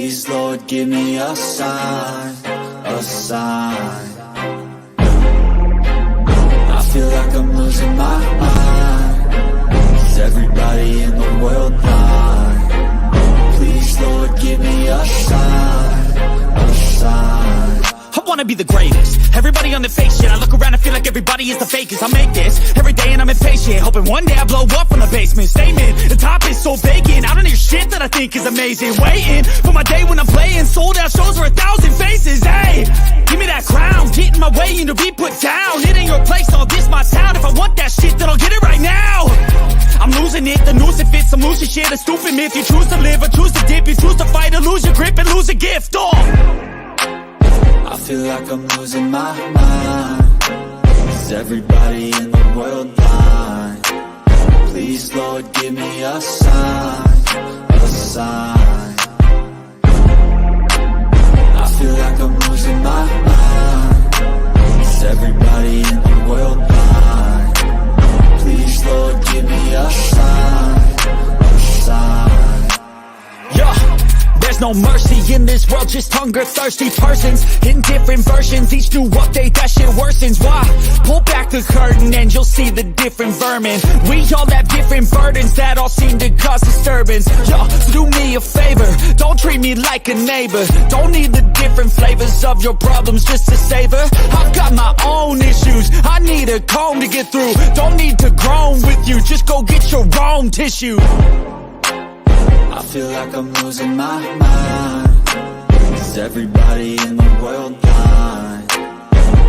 Please, Lord, give me a sign, a sign. I feel like I'm losing my mind. Is everybody in the world blind? Please, Lord, give me a sign, a sign. I wanna be the greatest. Everybody on the fake shit. I look around and feel like everybody is the fakest. I make this every day and I'm impatient, hoping one day I blow up from the basement. Statement, the top is so vacant. I don't hear shit that I think is amazing. Waiting for my day when I'm playing sold out shows for 1,000 faces. Hey, give me that crown, get in my way and to be put down. It ain't your place, all this my town. If I want that shit, then I'll get it right now. I'm losing it, the noose it fits. I'm losing shit, a stupid myth. You choose to live or choose to dip. You choose to fight or lose your grip and lose a gift. I feel like I'm losing my mind. Is everybody in the world blind? Please, Lord, give me a sign, a sign. I feel like I'm losing my mind. Is everybody in the world blind? Please, Lord, give me a sign, a sign. Yeah. There's no mercy in this world, just hunger-thirsty persons in different versions. Each new update, that shit worsens. Why? Pull back the curtain and you'll see the different vermin. We all have different burdens that all seem to cause disturbance. Yo, so do me a favor, don't treat me like a neighbor. Don't need the different flavors of your problems just to savor. I've got my own issues, I need a comb to get through. Don't need to groan with you, just go get your own tissue. I feel like I'm losing my mind. Is everybody in the world blind?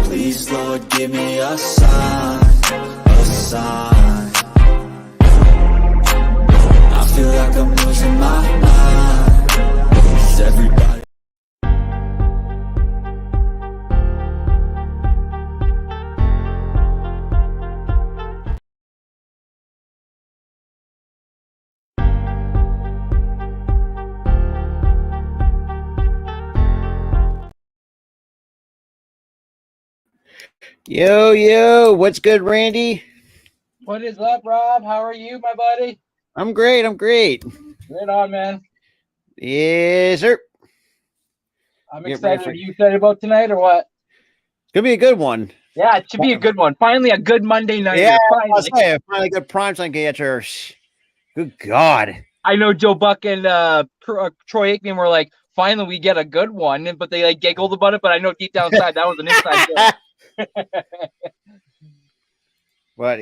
Please, Lord, give me a sign, a sign. I feel like I'm losing my mind. Is everybody? Yo, what's good, Randy? What is up, Rob? How are you, my buddy? I'm great. Right on, man. Yes, sir. I'm Get excited. ready Are you excited about tonight or what? It's gonna be a good one. Yeah, it should be a good one. Finally, a good Monday night. Yeah, finally good primetime catcher. Good God. I know Joe Buck and Troy Aikman were like, finally we get a good one, but they like giggled about it. But I know deep down inside that was an inside joke. But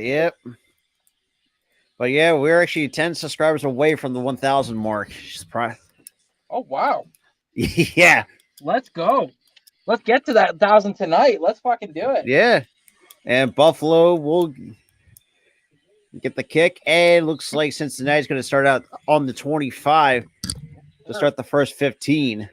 yeah, we're actually 10 subscribers away from the 1,000 mark. Oh wow! Yeah, Let's go. Let's get to that 1,000 tonight. Let's fucking do it. yeah. And Buffalo will get the kick, and looks like Cincinnati's going to start out on the 25 to start the first 15.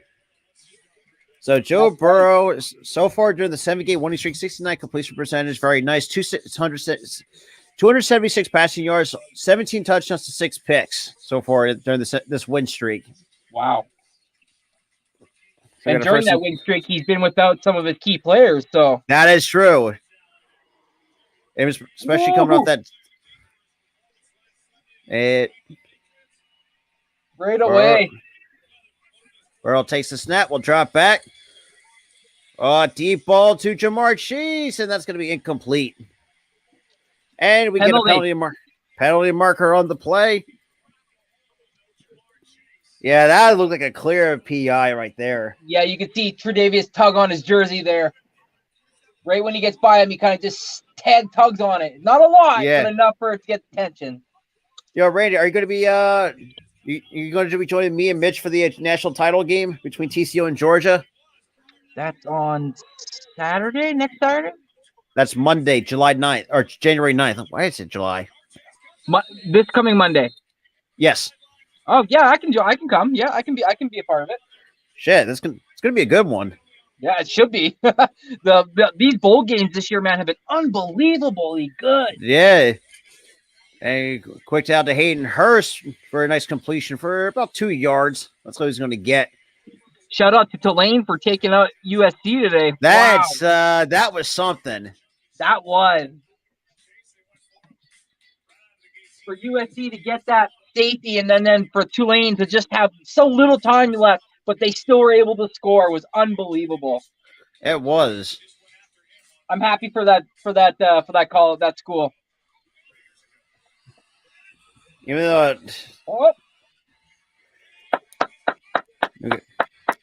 So Joe Burrow, so far during the 7-game winning streak, 69 completion percentage, very nice. 276 passing yards, 17 touchdowns to 6 picks so far during this win streak. Wow. And during that win streak, he's been without some of his key players. So that is true. It was especially coming off that. Right away. Burrow takes the snap. Will drop back. Deep ball to Jamar Chase, and that's going to be incomplete. And we get a penalty marker on the play. Yeah, that looked like a clear PI right there. Yeah, you can see Tre'Davious tug on his jersey there. Right when he gets by him, he kind of just tugs on it. Not a lot, but enough for it to get attention. Yo, Randy, are you going to be you going to be joining me and Mitch for the national title game between TCU and Georgia? That's on Saturday, next Saturday? That's Monday, July 9th, or January 9th. Why is it July? This coming Monday. Yes. Oh yeah, I can come. Yeah, I can be a part of it. Shit, it's gonna be a good one. Yeah, it should be. These bowl games this year, man, have been unbelievably good. Yeah. And quick out to Hayden Hurst for a nice completion for about 2 yards. That's what he's going to get. Shout out to Tulane for taking out USC today. That was something. That was. For USC to get that safety and then for Tulane to just have so little time left but they still were able to score. It was unbelievable. It was. I'm happy for that call at that school. Even though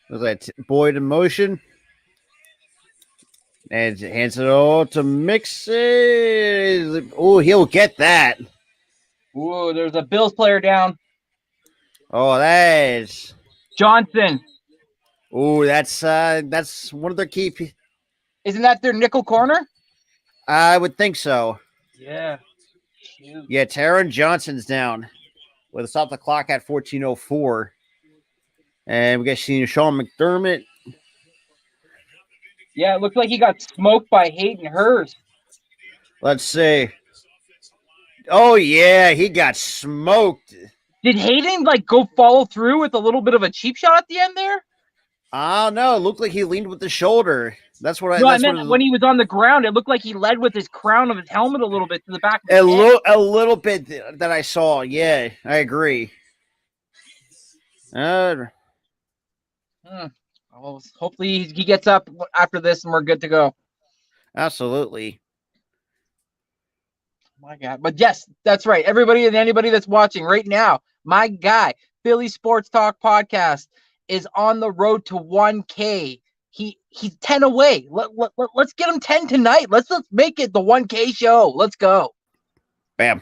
was that Boyd in motion, and hands it all to Mixon. Oh, he'll get that. Ooh, there's a Bills player down. Oh, that's Johnson. Oh, that's one of their key. Isn't that their nickel corner? I would think so. Yeah. Shoot. Yeah, Taron Johnson's down. With us off the clock at 14:04. And we got Sean McDermott. Yeah, it looks like he got smoked by Hayden Hurst. Let's see. Oh, yeah, he got smoked. Did Hayden go follow through with a little bit of a cheap shot at the end there? I don't know. It looked like he leaned with the shoulder. That's what I meant when he was on the ground. It looked like he led with his crown of his helmet a little bit to the back. A little bit that I saw. Yeah, I agree. Well, hopefully he gets up after this and we're good to go. Absolutely. My God. But yes, that's right. Everybody and anybody that's watching right now, my guy, Philly Sports Talk Podcast, is on the road to 1K. He's 10 away. Let's get him 10 tonight. Let's make it the 1K show. Let's go. Bam.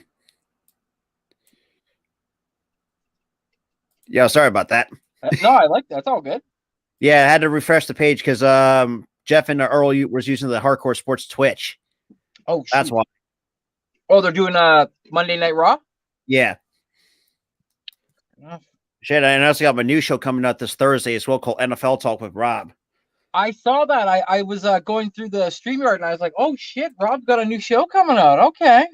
Yeah, sorry about that. No, I like that. That's all good. Yeah, I had to refresh the page because Jeff and Earl was using the Hardcore Sports Twitch. Oh, shoot. That's why. Oh, they're doing Monday Night Raw? Yeah. Shit, I also got my new show coming out this Thursday as well called NFL Talk with Rob. I saw that. I was going through the StreamYard and I was like, oh shit, Rob's got a new show coming out. Okay.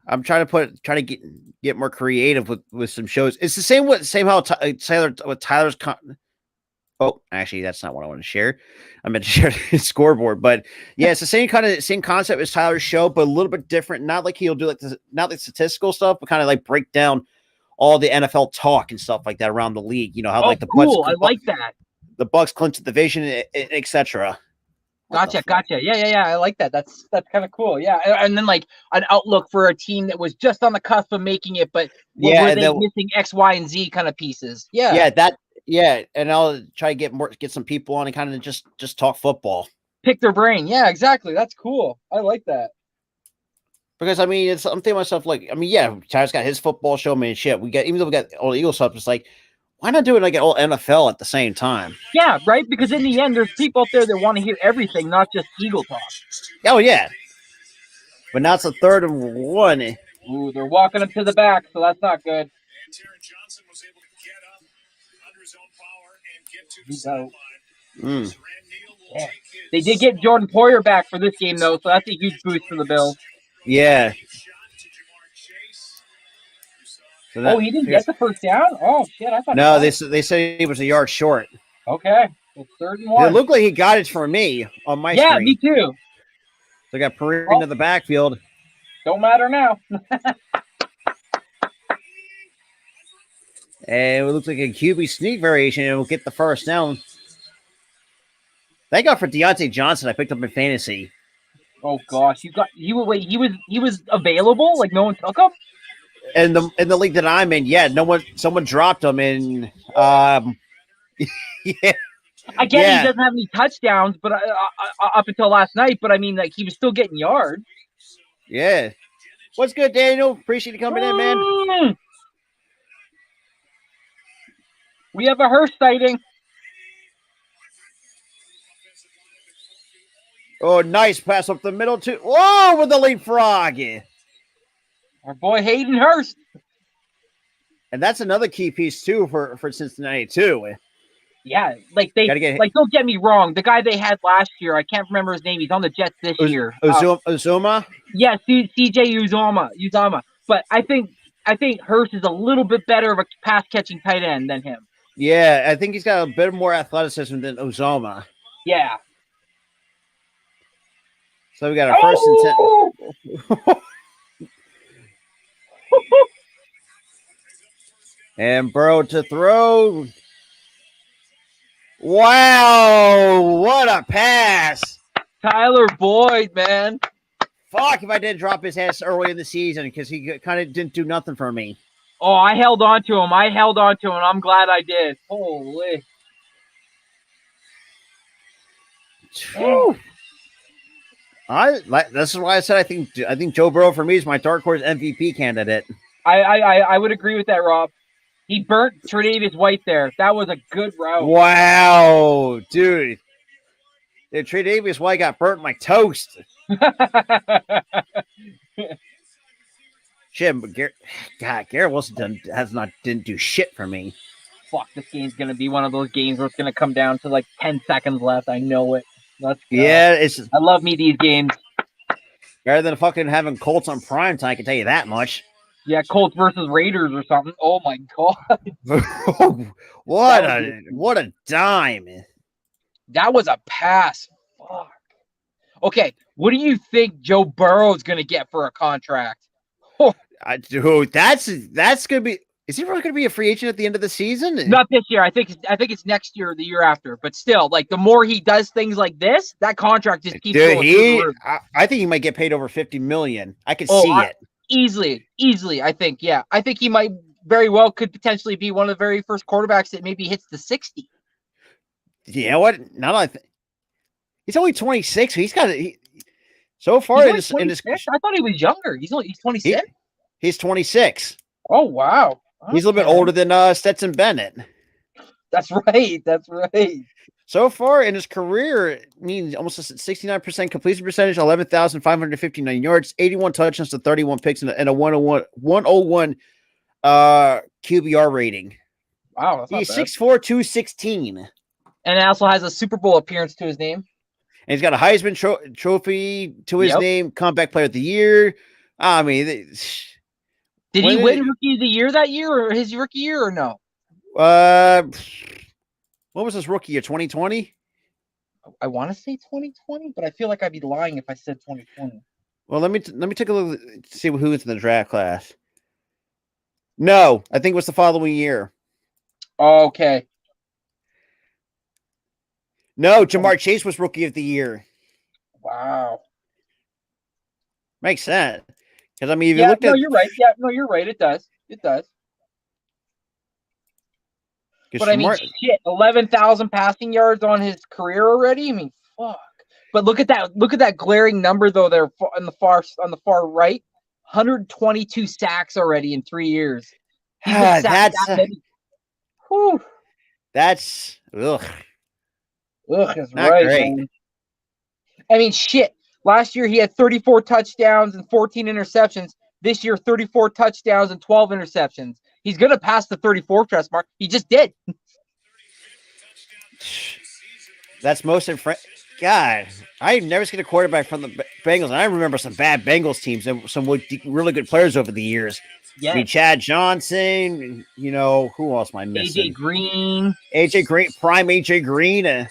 I'm trying to get more creative with some shows. It's the same how Tyler's oh, actually, that's not what I want to share. I meant to share the scoreboard, but yeah, it's the same concept as Tyler's show, but a little bit different. Not like he'll do not like statistical stuff, but kind of break down all the NFL talk and stuff like that around the league. You know how the cool. I like that. The Bucks clinch the division, etc. Gotcha. Yeah. I like that. That's kind of cool. Yeah, and then an outlook for a team that was just on the cusp of making it, but were they missing X, Y, and Z kind of pieces? Yeah. Yeah, and I'll try to get some people on and kind of just talk football. Pick their brain. Yeah, exactly. That's cool. I like that. Because I'm thinking to myself, Tyler's got his football show, shit. Even though we got all the Eagles stuff, it's why not do it all NFL at the same time? Yeah, right. Because in the end, there's people out there that want to hear everything, not just Eagle talk. Oh yeah. But now it's a 3rd and 1. Ooh, they're walking up to the back, so that's not good. Yeah. They did get Jordan Poyer back for this game, though, so that's a huge boost for the Bills. Yeah. So he didn't get the first down? Oh, shit. I thought no, they said he was a yard short. Okay. It's 3rd and 1. It looked like he got it for me on my screen. Yeah, me too. So I got Perine into the backfield. Don't matter now. And it looks like a QB sneak variation, and we'll get the first down. Thank God for Deontay Johnson. I picked up in fantasy. Oh gosh, he was available. No one took him. In the league that I'm in, yeah, someone dropped him, and yeah. I get he doesn't have any touchdowns, but up until last night. But he was still getting yards. Yeah. What's good, Daniel? Appreciate you coming in, man. We have a Hurst sighting. Oh, nice pass up the middle too. Whoa, with the leapfrog. Our boy Hayden Hurst. And that's another key piece too for Cincinnati too. Yeah, don't get me wrong. The guy they had last year, I can't remember his name. He's on the Jets this year. Uzoma? Yeah, CJ Uzoma. But I think Hurst is a little bit better of a pass catching tight end than him. Yeah, I think he's got a bit more athleticism than Uzoma. Yeah. So we got our first and 10. And Burrow to throw. Wow, what a pass. Tyler Boyd, man. Fuck if I didn't drop his ass early in the season because he kind of didn't do nothing for me. Oh, I held on to him. I'm glad I did. Holy. Whew. This is why I said I think Joe Burrow for me is my dark horse MVP candidate. I would agree with that, Rob. He burnt Tre'Davious White there. That was a good route. Wow, dude. Tre'Davious White got burnt in my toast. Shit, but Garrett Wilson didn't do shit for me. Fuck, this game's gonna be one of those games where it's gonna come down to like 10 seconds left. I know it. Let's go. Yeah, I love me these games. Better than fucking having Colts on prime time, I can tell you that much. Yeah, Colts versus Raiders or something. Oh my god. what a dime. That was a pass. Fuck. Okay, what do you think Joe Burrow is gonna get for a contract? Dude, that's gonna be. Is he really gonna be a free agent at the end of the season? Not this year. I think it's next year or the year after. But still, like the more he does things like this, that contract just keeps going. I think he might get paid over $50 million. I can see it easily. I think, yeah. I think he might very well could potentially be one of the very first quarterbacks that maybe hits the 60. You know what? He's only 26. He's got so far in his. I thought he was younger. He's 26. He's 26. Oh wow. Okay. He's a little bit older than Stetson Bennett. That's right. So far in his career, it means almost a 69% completion percentage, 11,559 yards, 81 touchdowns to 31 picks, and a 101 QBR rating. Wow, he's 6'4", 216. And also has a Super Bowl appearance to his name. And he's got a Heisman trophy to his name, comeback player of the year. I mean, did he win Rookie of the Year that year, or his rookie year, or no? What was his rookie year? 2020? I want to say 2020, but I feel like I'd be lying if I said 2020. Well, let me take a look, see who is in the draft class. No, I think it was the following year. Oh, okay. No, Jamar Chase was rookie of the year. Wow. Makes sense. Because I mean, if you looked at, you're right. Yeah, no, you're right. It does. But I mean, shit, 11,000 passing yards on his career already. I mean, fuck. But look at that glaring number though. There on the far right, 122 sacks already in 3 years. That's Ugh, is right. Great. Man. I mean, shit. Last year he had 34 touchdowns and 14 interceptions. This year, 34 touchdowns and 12 interceptions. He's going to pass the 34 test mark. He just did. That's most God, I've never seen a quarterback from the Bengals, and I remember some bad Bengals teams and some really good players over the years. Yeah. I mean, Chad Johnson, who else am I missing? AJ Green, prime AJ Green.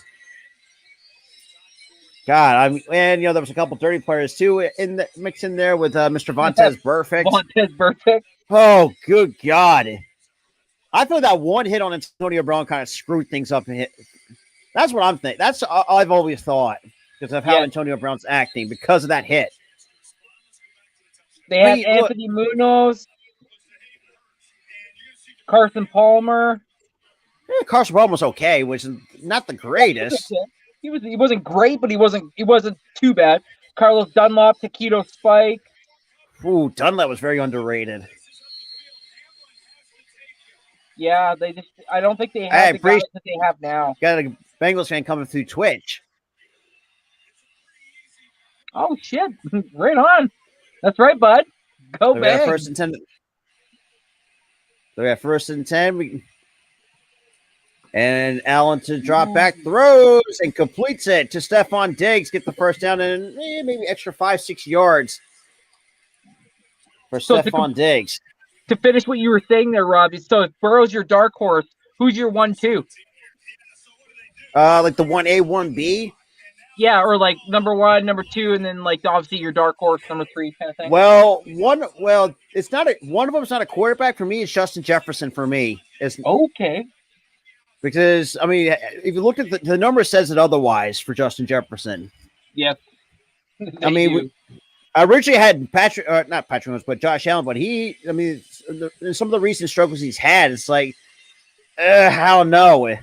God, there was a couple dirty players too in the mix in there with Mr. Vontaze Burfict. Oh, good God. I thought that one hit on Antonio Brown kind of screwed things up. That's what I'm thinking. That's I've always thought because of how Antonio Brown's acting because of that hit. They had Anthony Munoz, Carson Palmer. Yeah, Carson Palmer was okay, which is not the greatest. He wasn't great, but he wasn't too bad. Carlos Dunlap, Taquito Spike. Ooh, Dunlap was very underrated. Yeah, I don't think they have the guys that they have now. Got a Bengals fan coming through Twitch. Oh shit! Right on. That's right, bud. Go back. We got first and 10. So we got first and 10. And Allen to drop back, throws and completes it to Stephon Diggs. Get the first down and maybe extra 5-6 yards for Stephon Diggs. To finish what you were saying there, Robbie. So if Burrow's your dark horse, who's your 1-2? Like the 1A, 1B? Yeah, or like number 1, number 2, and then like obviously your dark horse, number 3 kind of thing. Well, it's not one of them's not a quarterback for me. It's Justin Jefferson for me. Okay. Because, I mean, if you look at the number says it otherwise for Justin Jefferson. Yes. I mean, I originally had not Patrick Mahomes, but Josh Allen. But in some of the recent struggles he's had, it's like, I don't know.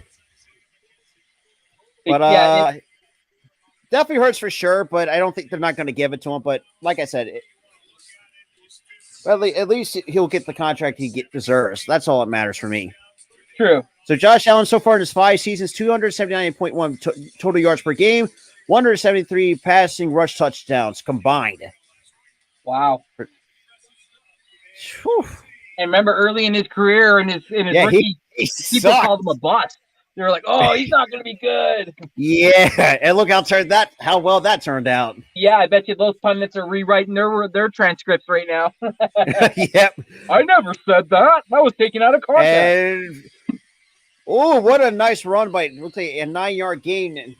But definitely hurts for sure. But I don't think they're not going to give it to him. But like I said, at least he'll get the contract he deserves. That's all that matters for me. True. So Josh Allen so far in his 5 seasons, 279.1 total yards per game, 173 passing rush touchdowns combined. Wow. Whew. And remember, early in his career, in his rookie, people called him a bust. They were like, "Oh, he's not going to be good." Yeah, and look how well that turned out. Yeah, I bet you those pundits are rewriting their transcripts right now. Yep. I never said that. That was taken out of context. And what a nice run by, let's say, a 9-yard gain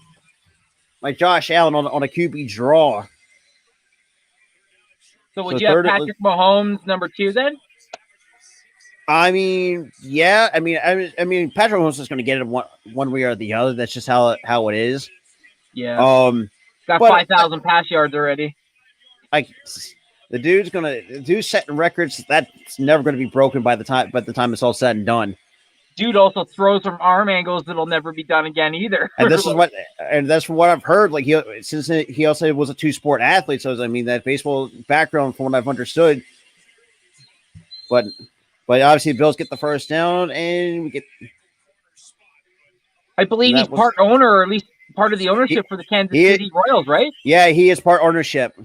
by Josh Allen on a QB draw. So would you have Patrick Mahomes number 2 then? I mean, yeah. I mean, Patrick Mahomes is going to get it one way or the other. That's just how it is. Yeah. Got 5,000 pass yards already. Like the dude's setting records that's never going to be broken by the time it's all said and done. Dude also throws from arm angles that'll never be done again either. And that's from what I've heard. Like since he also was a 2-sport athlete, so I mean that baseball background from what I've understood. But obviously, the Bills get the first down, and we get. I believe he's part owner, or at least part of the ownership for the Kansas City Royals, right? Yeah, he is part ownership.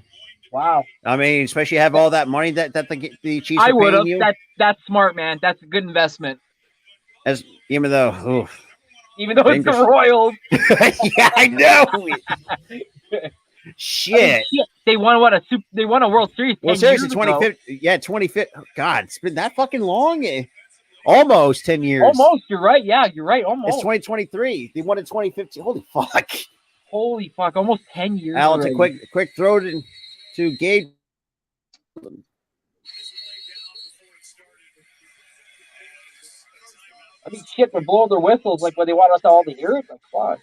Wow. I mean, especially have all that money that the Chiefs. I would have. That's smart, man. That's a good investment. Even though it's the Royals. Yeah, I know. Shit. They won They won a World Series. Well, seriously, 2015. Yeah, 2015. God, it's been that fucking long. Almost 10 years. Almost. You're right. Yeah, you're right. Almost. It's 2023. They won in 2015. Holy fuck. Holy fuck. Almost 10 years. Allen's a quick throw to Gabe. I mean, shit, they're blowing their whistles like when they want us all to hear it. Like, fuck.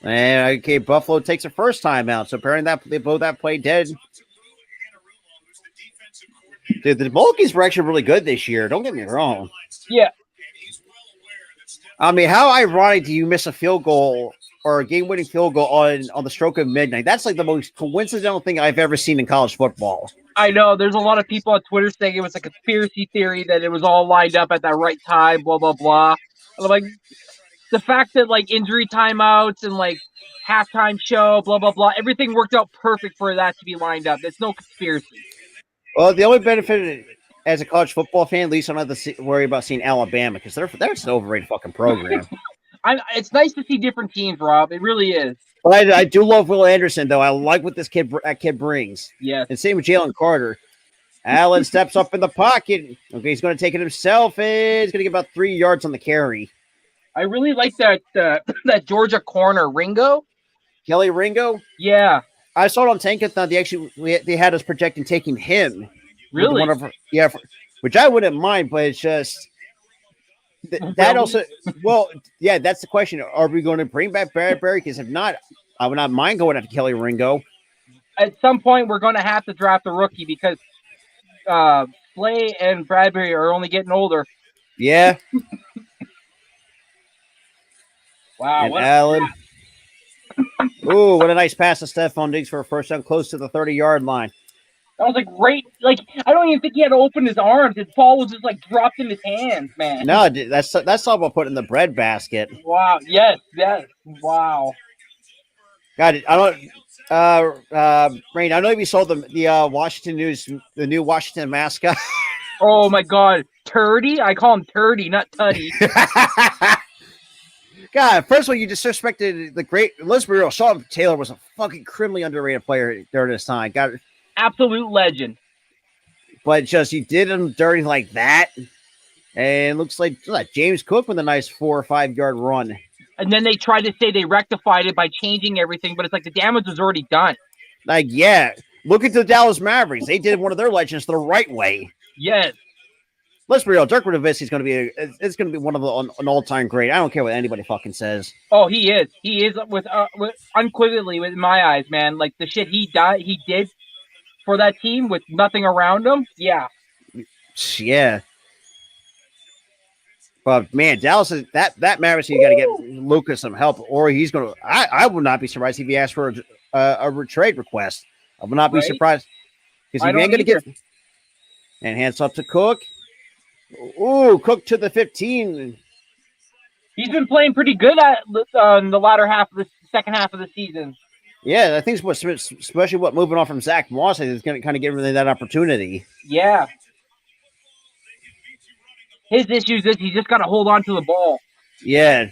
And okay, Buffalo takes a first time out. So apparently they blow that play dead. Dude, the Bulkies were actually really good this year. Don't get me wrong. Yeah. I mean, how ironic do you miss a field goal or a game-winning field goal on the stroke of midnight? That's like the most coincidental thing I've ever seen in college football. I know. There's a lot of people on Twitter saying it was a conspiracy theory that it was all lined up at that right time, blah, blah, blah. And I'm like, the fact that, like, injury timeouts and, like, halftime show, blah, blah, blah, everything worked out perfect for that to be lined up. It's no conspiracy. Well, the only benefit as a college football fan, at least I don't have to worry about seeing Alabama because they're an overrated fucking program. It's nice to see different teams, Rob. It really is. But I do love Will Anderson, though. I like what that kid brings. Yeah. And same with Jalen Carter. Allen steps up in the pocket. Okay, he's going to take it himself, and he's going to get about 3 yards on the carry. I really like that that Georgia corner, Ringo. Kelly Ringo? Yeah. I saw it on Tankathon. They had us projecting taking him. Really? Which I wouldn't mind, but it's just that also. Well, yeah, that's the question. Are we going to bring back Bradbury? Because if not, I would not mind going after Kelly Ringo. At some point, we're going to have to draft a rookie because Slay and Bradbury are only getting older. Yeah. Wow. And Allen. Ooh, what a nice pass to Stephon Diggs for a first down close to the 30-yard line. That was like great. Like, I don't even think he had to open his arms. His ball was just like dropped in his hands, man. No, that's all about putting in the bread basket. Wow. Yes. Wow. God, I don't. Rain, I know you saw the Washington News, the new Washington mascot. Oh my God, Turdy! I call him Turdy, not Tuddy. God, first of all, you disrespected the great. Let's be real. Sean Taylor was a fucking criminally underrated player during this time. God, absolute legend. But just you did him dirty like that, and looks like James Cook with a nice 4 or 5 yard run. And then they tried to say they rectified it by changing everything, but it's like the damage was already done. Like, yeah, look at the Dallas Mavericks. They did one of their legends the right way. Yes. let's be real. Dirk Nowitzki is going to be it's going to be one of an all-time great. I don't care what anybody fucking says. Oh, he is. He is with unequivocally with my eyes, man. Like the shit he did for that team with nothing around him. Yeah. Yeah. But man, Dallas is that Mavericks. You got to get Lucas some help, or he's going to. I would not be surprised if he asked for a trade request. I would not be surprised because he ain't going to get. And hands up to Cook. Ooh, Cook to the 15. He's been playing pretty good in the latter half of the second half of the season. Yeah, I think especially moving on from Zach Moss is going to kind of give him that opportunity. Yeah. His issue is he's just got to hold on to the ball. Yeah,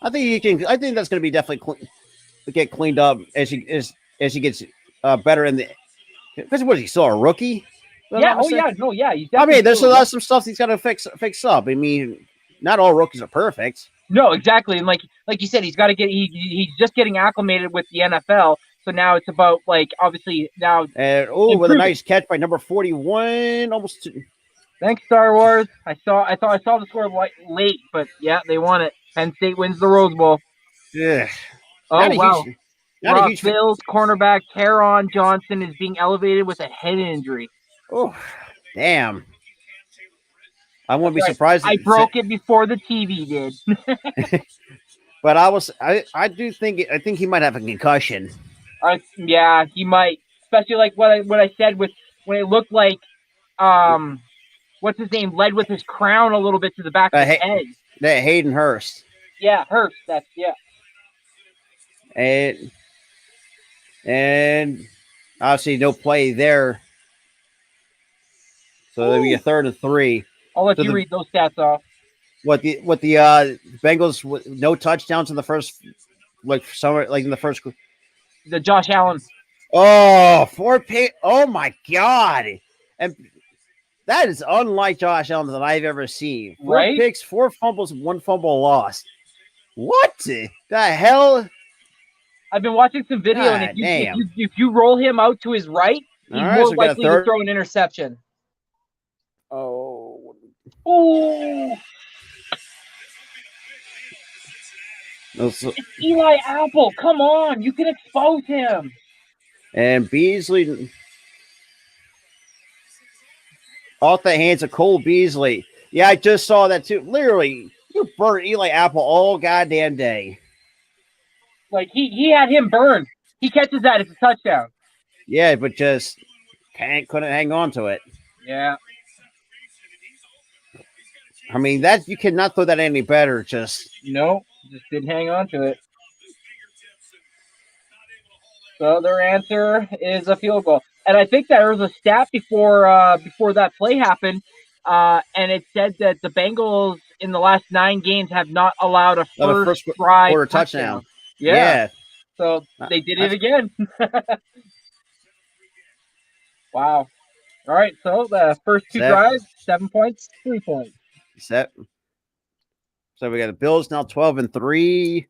I think he can. I think that's going to be definitely get cleaned up as he gets better in the. Because what is he still a rookie? Yeah. Oh yeah. No. Yeah. He's there's some stuff he's got to fix up. I mean, not all rookies are perfect. No, exactly. And like you said, he's got to get. He's just getting acclimated with the NFL. So now it's about obviously now. And with a nice catch by number 41, almost. Thanks, Star Wars. I thought I saw the score late, but yeah, they won it. Penn State wins the Rose Bowl. Yeah. Oh wow. Bills cornerback Taron Johnson is being elevated with a head injury. Oh, damn. I wouldn't be surprised. I broke it before the TV did. But I think he might have a concussion. Yeah, he might. Especially like what I said with when it looked like what's his name led with his crown a little bit to the back of his head. That Hayden Hurst. Yeah, Hurst. That's yeah. And obviously no play there. So there'll be a 3rd and 3. I'll let you read those stats off. What the Bengals no touchdowns in the first in the first. The Josh Allen. Oh, 4 pick. Oh my God. And that is unlike Josh Allen that I've ever seen. 4 picks, 4 fumbles, 1 fumble lost. What the hell? I've been watching some video, and if you roll him out to his right, he's more likely to throw an interception. Oh. It's Eli Apple. Come on. You can expose him. And Beasley off the hands of Cole Beasley. Yeah, I just saw that too. Literally, you burned Eli Apple all goddamn day. Like he had him burned. He catches that. It's a touchdown. Yeah, but just couldn't hang on to it. Yeah. I mean, you cannot throw that any better. Just didn't hang on to it. So their answer is a field goal. And I think that there was a stat before that play happened, and it said that the Bengals in the last 9 games have not allowed a first drive quarter touchdown. Yeah. So they did it again. Wow. All right. So the first 2 drives, 7 points, 3 points. So we got the Bills now 12 and 3,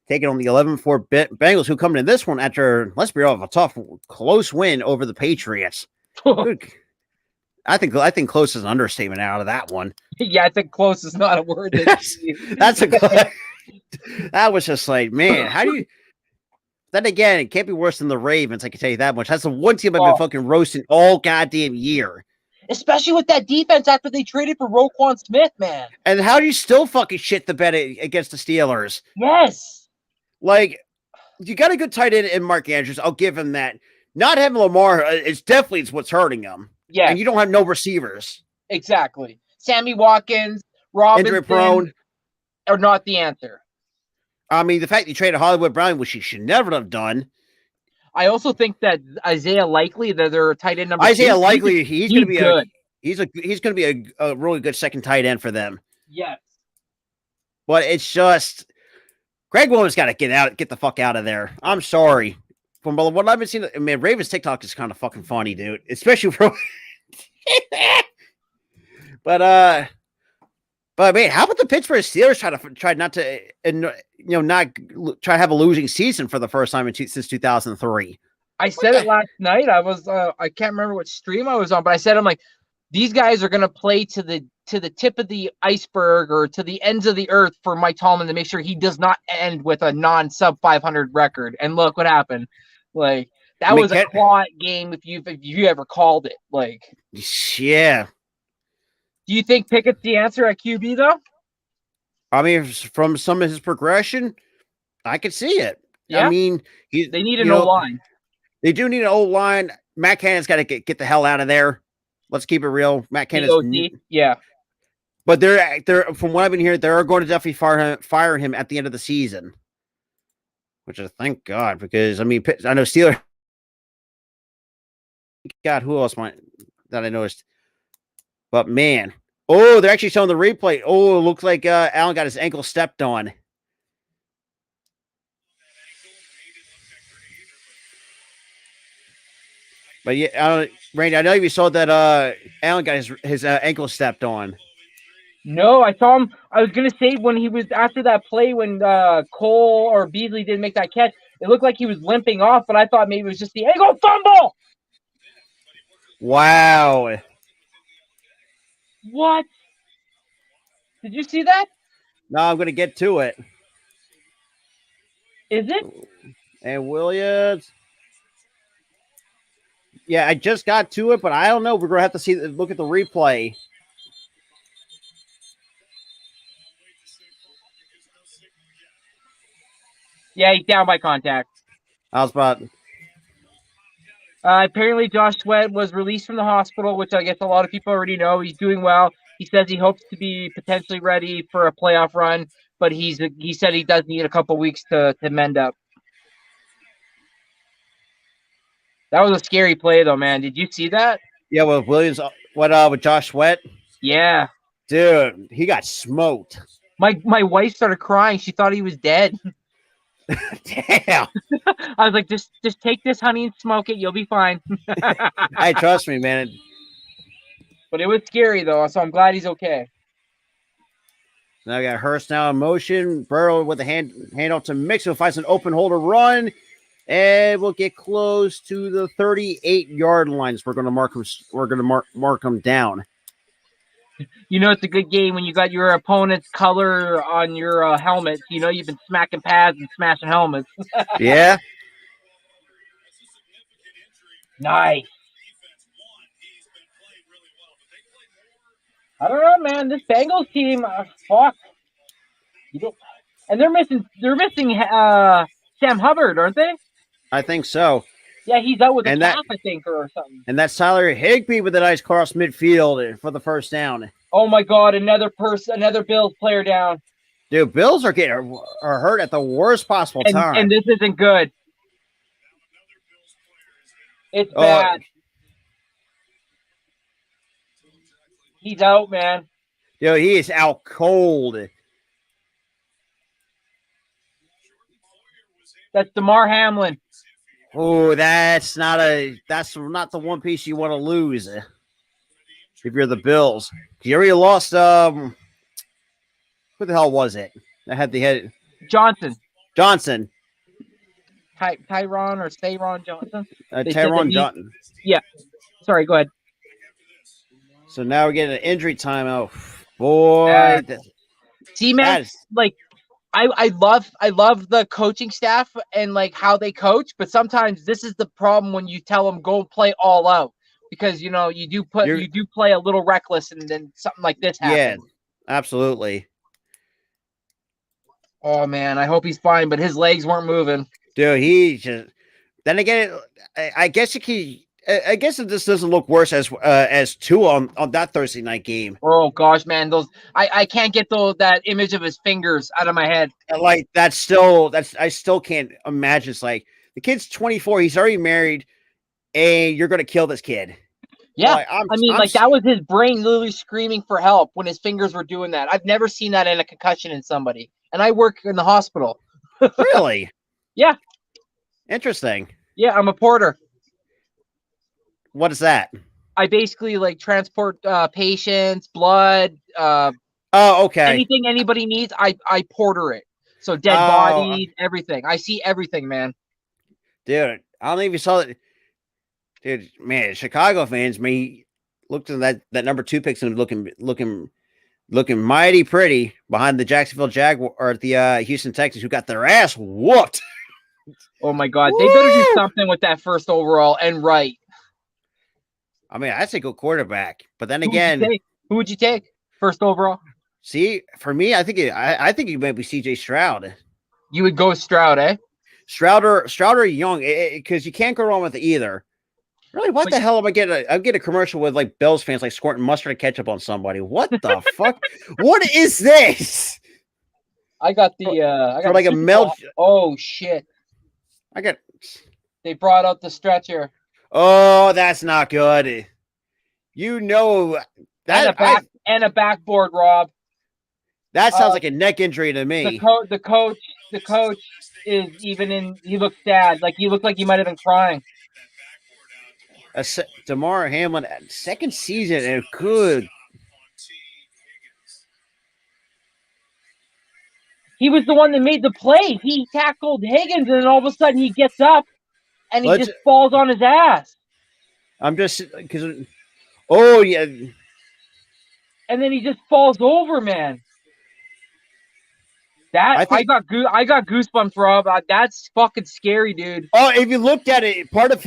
taking on the 11-4 Bengals, who come in this one after, let's be real, a tough, close win over the Patriots. I think close is an understatement out of that one. Yeah, I think close is not a word. That was just like, man, how do you? Then again, it can't be worse than the Ravens. I can tell you that much. That's the one team I've been fucking roasting all goddamn year. Especially with that defense after they traded for Roquan Smith, man. And how do you still fucking shit the bed against the Steelers? Yes. Like, you got a good tight end in Mark Andrews. I'll give him that. Not having Lamar is definitely what's hurting him. Yeah. And you don't have no receivers. Exactly. Sammy Watkins, Robinson, injury prone, are not the answer. I mean, the fact you traded Hollywood Brown, which you should never have done. I also think that Isaiah Likely, that they're tight end number 2. Isaiah Likely, he's going to be good. He's going to be a really good second tight end for them. Yes. But it's just Greg Williams got to get the fuck out of there. I'm sorry. From what I've been seeing, I mean, Ravens TikTok is kind of fucking funny, dude. Especially for But man, how about the Pittsburgh Steelers try not to have a losing season for the first time since 2003? I said it last night. I was I can't remember what stream I was on, but I said, I'm like, these guys are going to play to the tip of the iceberg or to the ends of the earth for Mike Tomlin to make sure he does not end with a non-sub 500 record. And look what happened. Like, that was a claw game if you ever called it. Like, yeah. Do you think Pickett's the answer at QB though? I mean, from some of his progression, I could see it. Yeah. I mean, they need an O-line. They do need an O-line. Matt Cannon's got to get the hell out of there. Let's keep it real. Matt Cannon's yeah. But they're from what I've been hearing, they're going to definitely fire him at the end of the season. Which I thank God, because I mean, I know Steelers. God, who else that I noticed? But man, they're actually showing the replay. Oh, it looks like Allen got his ankle stepped on. But yeah, Randy, I know you saw that Allen got his ankle stepped on. No, I saw him. I was gonna say when he was after that play when Cole or Beasley didn't make that catch, it looked like he was limping off, but I thought maybe it was just the ankle fumble. Wow. What? Did you see that? No, I'm gonna get to it. Is it? And Williams. Yeah, I just got to it, but I don't know. We're gonna have to look at the replay. Yeah, he's down by contact. I was about. Apparently, Josh Sweat was released from the hospital, which I guess a lot of people already know. He's doing well. He says he hopes to be potentially ready for a playoff run, but he said he does need a couple weeks to mend up. That was a scary play, though, man. Did you see that? Yeah, with Williams, with Josh Sweat? Yeah. Dude, he got smoked. My wife started crying. She thought he was dead. Damn. I was like, just take this, honey, and smoke it. You'll be fine. Hey, trust me, man. But it was scary, though, so I'm glad he's okay. Now we got Hurst now in motion. Burrow with the handoff to Mix, who finds an open hole to run. And we'll get close to the 38-yard lines. We're going to mark them. We're going to mark them down. You know it's a good game when you got your opponent's color on your helmet. You know you've been smacking pads and smashing helmets. Yeah. Nice. I don't know, man. This Bengals team, fuck. And they're missing Sam Hubbard, aren't they? I think so. Yeah, he's out with a calf, I think, or something. And that's Tyler Higbee with a nice cross midfield for the first down. Oh my God, another Bills player down. Dude, Bills are hurt at the worst possible time. And this isn't good. It's bad. He's out, man. Dude, he is out cold. That's DeMar Hamlin. Oh, that's not the one piece you want to lose if you're the Bills. You already lost who the hell was it? That had the head Johnson. Tyron or Sayron Johnson. Tyron Johnson. Yeah. Sorry, go ahead. So now we're getting an injury timeout. Boy. See, man, I love the coaching staff and like how they coach, but sometimes this is the problem when you tell them go play all out because you know you do play a little reckless and then something like this happens. Yeah, absolutely. Oh man, I hope he's fine, but his legs weren't moving. Dude, he just. Then again, I guess this doesn't look worse as two on that Thursday night game. Oh gosh, man, I can't get that image of his fingers out of my head. Like I still can't imagine. It's like the kid's 24, he's already married, and you're gonna kill this kid. Yeah, that was his brain literally screaming for help when his fingers were doing that. I've never seen that in a concussion in somebody, and I work in the hospital. Really? Yeah. Interesting. Yeah, I'm a porter. What is that? I basically transport patients, blood. Okay. Anything anybody needs, I porter it. So dead bodies, everything. I see everything, man. Dude, I don't know if you saw it. Dude, man, Chicago fans, looked at that number 2 pick's and looking mighty pretty behind the Jacksonville Jaguars or the Houston Texans, who got their ass whooped. Oh my God, Woo! they better do something with that first overall and right. I mean, I say go quarterback, but then Who again, would you take first overall? see, for me, I think it might be C.J. Stroud. You would go Stroud, eh? Stroud or Young, because you can't go wrong with either. Really, what the hell am I getting? I'm getting a commercial with like Bills fans like squirting mustard and ketchup on somebody. What the fuck? What is this? I got I got like a melt. Oh shit! They brought out the stretcher. Oh, that's not good. You know that and a backboard, Rob. That sounds like a neck injury to me. The coach is even in. He looks sad. Like he looked like he might have been crying. Damar Hamlin, second season, and good. He was the one that made the play. He tackled Higgins, and then all of a sudden he gets up and he just falls on his ass. I'm just because. Oh yeah. And then he just falls over, man. I got goosebumps, Rob. That's fucking scary, dude. Oh, if you looked at it, part of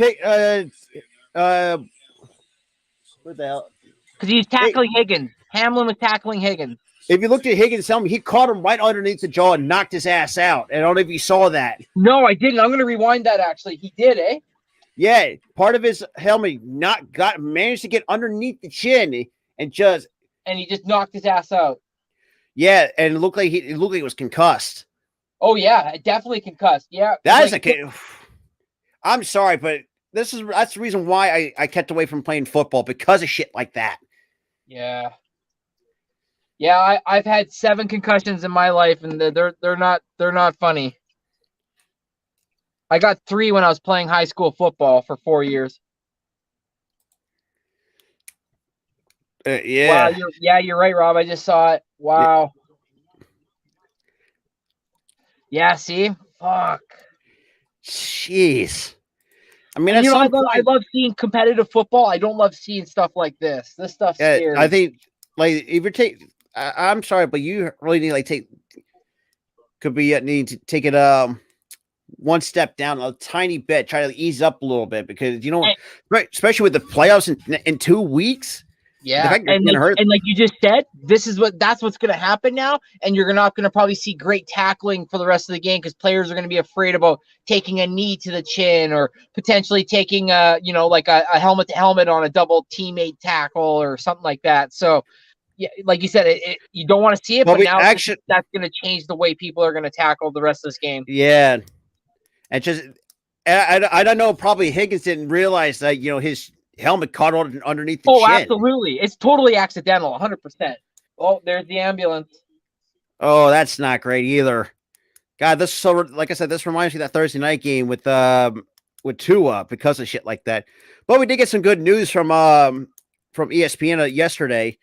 what the hell? Because he's tackling Higgins. Hamlin was tackling Higgins. If you looked at Higgins' helmet, he caught him right underneath the jaw and knocked his ass out. And I don't know if you saw that. No, I didn't. I'm going to rewind that, actually. He did, eh? Yeah, part of his helmet managed to get underneath the chin and he just knocked his ass out. Yeah, and it looked like he was concussed. Oh yeah, definitely concussed. Yeah, that is I'm sorry, but that's the reason why I kept away from playing football, because of shit like that. Yeah. Yeah, I've had 7 concussions in my life, and they're not funny. I got 3 when I was playing high school football for 4 years. Yeah. Wow, you're right, Rob. I just saw it. Wow. Yeah, see? Fuck. Jeez. I mean, I love seeing competitive football. I don't love seeing stuff like this. This stuff's scary. I think, like, if you're I'm sorry, but you really need need to take it one step down a tiny bit, try to ease up a little bit, because right, especially with the playoffs in 2 weeks. Yeah, and like you just said, that's what's going to happen now, and you're not going to probably see great tackling for the rest of the game, because players are going to be afraid about taking a knee to the chin, or potentially taking like a helmet to helmet on a double teammate tackle or something like that. So yeah, like you said, you don't want to see it, but now that's going to change the way people are going to tackle the rest of this game. Yeah, and just I don't know. Probably Higgins didn't realize that his helmet caught on underneath the chin. Oh, absolutely! It's totally accidental, 100%. Oh, there's the ambulance. Oh, that's not great either. God, like I said, this reminds me of that Thursday night game with Tua, because of shit like that. But we did get some good news from ESPN yesterday.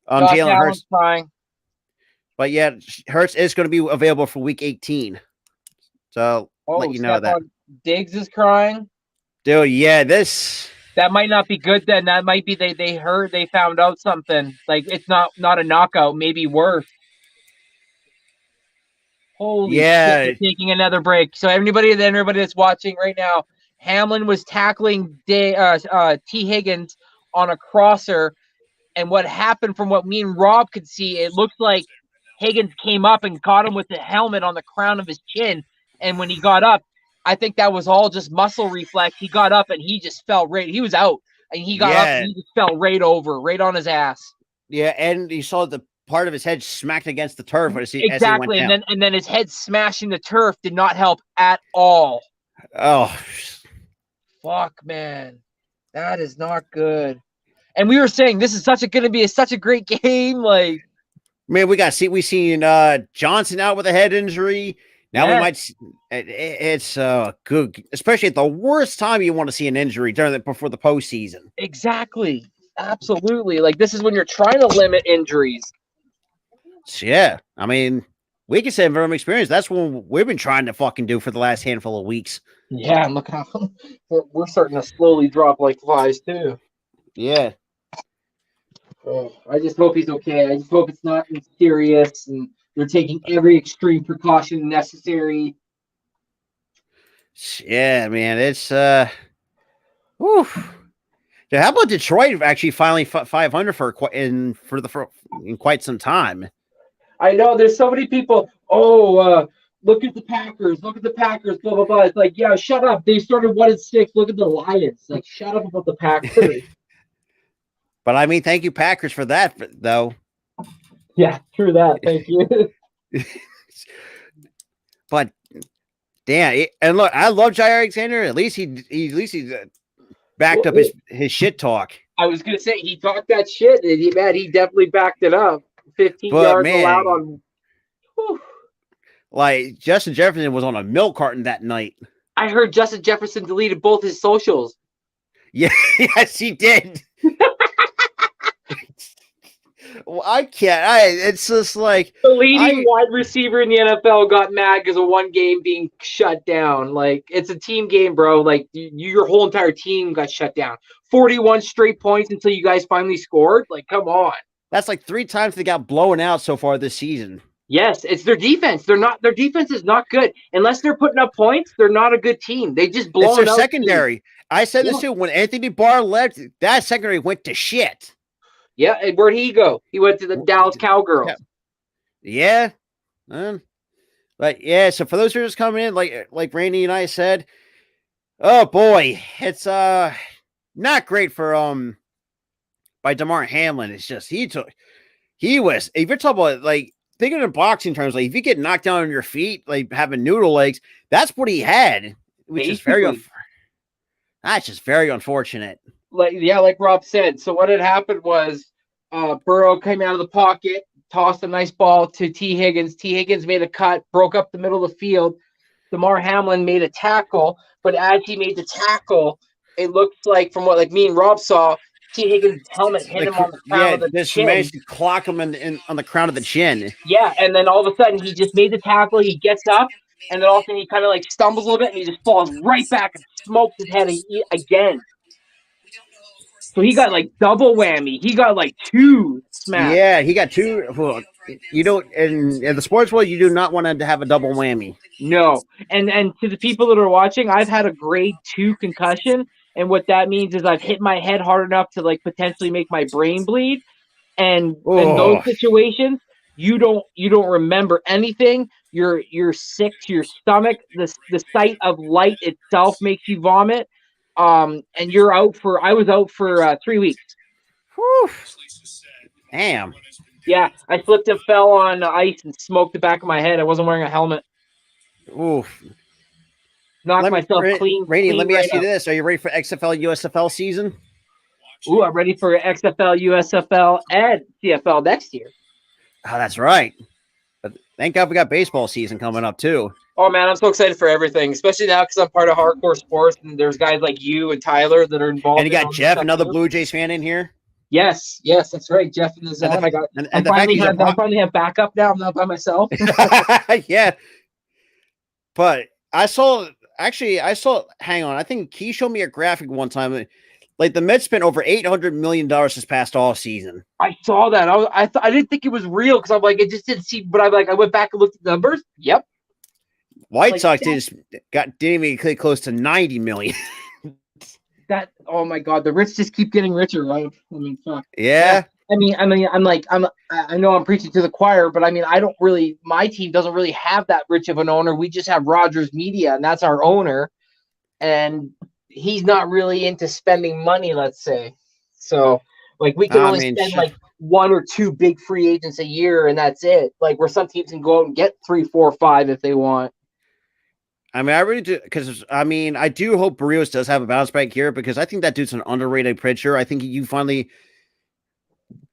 Jalen Hurts crying. But yeah, Hurts is going to be available for Week 18. So let you know that. Diggs is crying. Dude, yeah, that might not be good then. That might be they found out something. Like, it's not a knockout, maybe worse. Holy shit, we're taking another break. So everybody that's watching right now, Hamlin was tackling T. Higgins on a crosser, and what happened, from what me and Rob could see, it looked like Higgins came up and caught him with the helmet on the crown of his chin, and when he got up, I think that was all just muscle reflex. He got up and he just fell right. He was out, and he got up and he just fell right on his ass. Yeah, and you saw the part of his head smacked against the turf as he went down. And then his head smashing the turf did not help at all. Oh, fuck, man, that is not good. And we were saying this is going to be such a great game. Like, man, we seen Johnson out with a head injury. Now we might. It's good, especially at the worst time you want to see an injury before the postseason. Exactly, absolutely. Like, this is when you're trying to limit injuries. Yeah, I mean, we can say from experience that's what we've been trying to fucking do for the last handful of weeks. Yeah, and look how we're starting to slowly drop like flies too. Yeah. Oh, I just hope he's okay. I just hope it's not serious and they're taking every extreme precaution necessary. Yeah, man. It's whew. Yeah, how about Detroit actually finally 500 in quite some time? I know there's so many people. Oh, look at the Packers. Look at the Packers. Blah blah blah. It's like, yeah, shut up. They started 1-6. Look at the Lions. Like, shut up about the Packers. But I mean, thank you Packers for that though. Yeah, true that. Thank you. But damn, and look, I love Jair Alexander. At least he backed up his shit talk. I was gonna say he talked that shit, and he definitely backed it up. 15 But yards man, allowed on. Whew. Like Justin Jefferson was on a milk carton that night. I heard Justin Jefferson deleted both his socials. Yeah, yes, he did. Well, I can't. It's just like The leading wide receiver in the NFL got mad because of one game being shut down. Like, it's a team game, bro. Like, your whole entire team got shut down. 41 straight points until you guys finally scored. Like, come on. That's like 3 times they got blown out so far this season. Yes, it's their defense. Their defense is not good. Unless they're putting up points, they're not a good team. They just blow out. It's their secondary. I said this too. When Anthony Barr left, that secondary went to shit. Yeah, and where'd he go? He went to the Dallas Cowgirls. Yeah. But yeah, so for those who are just coming in, like Randy and I said, oh boy, it's not great for by DeMar Hamlin. It's just he was, if you're talking about like thinking in boxing terms, like if you get knocked down on your feet, like having noodle legs, that's what he had, which is that's just very unfortunate. Like Rob said. So what had happened was Burrow came out of the pocket, tossed a nice ball to T. Higgins. T. Higgins made a cut, broke up the middle of the field. DeMar Hamlin made a tackle, but as he made the tackle, it looked like, from what like me and Rob saw, T. Higgins' helmet hit him on the crown of the chin. Managed to clock him on the crown of the chin. Yeah, and then all of a sudden he just made the tackle. He gets up, and then all of a sudden he kind of like stumbles a little bit, and he just falls right back and smokes his head again. So he got like double whammy. He got like 2 smacks. Yeah, he got 2. Well, you don't in the sports world, you do not want to have a double whammy. No, and to the people that are watching, I've had a grade 2 concussion, and what that means is I've hit my head hard enough to like potentially make my brain bleed. And in those situations, you don't remember anything. You're sick to your stomach. The sight of light itself makes you vomit. And you're out for. I was out for 3 weeks. Whew. Damn. Yeah, I slipped and fell on ice and smoked the back of my head. I wasn't wearing a helmet. Oof. Knocked myself clean. Rainey, let me right ask you up. this: are you ready for XFL, USFL season? Ooh, I'm ready for XFL, USFL, and CFL next year. Oh, that's right. But thank God we got baseball season coming up too. Oh man, I'm so excited for everything, especially now because I'm part of Hardcore Sports, and there's guys like you and Tyler that are involved. And you got Jeff, another Blue Jays fan, in here. Yes, that's right. Jeff in the zone. I finally have backup now. I'm not by myself. Yeah. But I saw. Hang on. I think he showed me a graphic one time. Like the Mets spent over $800 million this past all season. I saw that. I didn't think it was real because I'm like, it just didn't seem. But I went back and looked at the numbers. Yep. White Sox didn't even get close to 90 million. Oh my God, the rich just keep getting richer, right? I mean, fuck. Yeah. I know I'm preaching to the choir, but I mean, my team doesn't really have that rich of an owner. We just have Rogers Media, and that's our owner, and he's not really into spending money, let's say. So, like, we can only spend like 1 or 2 big free agents a year, and that's it. Like, where some teams can go out and get 3, 4, 5 if they want. I mean, I really do, because I do hope Barrios does have a bounce back here, because I think that dude's an underrated pitcher. I think you finally.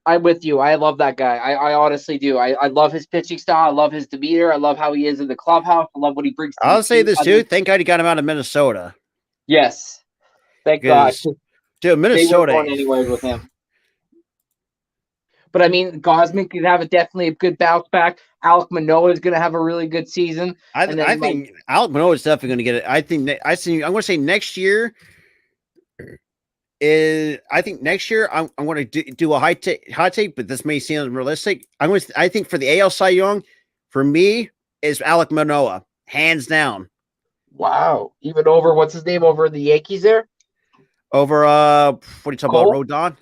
I'm with you. I love that guy. I honestly do. I love his pitching style. I love his demeanor. I love how he is in the clubhouse. I love what he brings. I'll say this too. Thank God he got him out of Minnesota. Yes. Thank God. Dude, Minnesota. They weren't going anywhere with him. But I mean, Gosman could have definitely a good bounce back. Alek Manoah is going to have a really good season. I think Alek Manoah is definitely going to get it. I'm going to say next year. is I think next year I'm going to do a hot take, but this may seem unrealistic. I think for the AL Cy Young, for me is Alek Manoah, hands down. Wow. Even over what's his name over the Yankees there? Over what are you talking about, Cole? Rodon?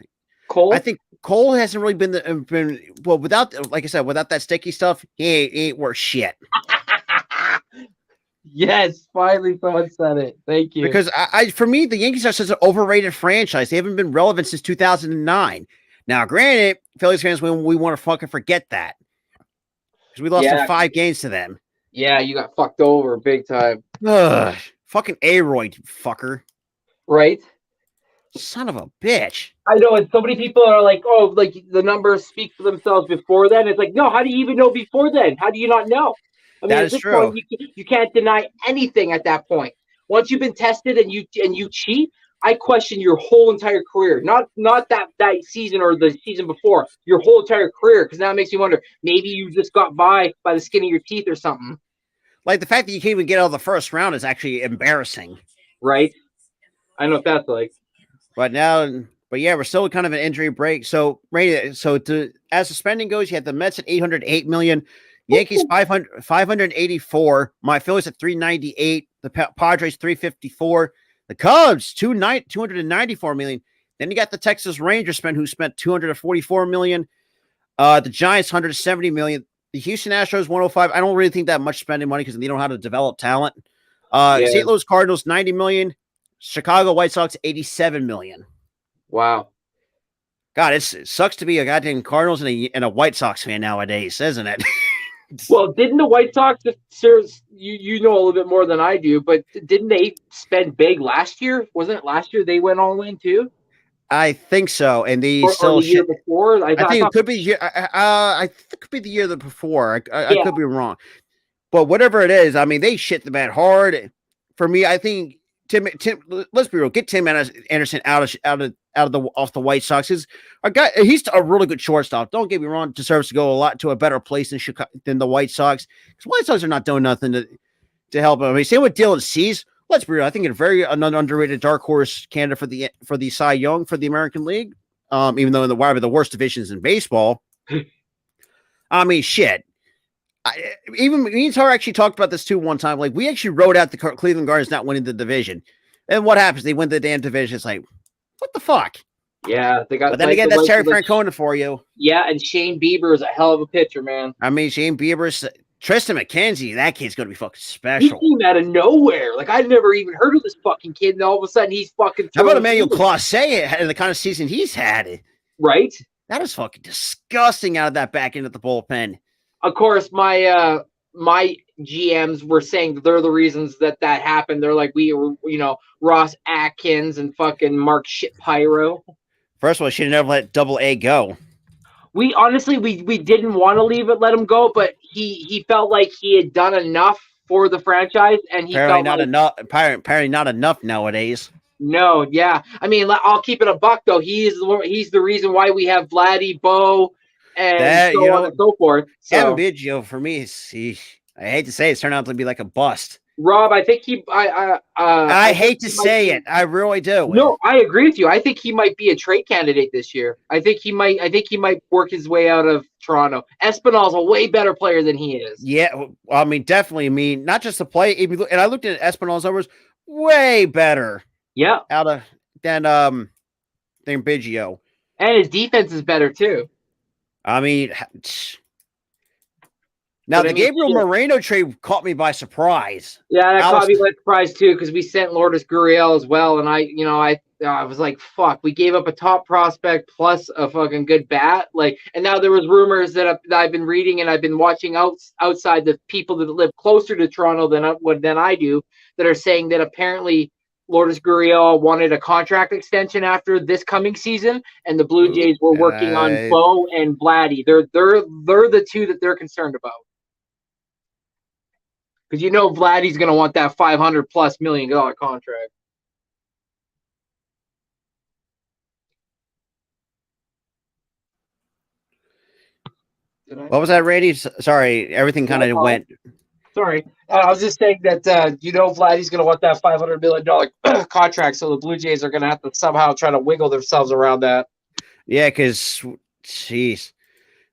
Cole? I think Cole hasn't really been well without, like I said, without that sticky stuff. He ain't worth shit. Yes, finally someone said it. Thank you. Because for me, the Yankees are such an overrated franchise. They haven't been relevant since 2009. Now, granted, Phillies fans, we want to fucking forget that because we lost in 5 games to them. Yeah, you got fucked over big time. Ugh, fucking Aroyd, fucker. Right? Son of a bitch. I know, and so many people are like, oh, like the numbers speak for themselves before then. It's like, no, how do you even know before then? How do you not know? I mean, That at is this true. point, you can't deny anything at that point. Once you've been tested and you cheat, I question your whole entire career. Not that season or the season before, your whole entire career, because now it makes me wonder, maybe you just got by the skin of your teeth or something. Like the fact that you can't even get out of the first round is actually embarrassing. Right? I know what that's like. But yeah, we're still kind of an injury break. So, as the spending goes, you have the Mets at $808 million, Yankees 584, my Phillies at 398, the Padres 354, the Cubs 294 million. Then you got the Texas Rangers who spent 244 million, the Giants 170 million, the Houston Astros 105. I don't really think that much spending money because they don't know how to develop talent. St. Louis Cardinals 90 million, Chicago White Sox 87 million. Wow. God, it sucks to be a goddamn Cardinals and a White Sox fan nowadays, isn't it? Well, didn't the White Sox, you know a little bit more than I do, but didn't they spend big last year? Wasn't it last year they went all in too? I think so, and they Or still the year before? I think it could be. I think it could be the year before. I could be wrong, but whatever it is, I mean, they shit the bed hard. For me, I think Tim. Let's be real. Get Tim Anderson off the White Sox. He's a really good shortstop. Don't get me wrong. Deserves to go to a better place than the White Sox. Because White Sox are not doing nothing to help him. I mean, same with Dylan Cease. Let's be real. I think a very underrated dark horse candidate for the Cy Young for the American League. Even though in one of the worst divisions in baseball. I mean, shit. Even me and Tara actually talked about this too one time. Like, we actually wrote out the Cleveland Guardians not winning the division, and what happens? They win the damn division. It's like, what the fuck? Yeah, they got. But then again, that's Terry Francona for you. Yeah, and Shane Bieber is a hell of a pitcher, man. I mean, Shane Bieber's Tristan McKenzie. That kid's gonna be fucking special. He came out of nowhere. Like, I'd never even heard of this fucking kid, and all of a sudden he's fucking. How about Emmanuel Clase and the kind of season he's had? Right. That is fucking disgusting out of that back end of the bullpen. Of course, my GMs were saying that they're the reasons that happened. They're like, we were, Ross Atkins and fucking Mark Shitpyro. First of all, should have never let Double A go. We honestly, we didn't want to let him go, but he felt like he had done enough for the franchise, and he apparently felt not enough. Apparently not enough nowadays. No, yeah. I mean, I'll keep it a buck though. He's the reason why we have Vladdy, Bo, and so on and so forth. So, Evan Biggio, for me, I hate to say it's turned out to be like a bust. Rob, I think I hate to say it. I really do. No, I agree with you. I think he might be a trade candidate this year. I think he might work his way out of Toronto. Espinal's a way better player than he is. Yeah, well, I mean, definitely. I mean, not just the play. And I looked at Espinal's numbers, way better. Yeah, than Biggio, and his defense is better too. I mean, now the Gabriel Moreno trade caught me by surprise. Yeah, that caught me by surprise too, because we sent Lourdes Gurriel as well, and I was like, fuck, we gave up a top prospect plus a fucking good bat, and now there was rumors that I've been reading and I've been watching outside the people that live closer to Toronto than I do, that are saying that apparently Lourdes Gurriel wanted a contract extension after this coming season, and the Blue Jays were working on Bo and Vladdy. They're the two that they're concerned about. Because Vladdy's going to want that $500+ million contract. What was that, Randy? Sorry, everything kind of went. Sorry, I was just saying that Vladdy's going to want that $500 million contract, so the Blue Jays are going to have to somehow try to wiggle themselves around that. Yeah, because, jeez.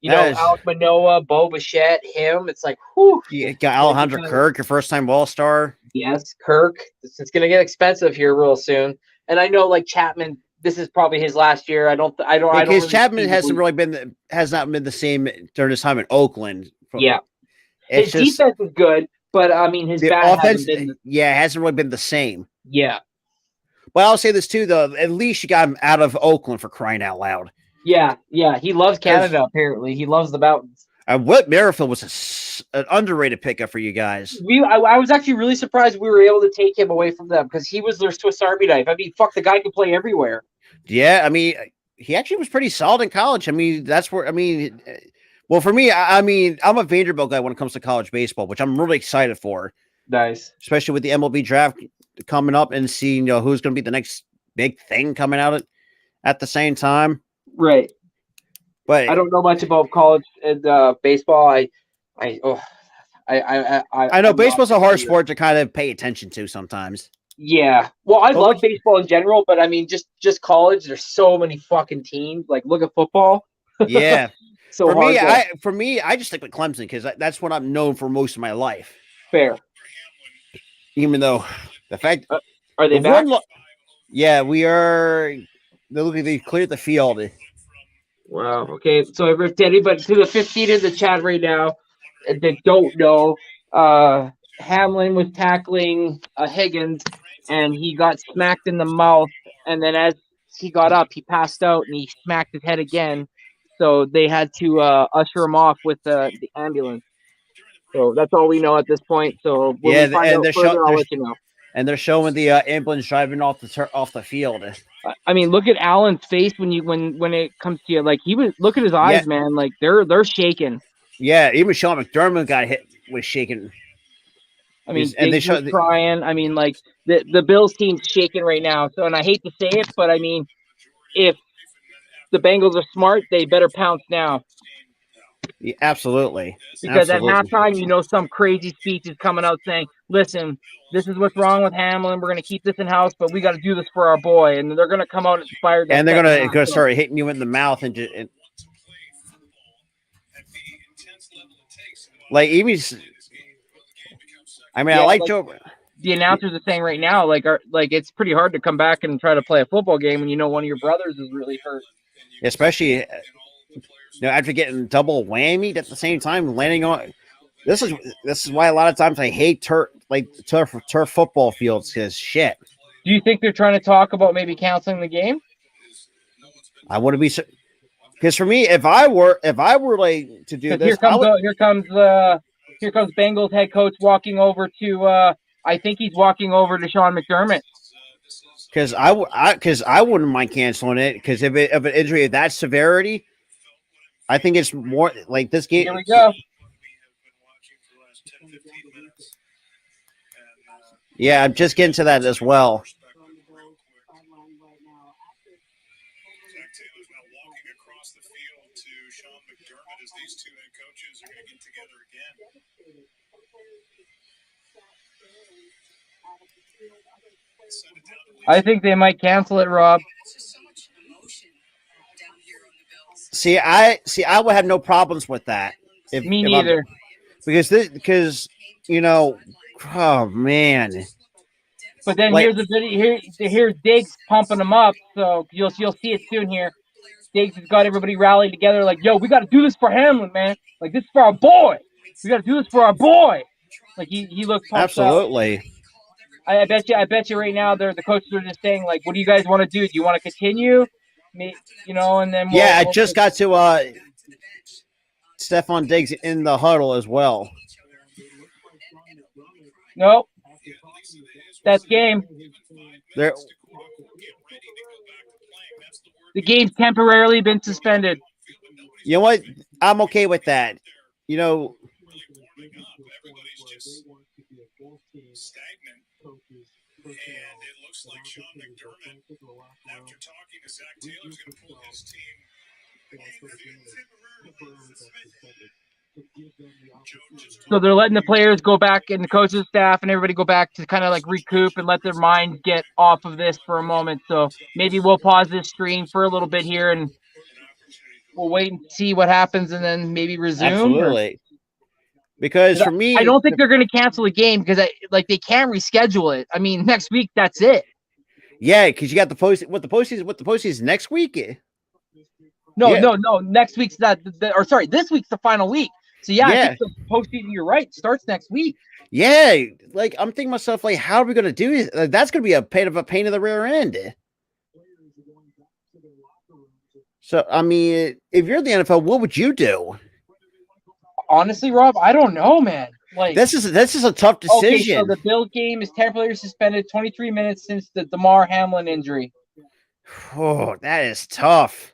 Alek Manoah, Bo Bichette, him. It's like, whew. You got Alejandro Kirk, your first-time All-Star. Yes, Kirk. It's going to get expensive here real soon. And I know, like Chapman, this is probably his last year. I don't. Because really Chapman has not been the same during his time in Oakland. Yeah, his defense is good, but I mean his bat offense, hasn't been. hasn't really been the same. Yeah, but I'll say this too, though. At least you got him out of Oakland, for crying out loud. Yeah. He loves Canada. Apparently, he loves the mountains. Whit Merrifield was an underrated pickup for you guys. I was actually really surprised we were able to take him away from them because he was their Swiss Army knife. I mean, fuck, the guy could play everywhere. Yeah, I mean, he actually was pretty solid in college. I mean, that's where, well, for me, I mean, I'm a Vanderbilt guy when it comes to college baseball, which I'm really excited for. Nice. Especially with the MLB draft coming up and seeing, who's going to be the next big thing coming out at the same time. Right. But I don't know much about college and baseball. I know baseball's a hard sport to kind of pay attention to sometimes. Yeah. Well, I love baseball in general, but I mean, just college. There's so many fucking teams. Like, look at football. Yeah. So for me, I just stick with Clemson because that's what I'm known for most of my life. Fair. Even though the fact are they back? Yeah, we are. They cleared the field. Wow. Okay. So if anybody to the 15 in the chat right now that don't know, Hamlin was tackling Higgins, and he got smacked in the mouth. And then as he got up, he passed out, and he smacked his head again. So they had to usher him off with the ambulance. So that's all we know at this point. So when we find out further, I'll let you know. And they're showing the ambulance driving off the field. I mean, look at Allen's face when it comes to you. Like look at his eyes, man. Like they're shaking. Yeah, even Sean McDermott was shaking. I mean, and they showed crying. I mean, like the Bills team's shaking right now. So, and I hate to say it, but I mean, if the Bengals are smart, they better pounce now. Yeah, absolutely. Because at halftime, some crazy speech is coming out saying, "Listen, this is what's wrong with Hamlin. We're going to keep this in house, but we got to do this for our boy." And they're going to come out inspired. And they're going to start hitting you in the mouth and like even. I mean, I like Joe. The announcers are saying right now, like it's pretty hard to come back and try to play a football game when one of your brothers is really hurt. Especially, after getting double whammied at the same time, landing on. This is why a lot of times I hate turf football fields because shit. Do you think they're trying to talk about maybe canceling the game? I wouldn't be because for me, if I were like to do this, here comes Bengals head coach walking over to. I think he's walking over to Sean McDermott. Because I wouldn't mind canceling it because if an injury of that severity, I think it's more like this game. Here we go. Yeah, I'm just getting to that as well. I think they might cancel it, Rob. See, I would have no problems with that. Me neither. Because oh man. But then here's the video. Here's Diggs pumping them up, so you'll see it soon here. Diggs has got everybody rallied together, like, yo, we got to do this for Hamlin, man. Like, this is for our boy. We got to do this for our boy. Like he looks pumped absolutely. Up. I bet you right now the coaches are just saying, like, what do you guys want to do? Do you want to continue? And then I just got to Stephon Diggs in the huddle as well. Nope. That's game. The game's temporarily been suspended. You know what? I'm okay with that. Everybody's just stagnant. And it looks like Sean McDermott, after talking to Zach Taylor, is going to pull his team. So they're letting the players go back and the coaches, staff, and everybody go back to kind of like recoup and let their mind get off of this for a moment. So maybe we'll pause this stream for a little bit here and we'll wait and see what happens and then maybe resume. Absolutely. Because for me, I don't think they're going to cancel the game because they can't reschedule it. I mean, next week, that's it. Yeah, because you got the postseason next week. No. Next week's this week's the final week. So I think the postseason, you're right, starts next week. Yeah, like I'm thinking to myself, like, how are we going to do this? That's going to be a pain in the rear end. So, I mean, if you're the NFL, what would you do? Honestly, Rob, I don't know, man. Like this is a tough decision. Okay, so the Bills game is temporarily suspended 23 minutes since the Damar Hamlin injury. Oh, that is tough.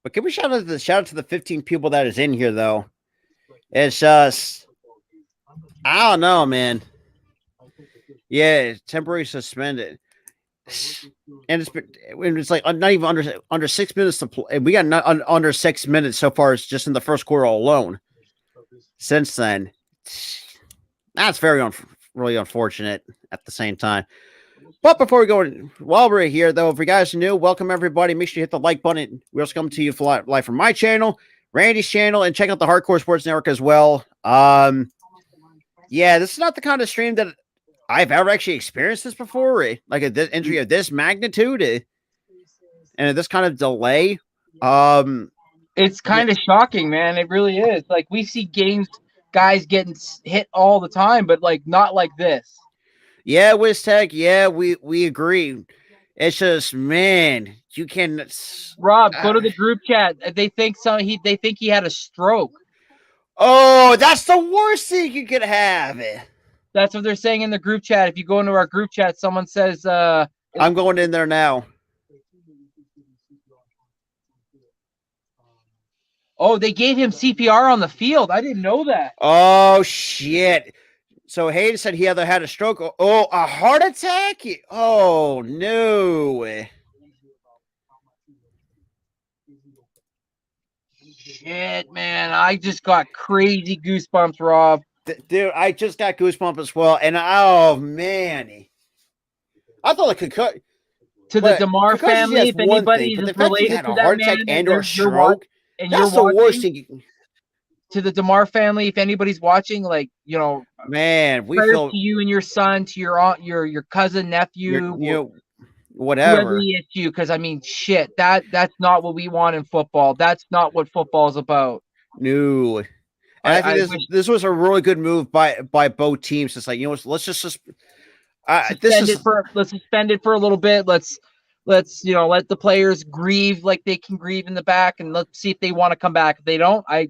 But can we shout out to the 15 people that is in here though? It's just I don't know, man. Yeah, temporarily suspended. And it's like not even under 6 minutes to play. We got under 6 minutes so far. It's just in the first quarter alone. Since then, that's really unfortunate at the same time. But before we go, while we're here, though, if you guys are new, welcome everybody. Make sure you hit the like button. We also come to you live from my channel, Randy's channel, and check out the Hardcore Sports Network as well. Yeah, this is not the kind of stream that I've ever actually experienced this before, like an injury of this magnitude and this kind of delay. It's kind of shocking, man. It really is. Like we see guys getting hit all the time, but like not like this. Yeah, WizTech. Yeah, we agree. It's just, man, you can. Rob, go to the group chat. They think he had a stroke. Oh, that's the worst thing you could have. That's what they're saying in the group chat. If you go into our group chat, someone says, I'm going in there now. Oh, they gave him CPR on the field. I didn't know that. Oh, shit. So Hayden said he either had a stroke or a heart attack? Oh, no. Shit, man. I just got crazy goosebumps, Rob. Dude, I just got goosebumps as well. And, oh, man. I thought it could cut. To the Damar family, if anybody is related to that man and or stroke, that's the worst thing. To the Damar family, if anybody's watching, like, you know, man, we feel to you and your son, to your aunt, your cousin, nephew, whatever issue, because I mean, shit, that's not what we want in football. That's not what football is about. No, and I think this was a really good move by both teams. It's like, you know, let's suspend it for a little bit. Let's let the players grieve like they can grieve in the back, and let's see if they want to come back. If they don't, I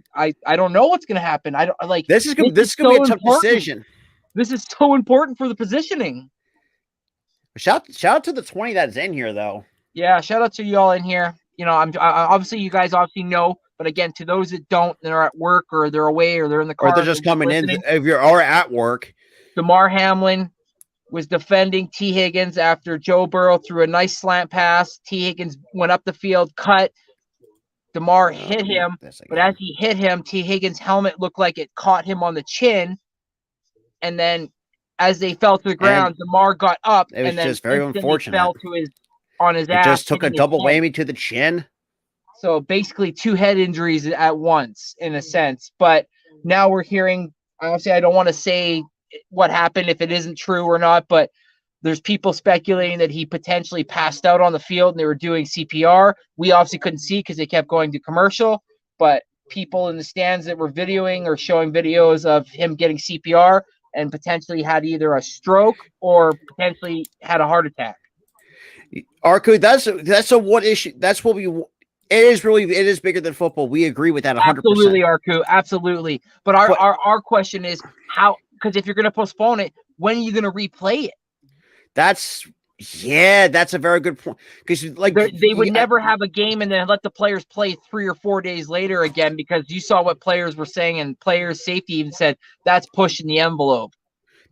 don't know what's going to happen. I don't like this is going to be a tough decision. This is so important for the positioning. Shout out to the 20 that's in here though. Yeah, shout out to you all in here. You know, I obviously you guys obviously know, but again, to those that don't, they're at work or they're away or they're in the car or they're just coming in. If you're at work, Damar Hamlin was defending T. Higgins after Joe Burrow threw a nice slant pass. T. Higgins went up the field, cut. Damar hit him, but as he hit him, T. Higgins' helmet looked like it caught him on the chin. And then as they fell to the ground, Damar got up. It was and then just very unfortunate. Fell on his ass. Just took a double whammy to the chin. So basically 2 head injuries at once, in a sense. But now we're hearing, obviously I don't want to say what happened if it isn't true or not, but there's people speculating that he potentially passed out on the field and they were doing CPR. We obviously couldn't see because they kept going to commercial, but people in the stands that were videoing or showing videos of him getting CPR and potentially had either a stroke or potentially had a heart attack. Arku, that's a what issue. That's what it is bigger than football. We agree with that 100%. Absolutely, Arku, absolutely. But our question is how, because if you're going to postpone it, when are you going to replay it? That's a very good point. Because like they would never have a game and then let the players play 3 or 4 days later again, because you saw what players were saying, and players' safety even said that's pushing the envelope.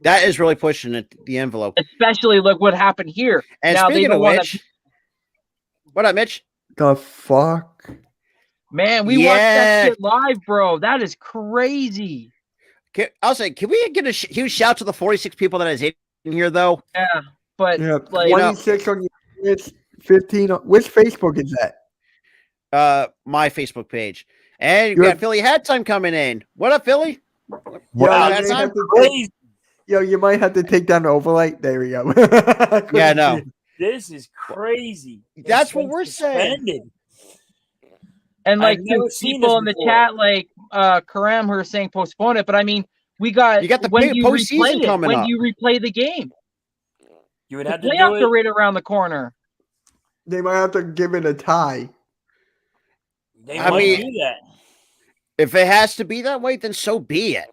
That is really pushing the envelope. Especially look what happened here. And now, speaking of which, what up, Mitch? The fuck? Man, we watched that shit live, bro. That is crazy. I'll say, can we get a huge shout to the 46 people that is in here, though? Yeah, but Yeah, like, 26 on your list, 15 on which Facebook is that? My Facebook page. And you Good. got Philly Hat Time coming in. What up, Philly? Wow, Hat Time? You might have to take down the overlay. There we go. Yeah, no. This is crazy. That's what we're saying. And like I've never two seen people this in the before. chat, like Karam, who are saying postpone it. But I mean, you got the when do you postseason replay it? coming When up. do you replay the game? You would The have to playoffs do are it. right around the corner. They might have to give it a tie. They I might mean- do that. If it has to be that way, then so be it.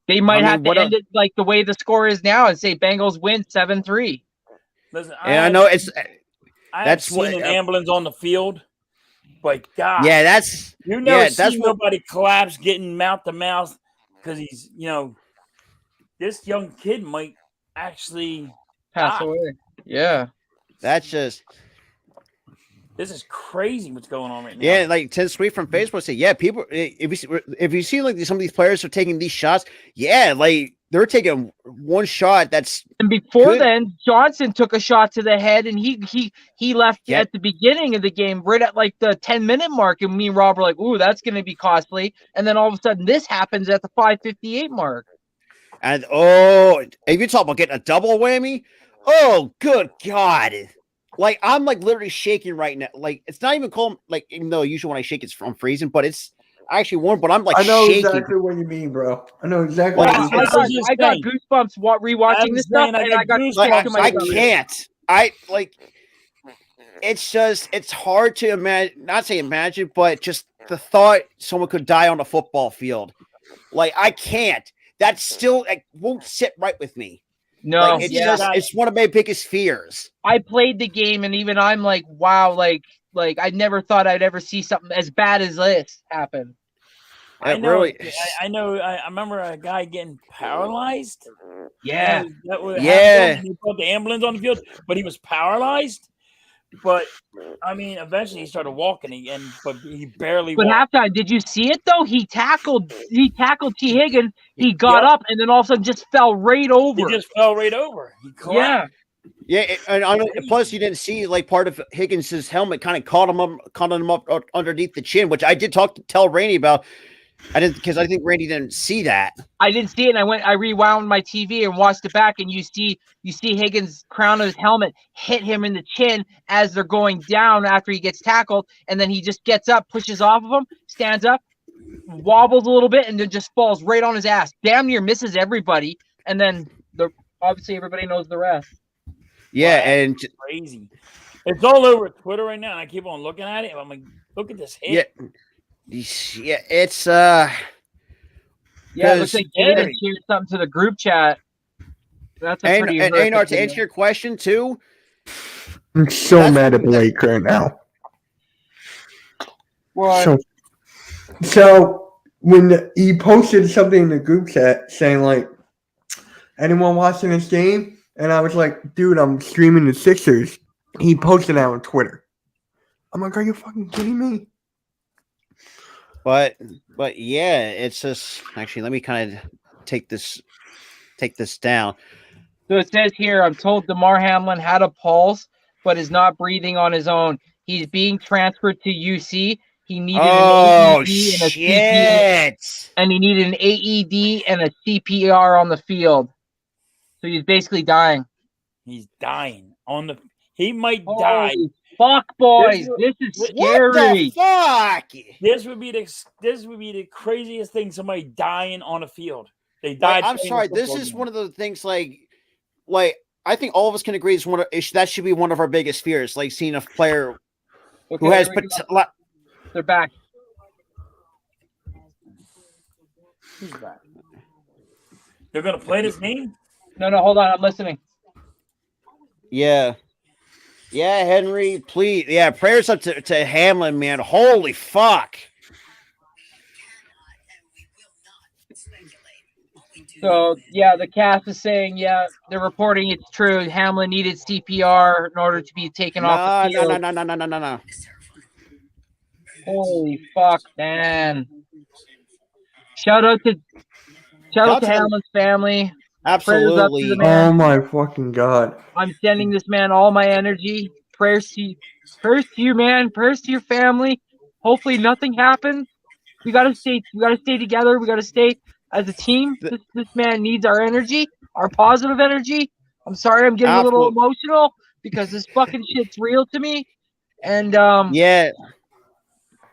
They might I have mean, to end it like the way the score is now and say Bengals win 7-3. Listen, And I know it's I that's have what- seen an ambulance on the field, but God, yeah, that's you never yeah, that's see what nobody collapse getting mouth to mouth because he's, this young kid might actually Pass die. away. Yeah. that's just This is crazy what's going on right now. yeah, like Tim Sweet from Facebook said, yeah, people if you see like some of these players are taking these shots, yeah, like they're taking one shot that's And before Good. then, Johnson took a shot to the head, and he left Yeah. at the beginning of the game, right at like the 10-minute mark. And me and Rob were like, "Ooh, that's going to be costly." And then all of a sudden, this happens at the 5:58 mark. and if you talk about getting a double whammy, oh good God. Like I'm like literally shaking right now. Like it's not even cold, like even though usually when I shake it's from freezing, but it's actually warm, but I'm like I know shaking. exactly what you mean, bro. I know exactly Well, what you I- mean. just I got saying. goosebumps rewatching I'm this stuff, saying I and got I got goosebumps. Like, goosebumps in my I stomach. can't. I like it's just it's hard to imagine, not say imagine, but just the thought someone could die on a football field. Like I can't. That still like, won't sit right with me. No, Like it's yeah. just it's one of my biggest fears. I played the game, and even I'm like, wow, like I never thought I'd ever see something as bad as this happen. I It know. really I know. I remember a guy getting paralyzed. Yeah. That was Yeah. happened. He put the ambulance on the field, but he was paralyzed. But I mean, eventually he started walking again, but he barely But walked. halftime, did you see it though? He tackled T. Higgins. He got Yep. up and then all of a sudden just fell right over. He just fell right over. He collapsed. Yeah. and I know, plus you didn't see like part of Higgins's helmet kind of caught him up underneath the chin, which I did tell Rainey about. I didn't because I think Randy didn't see that. I didn't see it, and I rewound my TV and watched it back, and you see Higgins' crown of his helmet hit him in the chin as they're going down after he gets tackled, and then he just gets up, pushes off of him, stands up, wobbles a little bit, and then just falls right on his ass. Damn near misses everybody, and then obviously everybody knows the rest. Yeah, Wow. and Crazy. It's all over Twitter right now, and I keep on looking at it. And I'm like, look at this hit. yeah, it's Yeah, it looks like Scary. David shared something to the group chat. That's a pretty and horrific Anar, to video. answer your question too. I'm so That's- mad at Blake right now. Well, So when he posted something in the group chat saying like, anyone watching this game? And I was like, dude, I'm streaming the Sixers. He posted that on Twitter. I'm like, are you fucking kidding me? But yeah, it's just actually let me kind of take this down. So it says here, I'm told DeMar Hamlin had a pulse, but is not breathing on his own. He's being transferred to UC. He needed Oh an AED and a shit! and he needed an AED and a CPR on the field. So he's basically dying. He's dying on the. He might die. Holy fuck, boys! This is What scary. the fuck? This would be the craziest thing. Somebody dying on a field. They Like, died. I'm playing a sorry. This football is game. one of the things like I think all of us can agree is that should be one of our biggest fears. Like seeing a player Okay, who has there we go. They're back. Who's back? They're gonna play this game. No, hold on. I'm listening. yeah, Henry, please, yeah, prayers up to Hamlin, man. Holy fuck! So yeah, the cast is saying they're reporting it's true. Hamlin needed CPR in order to be taken off the field. No. Holy fuck, man! Shout out to Shout out to the- Hamlin's family. Prayers up to the Absolutely. man. Oh my fucking god. I'm sending this man all my energy. Prayers to you, man. Prayers to your family. Hopefully nothing happens. We gotta stay together. We gotta stay as a team. This man needs our energy, our positive energy. I'm sorry I'm getting a little Absolutely. emotional because this fucking shit's real to me. And Yeah,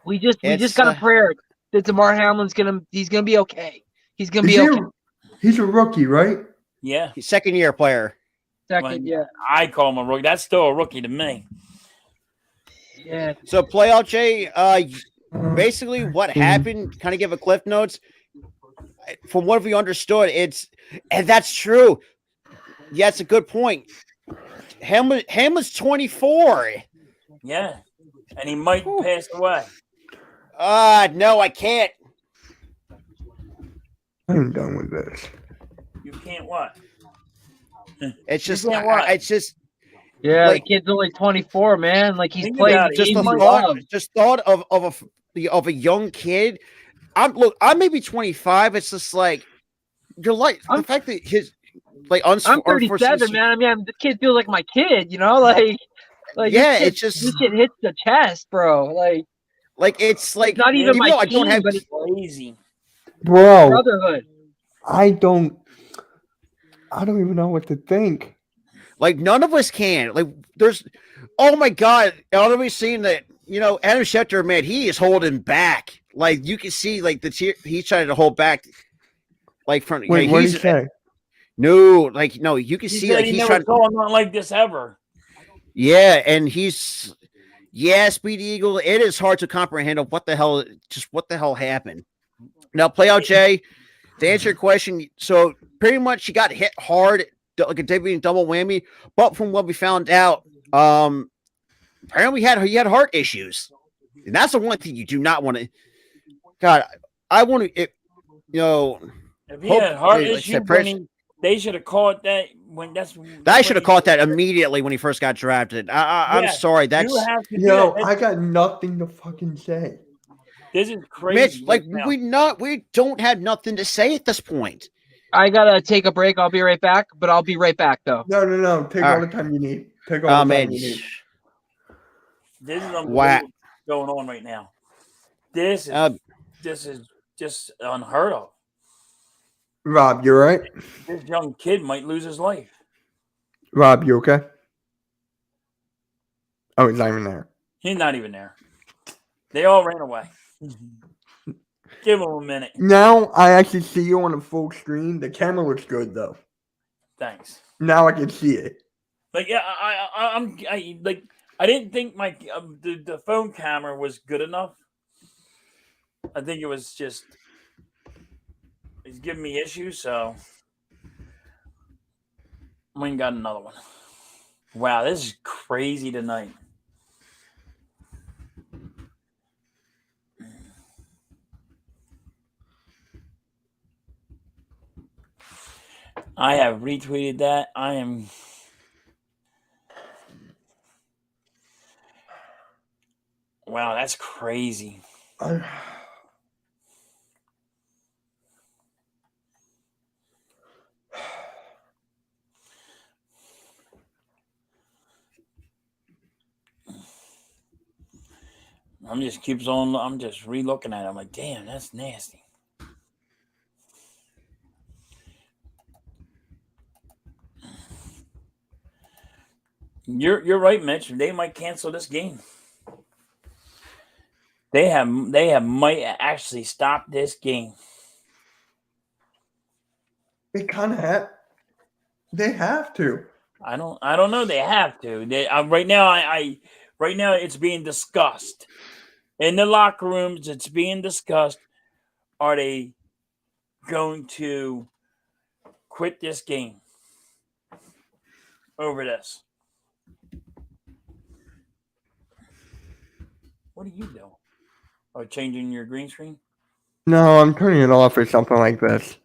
we just it's got a prayer that Damar Hamlin's gonna be okay. He's gonna be okay. He's a rookie, right? Yeah. second year player. Second, yeah. I call him a rookie. That's still a rookie to me. Yeah. So playoff Jay, basically what happened, kind of give a cliff notes. From what we understood, and that's true. Yeah, it's a good point. Hamlin's 24. Yeah. And he might pass away. No, I can't. I'm done with this. You can't what? It's just, can't what? it's just, Yeah, like, the kid's only 24, man. Like he's Think playing about the it. just game the he thought, loves. just thought of a young kid. I'm maybe 25. It's just like you're like the fact that his like I'm 37, man. I mean, this kid feels like my kid, you know? Like yeah, this it's just shit hits the chest, bro. Like it's like it's not even my though I team, don't have but it's Crazy. Bro, brotherhood. I don't even know what to think. like none of us can. Like there's oh my god, I've always seen that, Adam Schefter, man, he is holding back. Like you can see like the tear he's trying to hold back like from Wait, what did he say? No, you can He see said like he he's never trying saw nothing like this ever. yeah, and he's Speedy Eagle, it is hard to comprehend of what the hell happened. Now, Playout Jay, to answer your question, so pretty much he got hit hard, like a double whammy. But from what we found out, apparently he had heart issues, and that's the one thing you do not want to. God, I want to, If he had heart issues, they should have caught that when I should have caught that immediately when he first got drafted. I'm sorry, that's I got nothing to fucking say. This is crazy. Mitch, like we don't have nothing to say at this point. I gotta take a break. I'll be right back, but I'll be right back though. No. Take all the time you need. Take all the time you need. This is unbelievable going on right now. This is just unheard of. Rob, you right? This young kid might lose his life. Rob, you okay? Oh, he's not even there. He's not even there. They all ran away. Give him a minute. Now I actually see you on a full screen. The camera looks good though. Thanks. Now I can see it. Like yeah, I didn't think my the phone camera was good enough. I think it was just it's giving me issues, so we ain't got another one. Wow, this is crazy tonight. I have retweeted that. I am. Wow, that's crazy. I'm just re-looking at it. I'm like, damn, that's nasty. You're right, Mitch. They might cancel this game. They might actually stop this game. They kind of have. They have to. I don't know. They have to. Right now it's being discussed in the locker rooms. It's being discussed. Are they going to quit this game over this? What are you doing? Oh, changing your green screen? No, I'm turning it off or something like this.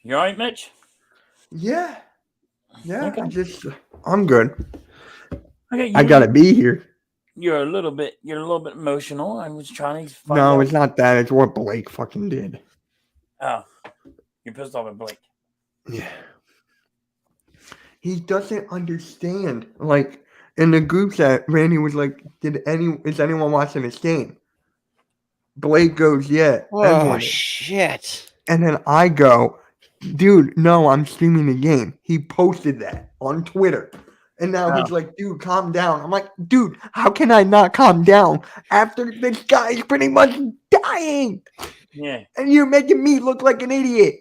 You all right, Mitch? Yeah. Okay. I'm good. Okay, I gotta be here. You're a little bit emotional. I was trying to find No, out. it's not that. It's what Blake fucking did. Oh, you're pissed off at Blake. Yeah. He doesn't understand. Like in the group chat, Randy was like, is anyone watching this game? Blake goes, yeah, Oh everyone is. shit! And then I go, dude, no, I'm streaming the game. He posted that on Twitter. And now he's like, dude, calm down. I'm like, dude, how can I not calm down after this guy's pretty much dying? Yeah. And you're making me look like an idiot.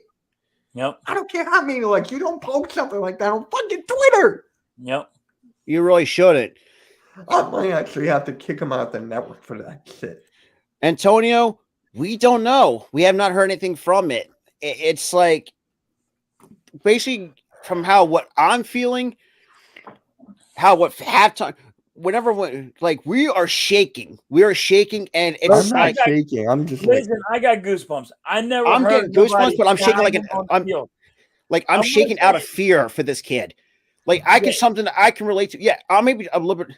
Yep. I don't care how many like you don't post something like that on fucking Twitter. Yep. You really shouldn't. I might actually have to kick him out of the network for that shit. Antonio, we don't know. We have not heard anything from it. It's like basically from what I'm feeling, what halftime, whenever like we are shaking, and it's I'm like not shaking. I'm just Listen, I got goosebumps. I never. I'm heard getting goosebumps, nobody but I'm shaking like dying on the field. I'm I'm shaking gonna out of fear for this kid. Like I can something that I can relate to. Yeah, I'll maybe a little bit.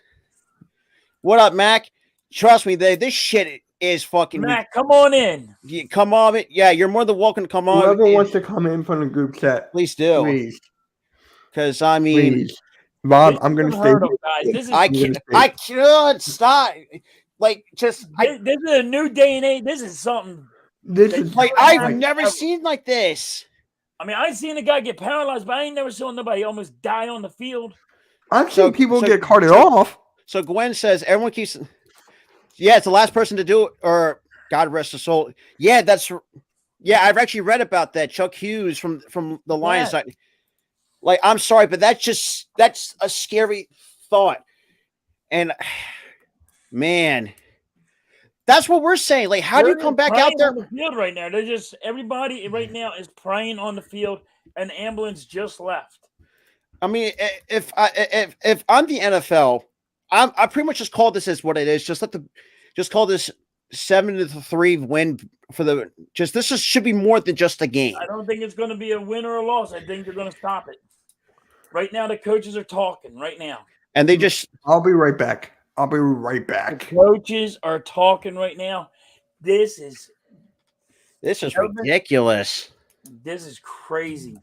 What up, Mac? Trust me, this shit is fucking. Mac, come on in. Come on, yeah, you're more than welcome to come on. whoever wants to come in from the group chat, Please do. please. Because I mean, Please. Bob, This I'm is gonna stay. unheard of, guys. This is I can't stop. Like just this is a new day and age. This is something. This is like I I've haven't never ever- seen like this. I mean, I seen a guy get paralyzed, but I ain't never seen nobody almost die on the field. I've So- seen people so- get carted so- off. So Gwen says everyone keeps. Yeah, it's the last person to do it, or God rest his soul. Yeah, I've actually read about that. Chuck Hughes from the Lions side. Like, I'm sorry, but that's a scary thought. And man, that's what we're saying. Like, how do you They're come back praying out there? on the field right now? They're just everybody right now is praying on the field. An ambulance just left. I mean, if I'm the NFL, I pretty much just call this as what it is. Just call this 7-3 win for the. Should be more than just a game. I don't think it's going to be a win or a loss. I think they're going to stop it. Right now, the coaches are talking. Right now, And they just. I'll be right back. the coaches are talking right now. This is ridiculous. This is crazy.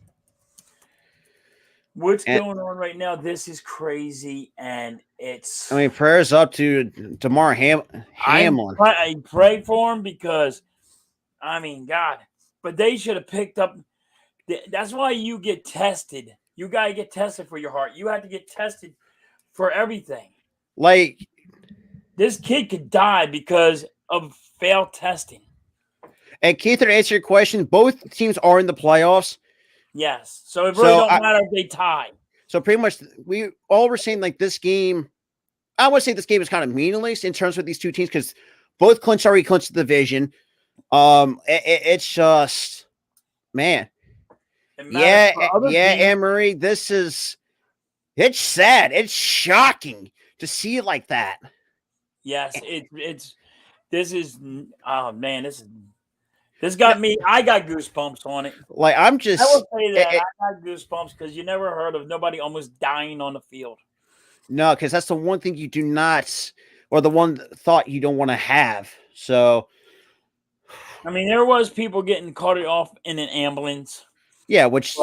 What's going on right now? This is crazy, and it's. I mean, prayers up to Damar Hamlin. I pray for him because, I mean, God, but they should have picked up. That's why you get tested. You got to get tested for your heart. You have to get tested for everything. Like, this kid could die because of failed testing. and Keith, to answer your question, both teams are in the playoffs. Yes. So it really don't matter if they tie. So pretty much we're saying like this game, I would say this game is kind of meaningless in terms of these two teams because both already clinched the division. It's just, man. Yeah, Anne-Marie, it's sad. It's shocking to see it like that. Yes, this got me. I got goosebumps on it. Like I will say that I got goosebumps because you never heard of nobody almost dying on the field. No, because that's the one thing you do not, or the one thought you don't want to have. So, I mean, there was people getting carted off in an ambulance. Yeah, which,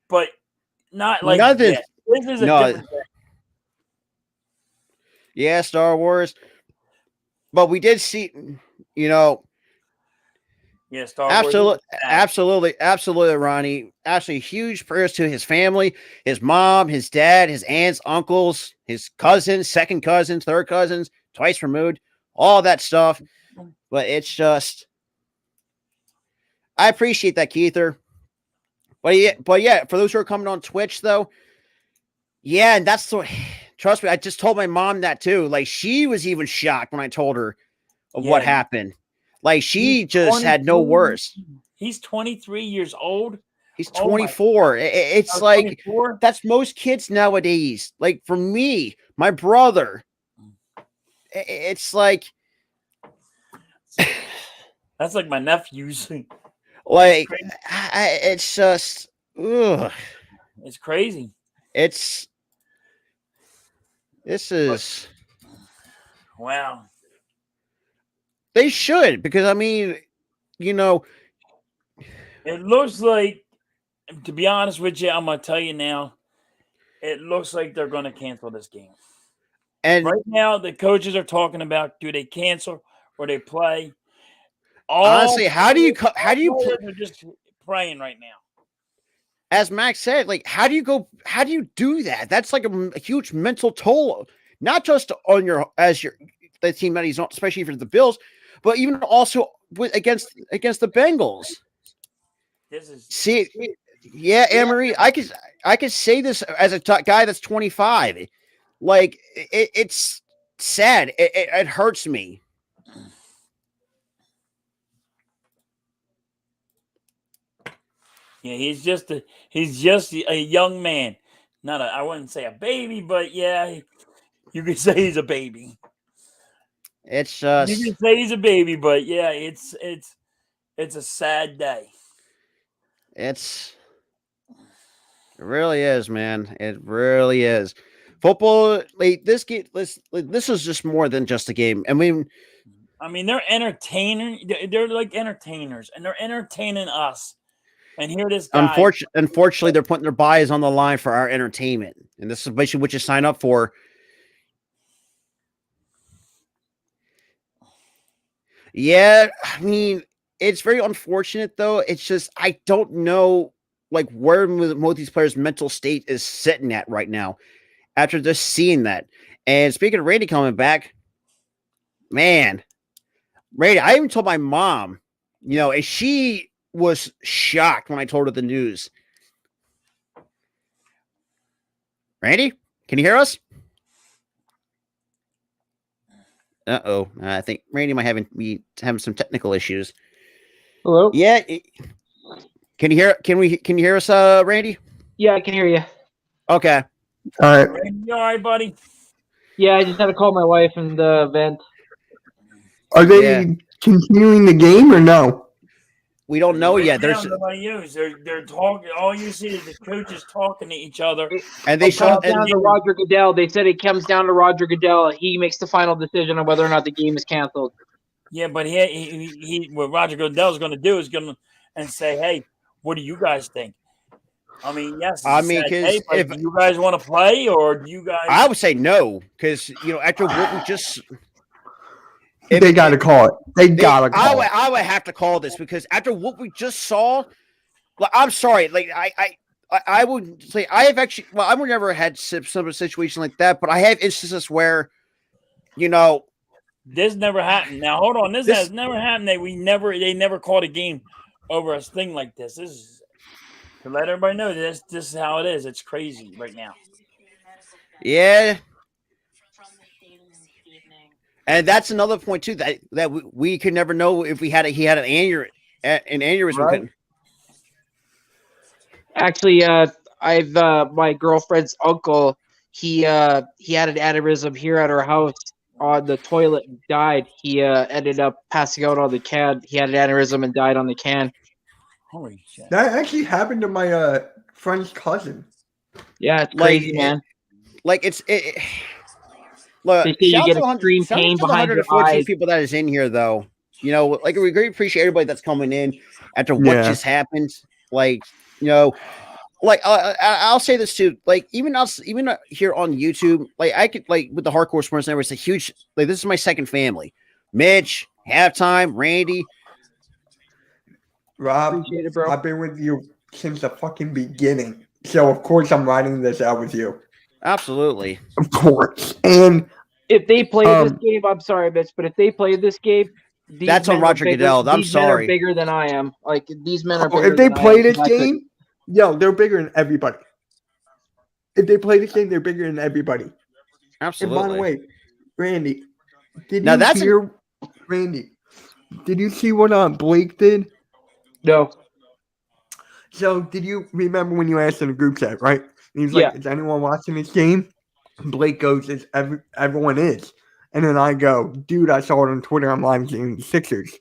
but not like nothing. This is a different thing. Yeah, Star Wars, but we did see, Star Wars. Absolutely, Ronnie. Actually, huge prayers to his family, his mom, his dad, his aunts, uncles, his cousins, second cousins, third cousins, twice removed, all that stuff. But it's just, I appreciate that, Keither. But yeah, for those who are coming on Twitch, though, yeah, and that's the. Trust me, I just told my mom that too. Like, she was even shocked when I told her of what happened. Like, she just had no words. He's 23 years old. He's 24. It's like 24? That's most kids nowadays. Like, for me, my brother, it's like that's like my nephews. Like, it's just, ugh. It's crazy. It's This is Wow. they should because I mean, you know, It looks like, to be honest with you, I'm gonna tell you now. It looks like they're gonna cancel this game. and Right now, the coaches are talking about do they cancel or they play. honestly, how do you Players are just praying right now. as Max said, like how do you do that? That's like a huge mental toll, not just on your the team that he's on, especially for the Bills, but even also against the Bengals. This is See, yeah, Anne-Marie, I could say this as a guy that's 25. Like it's sad. It hurts me. yeah. He's just a young man. Not I wouldn't say a baby, but yeah, you could say he's a baby. It's You just can say he's a baby, but yeah, it's a sad day. it really is, man. It really is. Football, like this game, this is just more than just a game. I mean, They're entertainers. They're like entertainers, and they're entertaining us. And here this guy. unfortunately, they're putting their bodies on the line for our entertainment, and this is basically what you sign up for. Yeah, I mean, it's very unfortunate though. It's just I don't know like where most of these players' mental state is sitting at right now after just seeing that. And speaking of Randy coming back, man, Randy, I even told my mom, and she was shocked when I told her the news. Randy, can you hear us? Uh-oh. I think Randy might be having some technical issues. Hello? Yeah. Can you hear us, Randy? Yeah, I can hear you. Okay. All right. You all right, buddy? Yeah, I just had to call my wife and vent. Are they continuing the game or no? We don't know yet. There's nobody use. They're talking. All you see is the coaches talking to each other. And they comes down to Roger Goodell. They said it comes down to Roger Goodell. He makes the final decision on whether or not the game is canceled. Yeah, but he what Roger Goodell is going to do is going to say, "Hey, what do you guys think?" I mean, yes. Hey, if do you guys want to play, or do you guys? I would say no, because after what we just. They got to call it. They got to call it. I would have to call this because after what we just saw, like, I'm sorry. Like, I would say I have actually, well, I've never had some situation like that, but I have instances where, this never happened. Now, hold on. This has never happened. They never called a game over a thing like this. This is to let everybody know this is how it is. It's crazy right now. Yeah. And that's another point too that we could never know if he had an aneurysm. Right. Actually, I've my girlfriend's uncle. He had an aneurysm here at our house on the toilet and died. He ended up passing out on the can. He had an aneurysm and died on the can. Holy shit! That actually happened to my friend's cousin. Yeah, it's crazy, man. Look, you get extreme pain behind your eyes. People that is in here, though, we greatly appreciate everybody that's coming in after what just happened. I'll say this too. Like, even here on YouTube, like I could with the hardcore sports network, it's a huge. Like, this is my second family. Mitch, Halftime, Randy, Rob. Appreciate it, bro. I've been with you since the fucking beginning, so of course I'm writing this out with you. Absolutely, of course, and. If they play this game, I'm sorry, Mitch, but if they play this game, that's on Roger Goodell. I'm sorry. Men are bigger than I am. Like, these men are bigger. If they play this game, they're bigger than everybody. If they play this game, they're bigger than everybody. Absolutely. And by the way, Randy, did you see what Blake did? No. So, did you remember when you asked in the group chat, right? And he's like, is anyone watching this game? Blake goes, everyone is. And then I go, dude, I saw it on Twitter. I'm live in the Sixers.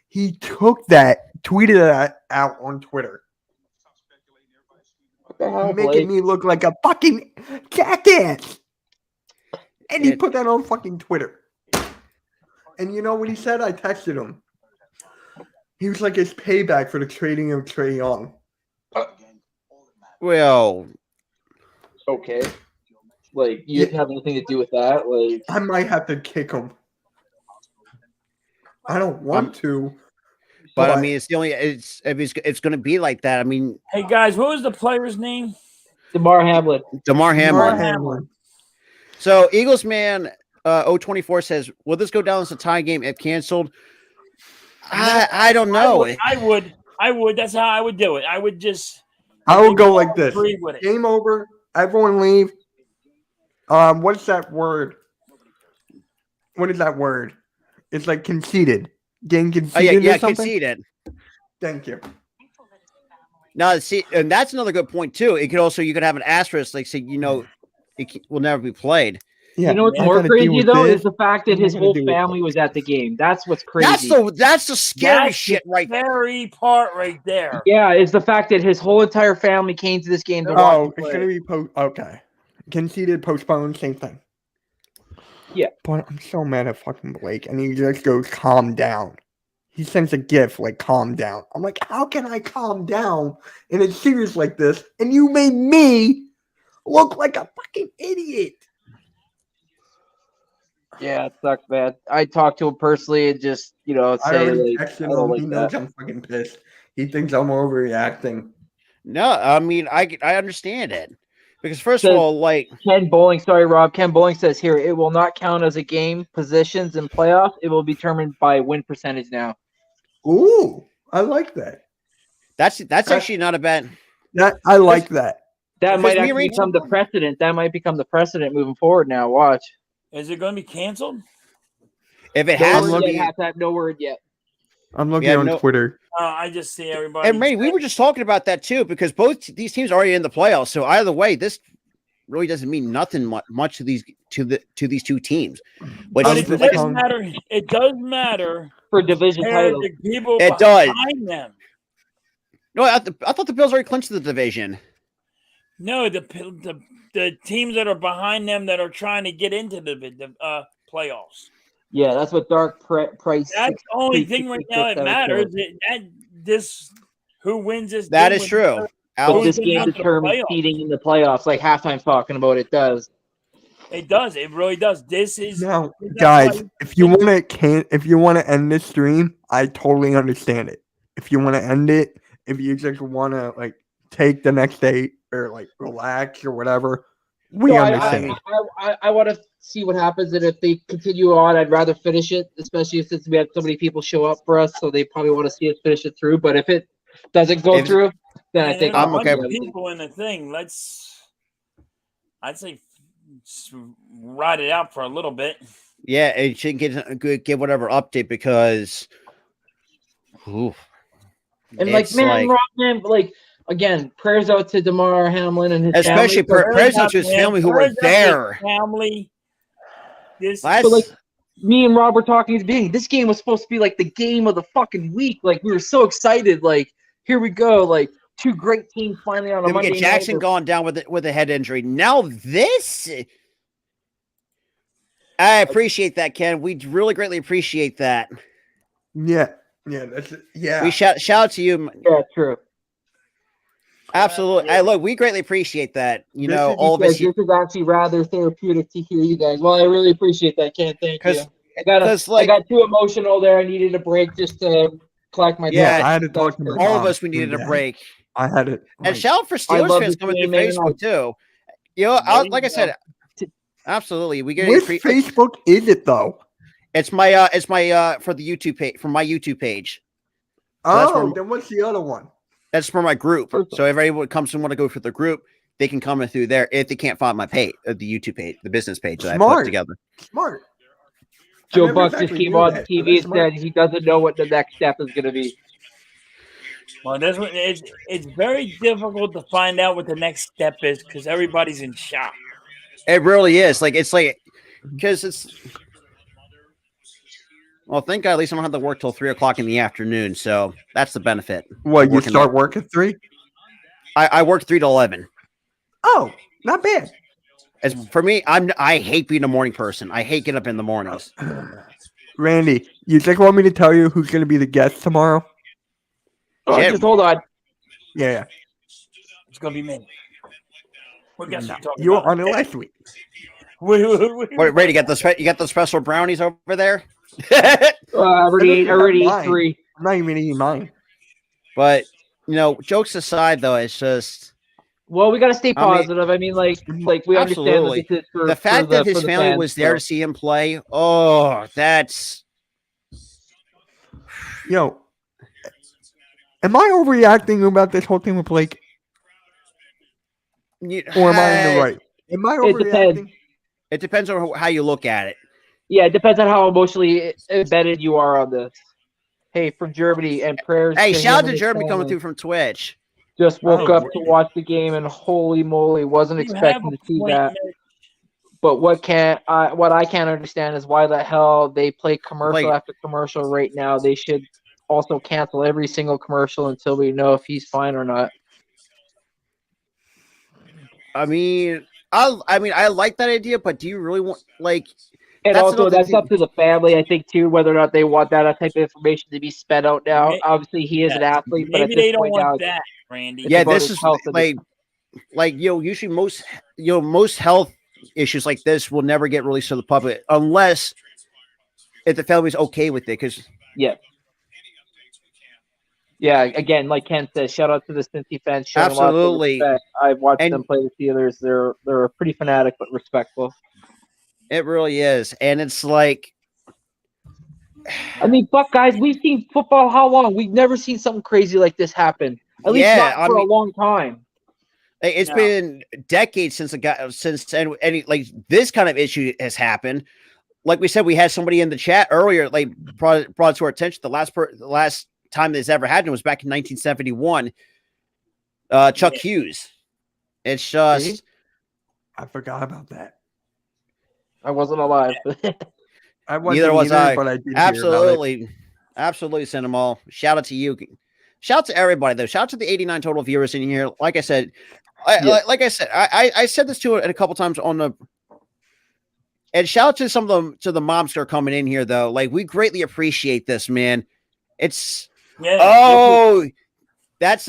He took that, tweeted that out on Twitter. What the hell, making me look like a fucking jackass. And he put that on fucking Twitter. And you know what he said? I texted him. He was like, it's payback for the trading of Trae Young. Well, Okay. Like, you didn't have anything to do with that? Like, I might have to kick him. I don't want to. but I mean, it's the only. It's going to be like that. I mean, Hey guys, what was the player's name? DeMar Hamlin. DeMar Hamlin. Hamlin. So Eagles man 024 says, will this go down as a tie game if canceled? I don't know. I would. That's how I would do it. I would just. I will go like this. Agree with it. Game over. Everyone leave. What's that word? What is that word? It's like conceded. Game conceded. Yeah, or something? conceded. Thank you. Now, see, and that's another good point too. It could also, you could have an asterisk, like say, it will never be played. Yeah, You know what's I more gotta deal crazy with though this. is the fact that I'm his gonna whole deal with family was at the game. That's what's crazy. That's the scary That's shit right there. Scary part right there. Yeah, is the fact that his whole entire family came to this game to watch Oh, him it's play. gonna be okay. Conceded, postponed, same thing. Yeah. But I'm so mad at fucking Blake, and he just goes, calm down. He sends a gif like, calm down. I'm like, how can I calm down in a series like this? And you made me look like a fucking idiot. Yeah, it sucks, man. I talked to him personally and just, I say already like, I texted don't him. like He knows that. I'm fucking pissed. He thinks I'm overreacting. No, I mean, I understand it. Because first of Says- all, like, Ken Bowling, sorry, Rob. Ken Bowling says here, it will not count as a game positions in playoffs. It will be determined by win percentage now. Ooh, I like that. that's actually not a bad. I like that. That Because might me actually and become the precedent. That might become the precedent moving forward now. Watch. Is it going to be canceled? If it No has word to yet. be, No word yet. I'm looking Yeah, on no- Twitter. I just see everybody. and Ray, we were just talking about that too, because both these teams are already in the playoffs. So either way, this really doesn't mean nothing much to these these two teams. Which But is it like, does matter. It does matter. For division Compared title. to people It does. behind them. no, I thought the Bills already clinched the division. No, the teams that are behind them that are trying to get into the playoffs. Yeah, that's what Dark Price. That's the only thing right now that matters. Who wins this? That game is true. But But this Who's game going to the determines playoffs? seeding in the playoffs, like halftime talking about it does. It does. It really does. This is Now, that's guys, why- if you want to end this stream, I totally understand it. If you want to end it, if you just want to like take the next day or like relax or whatever, we So understand. I want to see what happens, and if they continue on, I'd rather finish it, especially since we had so many people show up for us, so they probably want to see us finish it through. But if it doesn't go through, then I And think there's I'm a okay. bunch of people in the thing. I'd say ride it out for a little bit. Yeah, it should get whatever update because. Oof, And like, it's man, Rob, man, like again, prayers out to DeMar Hamlin and his especially family. prayers out to his family who were there. Family. This Last, But, like, me and Rob were talking at the beginning. This game was supposed to be like the game of the fucking week. Like, we were so excited. Like, here we go. Like, two great teams finally on a then we Monday get Jackson night. gone down with a head injury. Now this, I appreciate that, Ken. We really greatly appreciate that. Yeah, that's it. Yeah. We shout out to you. Yeah, true. Absolutely. Hey, look, we greatly appreciate that. You This know, is all of us. This is actually rather therapeutic to hear you guys. Well, I really appreciate that, Ken. Thank you. I got too emotional there. I needed a break just to collect my Yeah, thoughts. I had to talk to my all of mom. us, we needed a Yeah. break. I had it. And shout out for I Steelers love fans this coming through game, man. Facebook too. You know, like I said, absolutely. We get Which Facebook is it though? It's my for the YouTube page, from my YouTube page. that's Oh, where- then what's the other one? That's for my group. Perfect. So if anyone comes and want to go for the group, they can come in through there if they can't find my page, the YouTube page, the business page that I put Smart. together. Smart. I Joe never Buck just exactly came knew on that, so TV that's and smart. said he doesn't know what the next step is going to be. Well, this one it's very difficult to find out what the next step is because everybody's in shock. It really is. It's like because it's. Well, thank God at least I don't have to work till 3:00 in the afternoon, so that's the benefit. What, you Working start late. work at 3? I work 3 to 11. Oh, not bad. As for me, I hate being a morning person. I hate getting up in the mornings. Randy, you just want me to tell you who's going to be the guest tomorrow? Oh, Shit. just hold on. Yeah. It's gonna be me. What guess No, are you talking you were about? on it last week. Wait. Wait, Ray, you got those special brownies over there? I already ate Mine. 3. I'm not even eating mine. But jokes aside, though, it's just Well, we got to stay I mean, positive. I mean, like we understand that absolutely. this is for The fact that his for the family fans, was there to see him play. Oh, that's Yo, am I overreacting about this whole thing with Blake? Or am I in the right? Am I It depends. overreacting? It depends on how you look at it. Yeah, it depends on how emotionally embedded you are on this. Hey, from Germany, and prayers. Hey, to shout out him to and his Jeremy coming family. through from Twitch. Just woke Oh, up to watch the game, and holy moly, wasn't You have expecting a to see point, that. Mitch. But what I can't understand is why the hell they play commercial Like- after commercial right now. They should also cancel every single commercial until we know if he's fine or not. I mean, I like that idea, but do you really want And That's also, another that's thing- up to the family, I think, too, whether or not they want that type of information to be sped out now. Obviously, he is an athlete, but at Maybe this they don't point now, want that, Randy. it's Yeah, about this his is health and usually most health issues like this will never get released to the public unless if the family's okay with it. Because yeah, again, like Ken says, shout out to the Cincy fans. Showing Absolutely. lots of respect. I've watched And- them play the Steelers. They're pretty fanatic but respectful. it really is, and it's like, I mean, fuck, guys, we've seen football how long? We've never seen something crazy like this happen. At least Yeah, not for a long time. it's been decades since any like this kind of issue has happened. Like we said, we had somebody in the chat earlier, like brought to our attention. The last time this ever happened was back in 1971. Chuck Hughes. It's just I forgot about that. I wasn't alive. I wasn't neither was I. but I did hear Absolutely, send them all. Shout out to you. Shout out to everybody though. Shout out to the 89 total viewers in here. Like I said, I said this to it a couple times on the. And shout out to some of the moms that are coming in here though. Like we greatly appreciate this, man. It's that's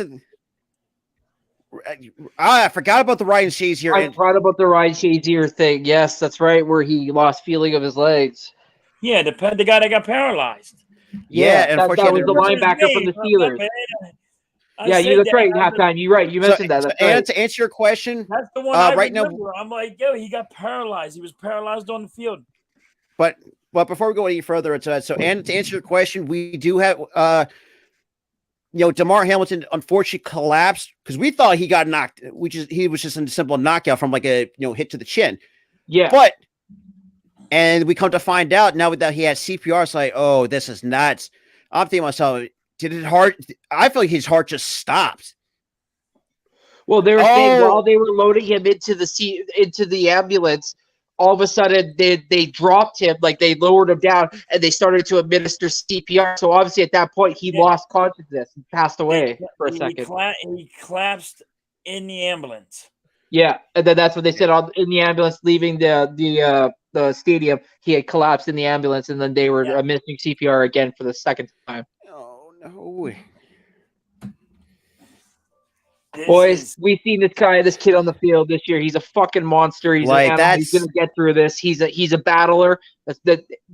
I forgot about the Ryan Shazier. I forgot about the Ryan Shazier thing. Yes, that's right, where he lost feeling of his legs. Yeah, the guy that got paralyzed. Yeah, that was the linebacker from the Steelers. That's right. Halftime, you're right. You mentioned that. That's right. And to answer your question, that's the one I right remember. now. I'm like, yo, he got paralyzed. He was paralyzed on the field. But before we go any further into that, and to answer your question, we do have DeMar Hamilton unfortunately collapsed because we thought he got knocked, he was just a simple knockout from like a hit to the chin. Yeah. And we come to find out now that he had CPR, it's like, oh, this is nuts. I'm thinking to myself, did it hurt? I feel like his heart just stopped. Well, they were saying while they were loading him into the ambulance, all of a sudden they dropped him, like they lowered him down, and they started to administer CPR. So obviously at that point he lost consciousness and passed away for a second. He collapsed in the ambulance. Yeah, and then that's what they said in the ambulance leaving the stadium. He had collapsed in the ambulance, and then they were administering CPR again for the second time. Oh no! Boys, we've seen this kid on the field this year. He's a fucking monster. He's like an animal. He's gonna get through this. He's a battler.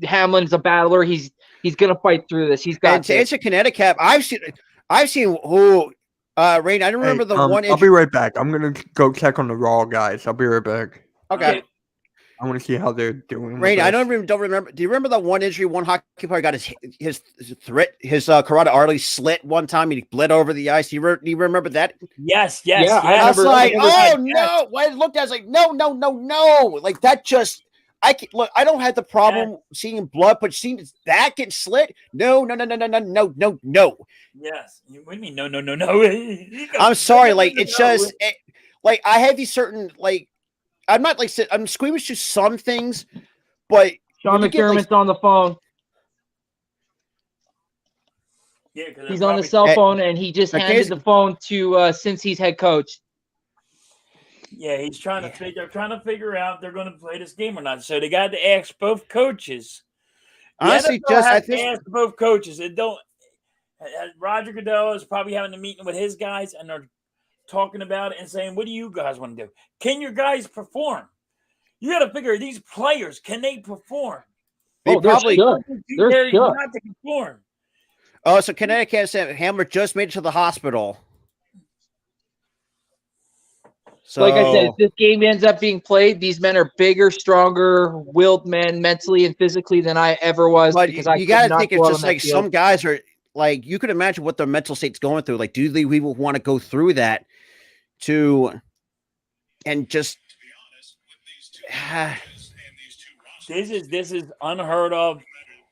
Hamlin's a battler. He's gonna fight through this. He's got. And to answer Connecticut, I've seen who. Rain, I don't remember the one. I'll be right back. I'm gonna go check on the Raw guys. I'll be right back. Okay. I want to see how they're doing. Rain, I don't remember. Do you remember that one injury? One hockey player got his carotid artery slit one time. He bled over the ice. Do you remember that? Yes. Yeah, I was like, oh no! When I looked at it, I was like, no! Like that just. I don't have the problem seeing blood, but seeing that get slit. No. Yes. What do you mean? No. I'm sorry. Like it's just like I have these certain like. I'm not like I'm squeamish to some things, but Sean McDermott's on the phone. Yeah, he's on the cell phone, and he just handed the phone to Cincy's head coach. Yeah, he's trying to figure. They're trying to figure out if they're going to play this game or not. So they got to ask both coaches. The Honestly, NFL I has to think ask both coaches. It don't. Roger Goodell is probably having a meeting with his guys, and they're talking about it and saying, "What do you guys want to do? Can your guys perform? You got to figure these players, can they perform? they probably. They're shook. Not to perform. Oh, so Connecticut said Hamler just made it to the hospital. So, Like I said, if this game ends up being played, these men are bigger, stronger, willed men mentally and physically than I ever was. but Because you got to think go it's out just on that like field. some guys are like you could imagine what their mental state's going through. Like, do they even want to go through that and just This is unheard of.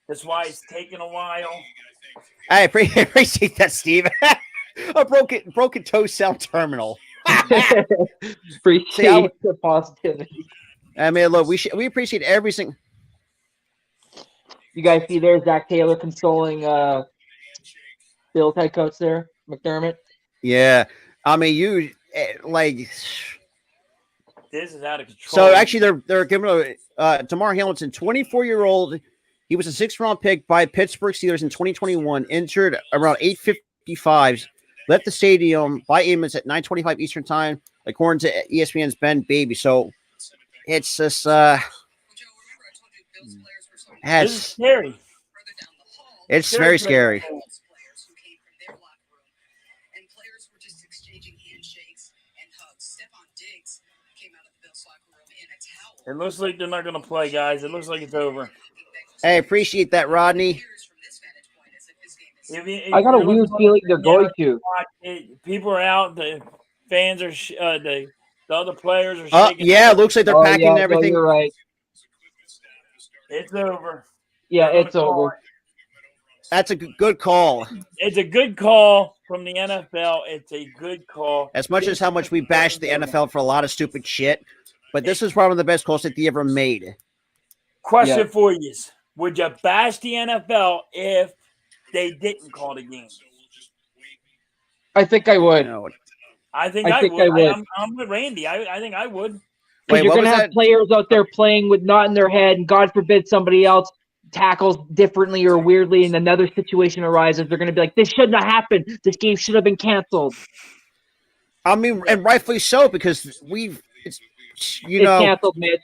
That's why it's taking a while. I appreciate that, Steve. A broken toe cell terminal. Appreciate the positivity. I mean, look, we appreciate every single. You guys see there Zach Taylor consoling Bill's head coach there, McDermott. Yeah, I mean, you like. This is out of control. So actually, they're giving Damar Hamilton, 24-year-old. He was a 6th-round pick by Pittsburgh Steelers in 2021. Injured around 8:55. Left the stadium by Amos at 9:25 Eastern time, according to ESPN's Ben Baby. So it's just this is scary. It's very scary. It looks like they're not going to play, guys. It looks like it's over. Hey, appreciate that, Rodney. I got a weird feeling they're going to. People are out. The fans are the other players are shaking. Yeah, it looks like they're packing everything. No, you're right. It's over. Yeah, it's over. That's a good call. It's a good call from the NFL. It's a good call. As much as how much we bash the NFL for a lot of stupid shit, but this is one of the best calls that they ever made. Question for you: would you bash the NFL if they didn't call the game? I think I would. No. I think I would. I'm with Randy. I think I would. Because you're going to have players out there playing with not in their head, and God forbid somebody else tackles differently or weirdly, and another situation arises. They're going to be like, "This shouldn't have happened. This game should have been canceled." I mean, and rightfully so, because it's canceled, Mitch.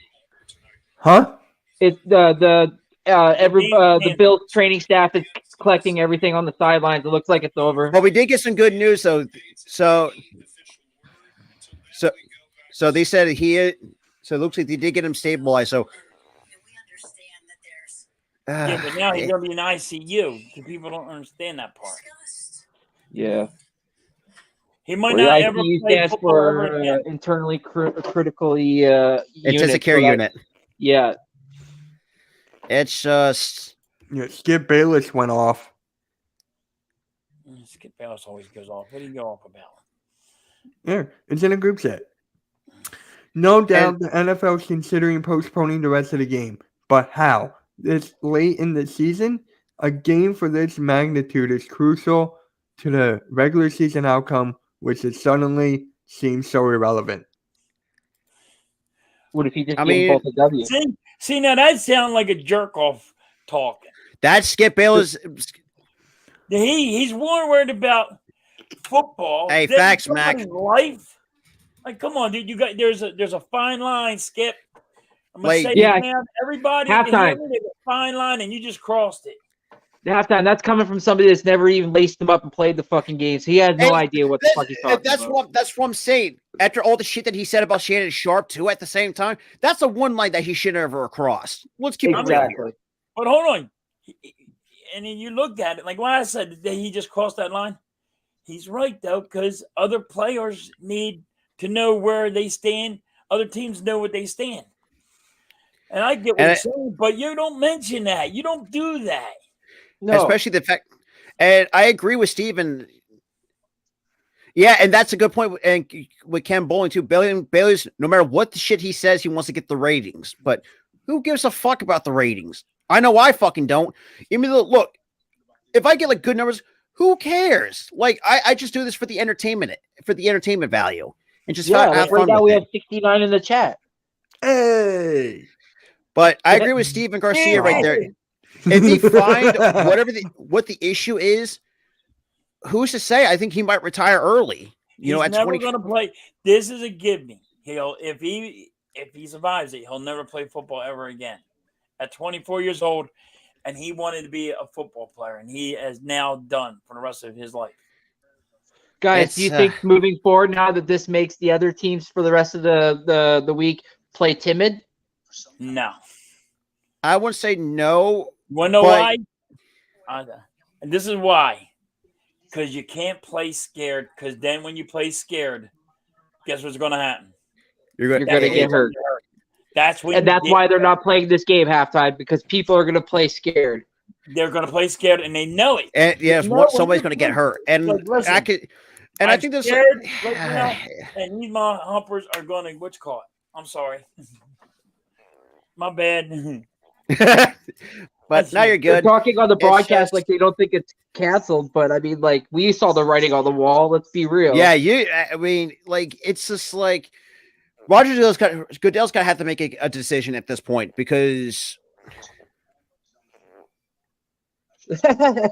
Huh? It's the Bills training staff is collecting everything on the sidelines. It looks like it's over. Well, we did get some good news, though. So they said so it looks like they did get him stabilized. So yeah, but now he's going to be in ICU. People don't understand that part. Yeah. He might not ever play stands for internally critically intensive care unit. Yeah. It's just Skip Bayless went off. Skip Bayless always goes off. What do you go off about? Yeah, it's in a group chat. No doubt the NFL is considering postponing the rest of the game. But how? This late in the season, a game for this magnitude is crucial to the regular season outcome, which it suddenly seems so irrelevant. What if he just gave both a W? See, now that sounds like a jerk-off talking. That's Skip Bayless. He's more worried about football. Hey, facts, Mac. Life. Like, come on, dude. You got there's a fine line, Skip. I'm gonna say, man, everybody halftime. There's a fine line, and you just crossed it. Halftime. That's coming from somebody that's never even laced him up and played the fucking game. So he has no idea what the fuck he's talking about. That's what I'm saying. After all the shit that he said about Shannon Sharp too, at the same time, that's the one line that he should never have crossed. Let's keep it real here. But hold on, and then you look at it like when I said that he just crossed that line. He's right though, because other players need to know where they stand. Other teams know what they stand. And I get what you're saying, but you don't mention that. You don't do that. No. Especially the fact, and I agree with Steven. Yeah, and that's a good point. And with Ken Bowling too, Bailey's, no matter what the shit he says, he wants to get the ratings. But who gives a fuck about the ratings? I know I fucking don't. I mean, look, if I get like good numbers, who cares? Like I just do this for the entertainment value. and just Yeah, have right fun now with we it. have 69 in the chat. Hey. But I agree with Steven Garcia right there. If they find what the issue is, who's to say? I think he might retire early. He's at never 20. going to play. This is a give me. If he survives it, he'll never play football ever again. At 24 years old, and he wanted to be a football player, and he is now done for the rest of his life. Guys, do you think moving forward now that this makes the other teams for the rest of the week play timid? No. I wouldn't say no. You want to know why? And this is why. Because you can't play scared. Because then when you play scared, guess what's going to happen? You're going to get hurt. That's why they're not playing this game halftime, because people are going to play scared. They're going to play scared, and they know it. And yes, somebody's going to get hurt, and listen, I think this. Scared, and these my humpers are going to what you call it? I'm sorry, my bad. But now you're good. They're talking on the broadcast like they don't think it's canceled, but I mean, like, we saw the writing on the wall. Let's be real. Yeah, I mean, like, it's just like Goodell's got to have to make a decision at this point, because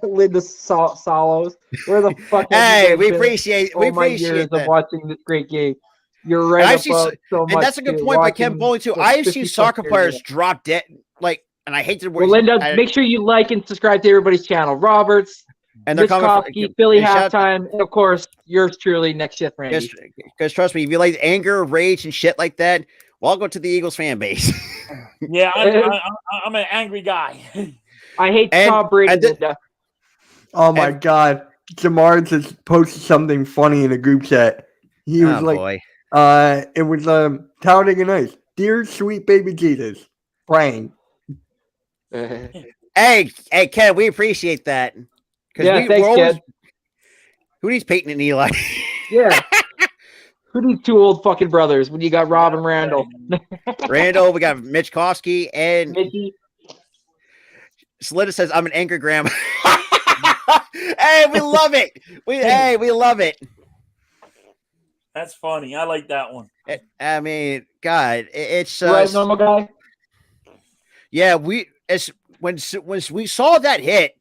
Linda Solos, where the fuck? Hey, we appreciate years that. Of watching this great game. You're right. So much, and that's a good point by Ken Bowling too. I've seen soccer players drop dead, like, and I hate the word. Well, Linda, make sure you like and subscribe to everybody's channel. Roberts, and they're coming. Philly halftime, and of course yours truly, Next Shift Randy. Because trust me, if you like anger, rage, and shit like that, welcome to the Eagles fan base. Yeah, I'm an angry guy. I hate Tom Brady. Oh my God, Jamar just posted something funny in a group chat. He was it was Talladega Nights. Dear sweet baby Jesus, praying. Hey, Ken, we appreciate that. Yeah, thanks, Ken. Who needs Peyton and Eli? Yeah. Who needs two old fucking brothers when you got Rob and Randall? Randall, we got Mitch Kosky, and Mickey. Slida says, I'm an angry grandma. Hey, we love it. We love it. That's funny. I like that one. I mean, God, it's right, normal guy. Yeah, when we saw that hit,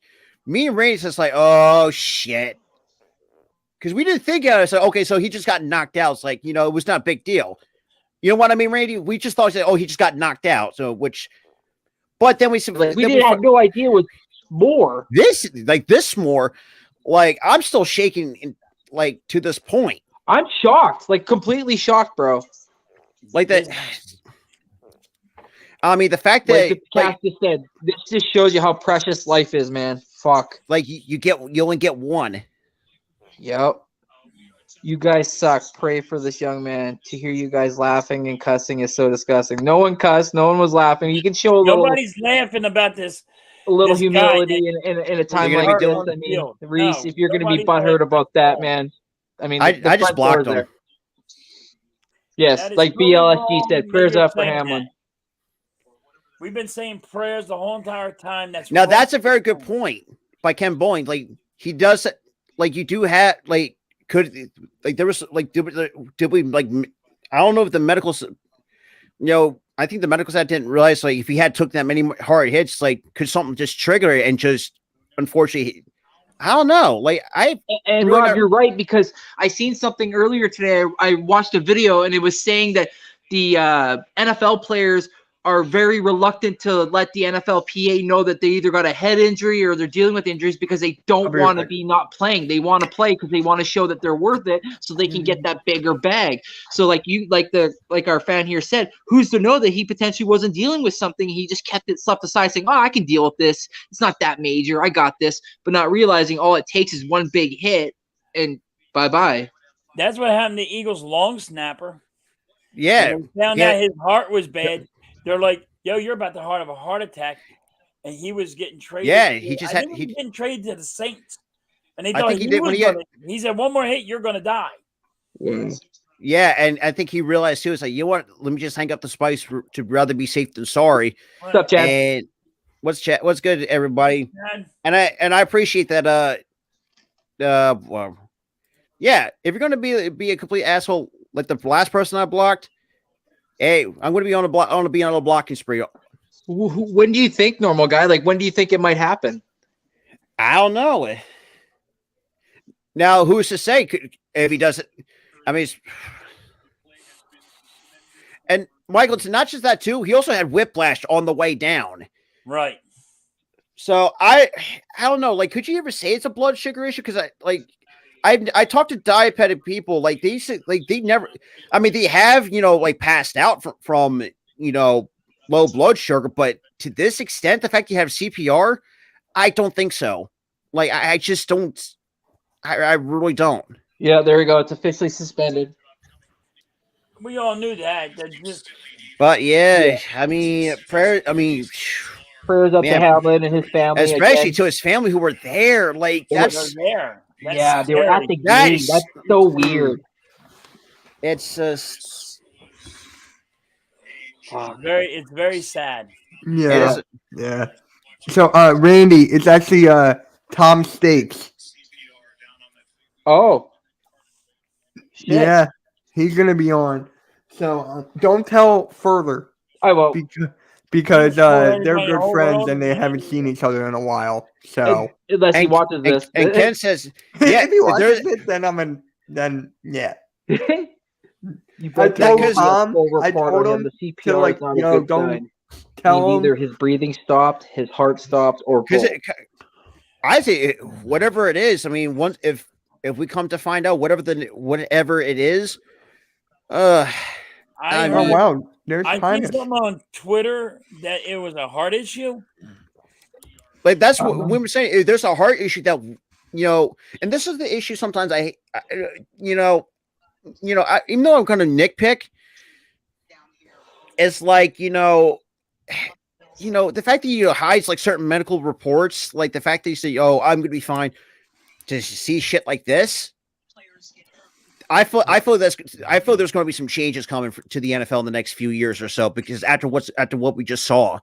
me and Randy's just like, oh shit, because we didn't think of it. So okay, so he just got knocked out. It's like, it was not a big deal. You know what I mean, Randy? We just thought, he just got knocked out. So but then we didn't have no idea it was more. This more, like, I'm still shaking to this point. I'm shocked, completely shocked, bro. Like that. I mean, the fact that Cass just said, this just shows you how precious life is, man. Fuck. Like you only get one. Yep. You guys suck. Pray for this young man. To hear you guys laughing and cussing is so disgusting. No one cussed. No one was laughing. You can show nobody's laughing about this. A little humility in a time like this. I mean, Reese, if you're going to be butthurt about that, man. I mean, I just blocked him. Yes, like BLSG said, prayers up for Hamlin. We've been saying prayers the whole entire time. That's a very good point by Ken Bowling. Like, he does, you do have, there was, did we, I don't know if the medical, I think the medical side didn't realize, if he had took that many hard hits, could something just trigger it and just, unfortunately, I don't know. And Rob, you're right, because I seen something earlier today. I watched a video and it was saying that the NFL players are very reluctant to let the NFLPA know that they either got a head injury or they're dealing with injuries, because they don't want to be not playing. They want to play because they want to show that they're worth it, so they can get that bigger bag. So like our fan here said, who's to know that he potentially wasn't dealing with something? He just kept it stuff aside, saying, "Oh, I can deal with this. It's not that major. I got this," but not realizing all it takes is one big hit and bye-bye. That's what happened to Eagles long snapper. Yeah. Found out his heart was bad. They're like, "Yo, you're about to have a heart attack," and he was getting traded. Yeah, he just had getting traded to the Saints, and they thought he said, "One more hit, you're going to die." Yeah, and I think he realized too. It's like, you know what? Let me just hang up the spice to rather be safe than sorry. What's up, Chad? And what's good, everybody? And I appreciate that. Well, yeah. If you're going to be a complete asshole, like the last person I blocked. Hey, I'm going to be on a blocking spree. When do you think, normal guy? Like, when do you think it might happen? I don't know. Now, who's to say if he does it? I mean, and Michael, it's not just that too. He also had whiplash on the way down. Right. So I don't know. Like, could you ever say it's a blood sugar issue? Because I talked to diabetic people. Like they say, like they never. I mean, they have like passed out from low blood sugar, but to this extent, the fact you have CPR, I don't think so. Like I just don't. I really don't. Yeah, there we go. It's officially suspended. We all knew that. But yeah, I mean, prayer. I mean, prayers up man, to Hamlin and his family, especially again. to his family who were there. Like They're that's there. That's yeah, they were at scary. the That game. is- That's so weird. it's just It's very sad. it Yeah. is- Yeah. So, Randy, it's actually Tom Stakes. Oh, shit. Yeah, he's gonna be on. So don't tell further I won't. because Well, they're anybody good whole friends world and they is haven't in. seen each other in a while. So Unless he watches this. and Ken says, yeah, if he watches there's- it, then yeah. You I both told know Tom- full I report told on him the CPR to, like, is not you a know, good don't sign. Tell Either him. his breathing stopped, his heart stopped, or because both. I say whatever it is. I mean, once if we come to find out whatever it is, I I mean- Oh heard, wow, there's I seen Primus. something on Twitter that it was a heart issue. like that's what we were saying. There's a heart issue that and this is the issue. Sometimes even though I'm going to nitpick, it's like the fact that hides like certain medical reports, like the fact that you say, "Oh, I'm going to be fine," to see shit like this. I feel there's going to be some changes coming to the NFL in the next few years or so, because after what we just saw.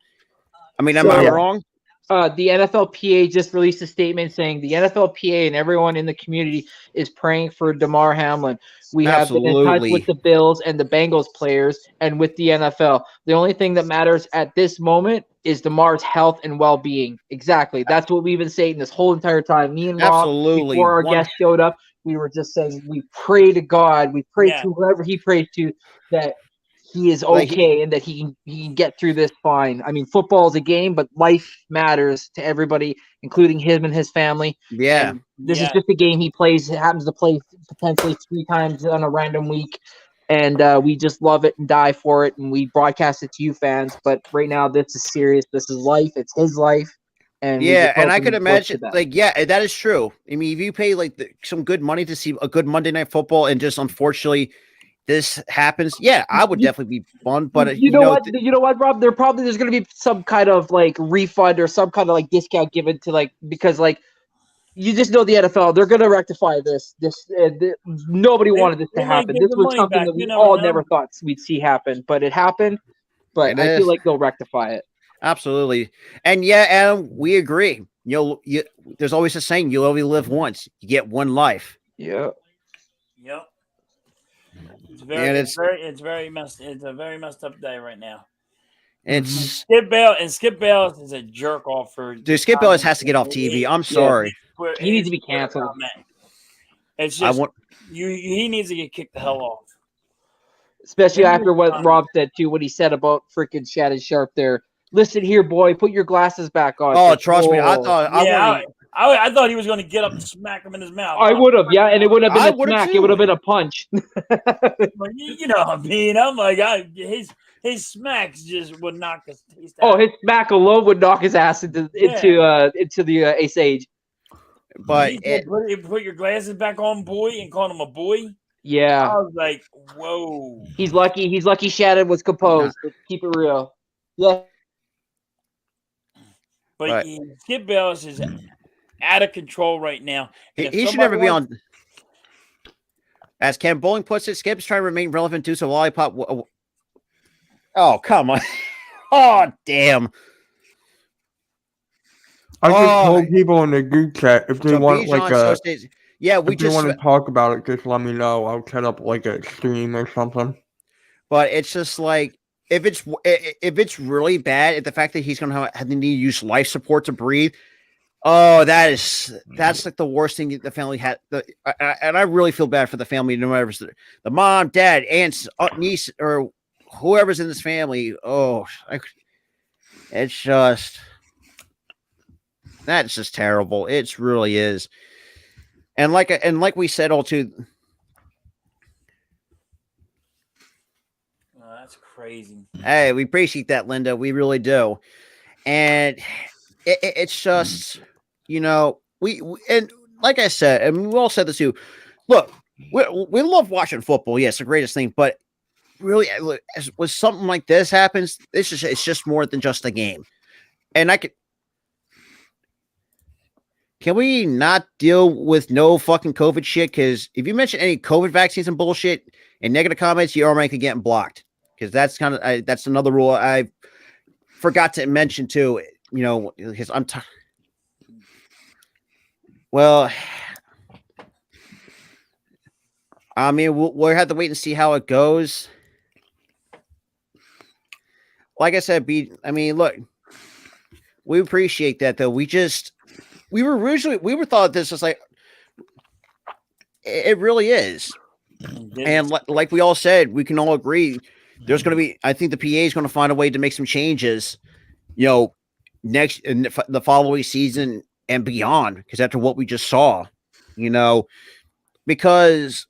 I mean, am I wrong? The NFLPA just released a statement saying the NFLPA and everyone in the community is praying for Damar Hamlin. We have been in touch with the Bills and the Bengals players and with the NFL. The only thing that matters at this moment is Damar's health and well-being. Exactly. That's what we've been saying this whole entire time. Me and Rob, before our guest showed up, we were just saying we pray to God, we pray to whoever he prays to, that he is okay and that he can get through this fine. I mean, football is a game, but life matters to everybody, including him and his family. Yeah. And this is just a game he plays. He happens to play potentially 3 times on a random week. And we just love it and die for it. And we broadcast it to you fans. But right now, this is serious. This is life. It's his life. And and I could imagine, that is true. I mean, if you pay some good money to see a good Monday Night Football, and just unfortunately this happens, I would definitely be fun. But you know what, Rob? There's going to be some kind of like refund or some kind of like discount given to because you just know the NFL, they're going to rectify this. Nobody wanted this to happen. This was something that we all never thought we'd see happen, but it happened. But I feel like they'll rectify it. Absolutely. And Adam, we agree. There's always a saying, you only live once. You get one life. Yeah. Yep. It's very messed. It's a very messed up day right now. It's Skip Bayless is a jerk off for. Dude, Skip Bayless has to get off TV. I'm sorry. He needs to be canceled. It's just he needs to get kicked the hell off. Especially after what Rob said too, what he said about freaking Shannon Sharp there. Listen here, boy, put your glasses back on. Oh, trust me, I thought he was going to get up and smack him in his mouth. I would have, and it wouldn't have been a smack. It would have been a punch. You know what I mean? I'm like, his smacks just would knock his taste out. Oh, his smack alone would knock his ass into the Ace Age. But put your glasses back on, boy, and call him a boy. Yeah, I was like, whoa. He's lucky Shannon was composed. Let's keep it real. Yeah. But Skip Bayless is out of control right now. He should never be on. As Ken Bowling puts it, Skip's trying to remain relevant due to lollipop. Oh, come on. Oh, damn. I just told people in the group chat if they want Bijan Yeah, we If you just, want to talk about it, just let me know. I'll set up like a stream or something. but it's just like if it's really bad, if the fact that he's gonna have to need to use life support to breathe. Oh, that's like the worst thing the family had. And I really feel bad for the family, no matter if it's the mom, dad, aunts, niece, or whoever's in this family. Oh, it's just that's just terrible. It really is. And like we said, all too. Oh, that's crazy. Hey, we appreciate that, Linda. We really do. And it's just, we and like I said, and we all said this too. Look, we love watching football. Yes, the greatest thing, but really, when something like this happens, it's just more than just a game. And can we not deal with no fucking COVID shit? Because if you mention any COVID vaccines and bullshit and negative comments, you already getting blocked. Because that's that's another rule I forgot to mention too. Because well, I mean, we'll have to wait and see how it goes. Like I said, look, we appreciate that though. We were thought this was like, it really is. And like we all said, we can all agree there's going to be, I think the PA is going to find a way to make some changes, next in the following season and beyond. Because after what we just saw, because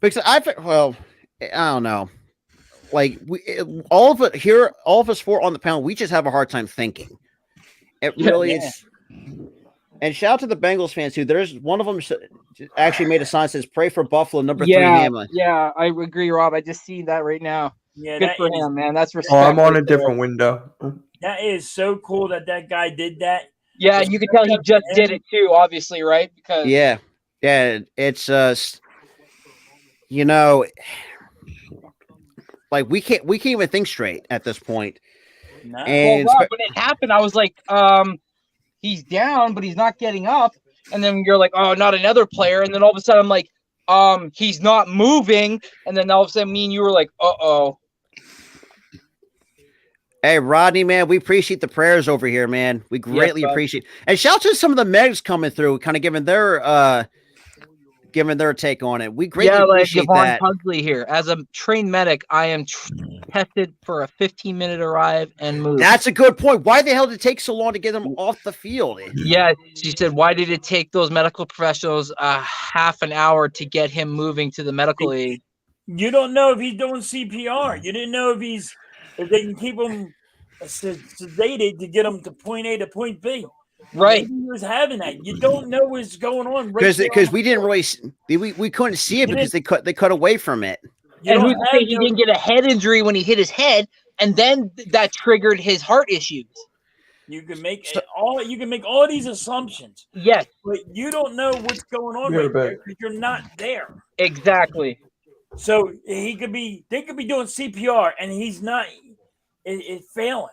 I don't know. Like all of us four on the panel, we just have a hard time thinking. It really is. And shout out to the Bengals fans too. There's one of them actually made a sign that says "Pray for Buffalo number 3 Hamlin." Yeah, I agree, Rob. I just see that right now. Yeah, good for him, man. That's respect. Oh, I'm on a different window. That is so cool that guy did that. Yeah, you can tell he just did it too, obviously, right? Because yeah, it's like we can't even think straight at this point. No. And Rob, when it happened, I was like, he's down, but he's not getting up. And then you're like, oh, not another player. And then all of a sudden, I'm like, he's not moving. And then all of a sudden, me and you were like, uh-oh. Hey, Rodney, man, we appreciate the prayers over here, man. We greatly appreciate. And shout out to some of the megs coming through, kind of giving their take on it. We greatly appreciate that. Pugsley here. As a trained medic, I am tested for a 15-minute arrive and move. That's a good point. Why the hell did it take so long to get them off the field? Yeah, she said, why did it take those medical professionals half an hour to get him moving to the medical aid? You don't know if he's doing CPR. You didn't know if they can keep him sedated to get him to point A to point B. Right. Maybe he was having that. You don't know what's going on. Because we didn't really we couldn't see it because they cut away from it. And who's to say he didn't get a head injury when he hit his head, and then that triggered his heart issues? You can make all these assumptions. Yes, but you don't know what's going on right there because you're not there. Exactly. So they could be doing CPR and he's not. It's failing.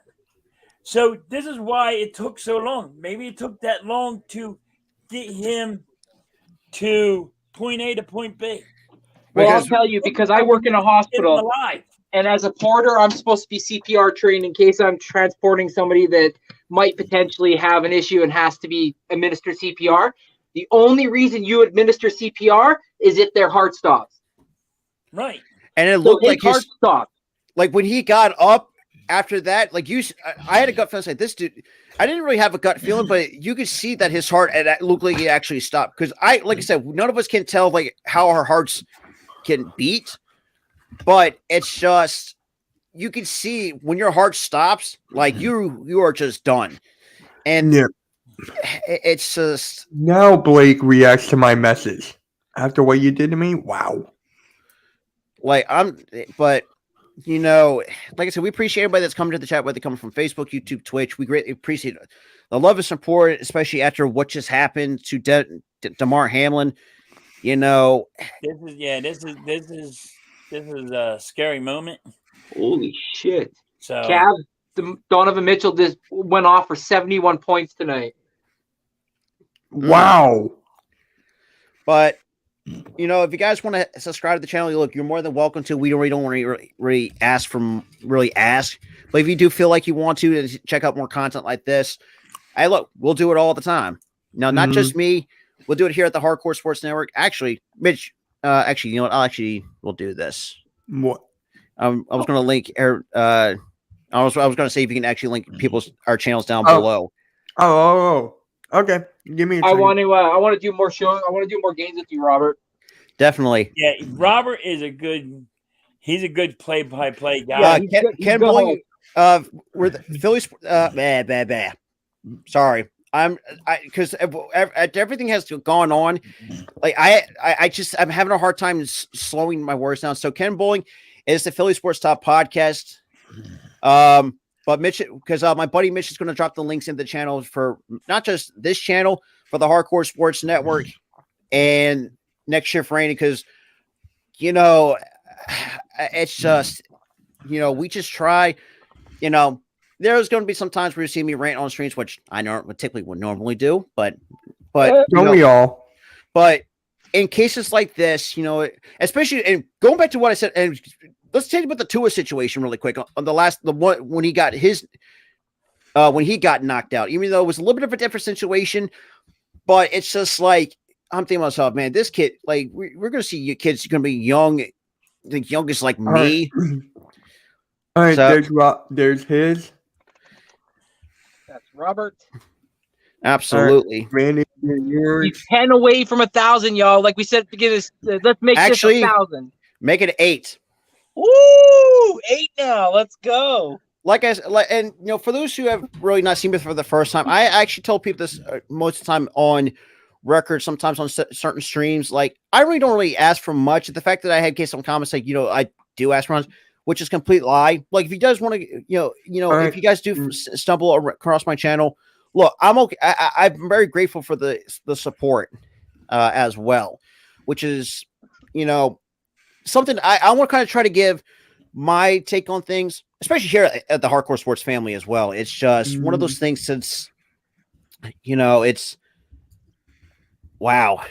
So this is why it took so long. Maybe it took that long to get him to point A to point B. Well, I'll tell you, because I work in a hospital, and as a porter, I'm supposed to be CPR trained in case I'm transporting somebody that might potentially have an issue and has to be administered CPR. The only reason you administer CPR is if their heart stops. Right. And it looked like his heart stopped. Like when he got up after that, like I had a gut feeling like this dude. I didn't really have a gut feeling, but you could see that his heart looked like he actually stopped. Because like I said, none of us can tell like how our hearts can beat, but it's just you can see when your heart stops, like you are just done. And it's just now Blake reacts to my message after what you did to me. Wow. Like like I said, we appreciate everybody that's coming to the chat, whether they come from Facebook, YouTube, Twitch. We greatly appreciate the love and support, especially after what just happened to Damar Hamlin. This is a scary moment. Holy shit! So Donovan Mitchell just went off for 71 points tonight. Wow. But you know, if you guys want to subscribe to the channel, look, you're more than welcome to. We don't really ask. But if you do feel like you want to check out more content like this, hey, look, we'll do it all the time. Now, not just me. We'll do it here at the Hardcore Sports Network. Actually, Mitch. You know what? We'll do this. What? I was going to link. I was going to say if you can actually link our channels down below. Oh. Okay. Give me a I second. want to do more shows. I want to do more games with you, Robert. Definitely. Yeah, Robert is he's a good play-by-play guy. Yeah, Ken Bowling, we're the Phillies. Sorry, because everything has gone on. Like I'm having a hard time slowing my words down. So Ken Bowling is the Philly Sports Top podcast. But Mitch, because my buddy Mitch is going to drop the links in the channel for not just this channel, for the Hardcore Sports Network, and next year for Randy, because you know, it's just, you know, we just try, you know, there's going to be some times where you see me rant on streams, which I typically would normally do, but Don't we all? But in cases like this, you know, especially, and going back to what I said, and let's take about the Tua situation really quick. On the one when he got knocked out, even though it was a little bit of a different situation, but it's just like, I'm thinking to myself, man, this kid, like, we're going to see kids going to be young, the youngest like me. All right, so, there's his. That's Robert. Absolutely. Randy, yours. He's 10 away from 1,000, y'all. Like we said, let's make this 1,000. Make it 8. Woo! 8 now. Let's go. And you know, for those who have really not seen me for the first time, I actually tell people this most of the time on record, sometimes on certain streams. Like, I don't really ask for much. The fact that I had some comments like, you know, I do ask for much, which is a complete lie. Like, if you guys want to, you know, if you guys do stumble across my channel, look, I'm okay. I'm very grateful for the support as well, which is, you know, something I want to kind of try to give my take on things, especially here at the Hardcore Sports family as well. It's just one of those things, since, you know, it's, wow.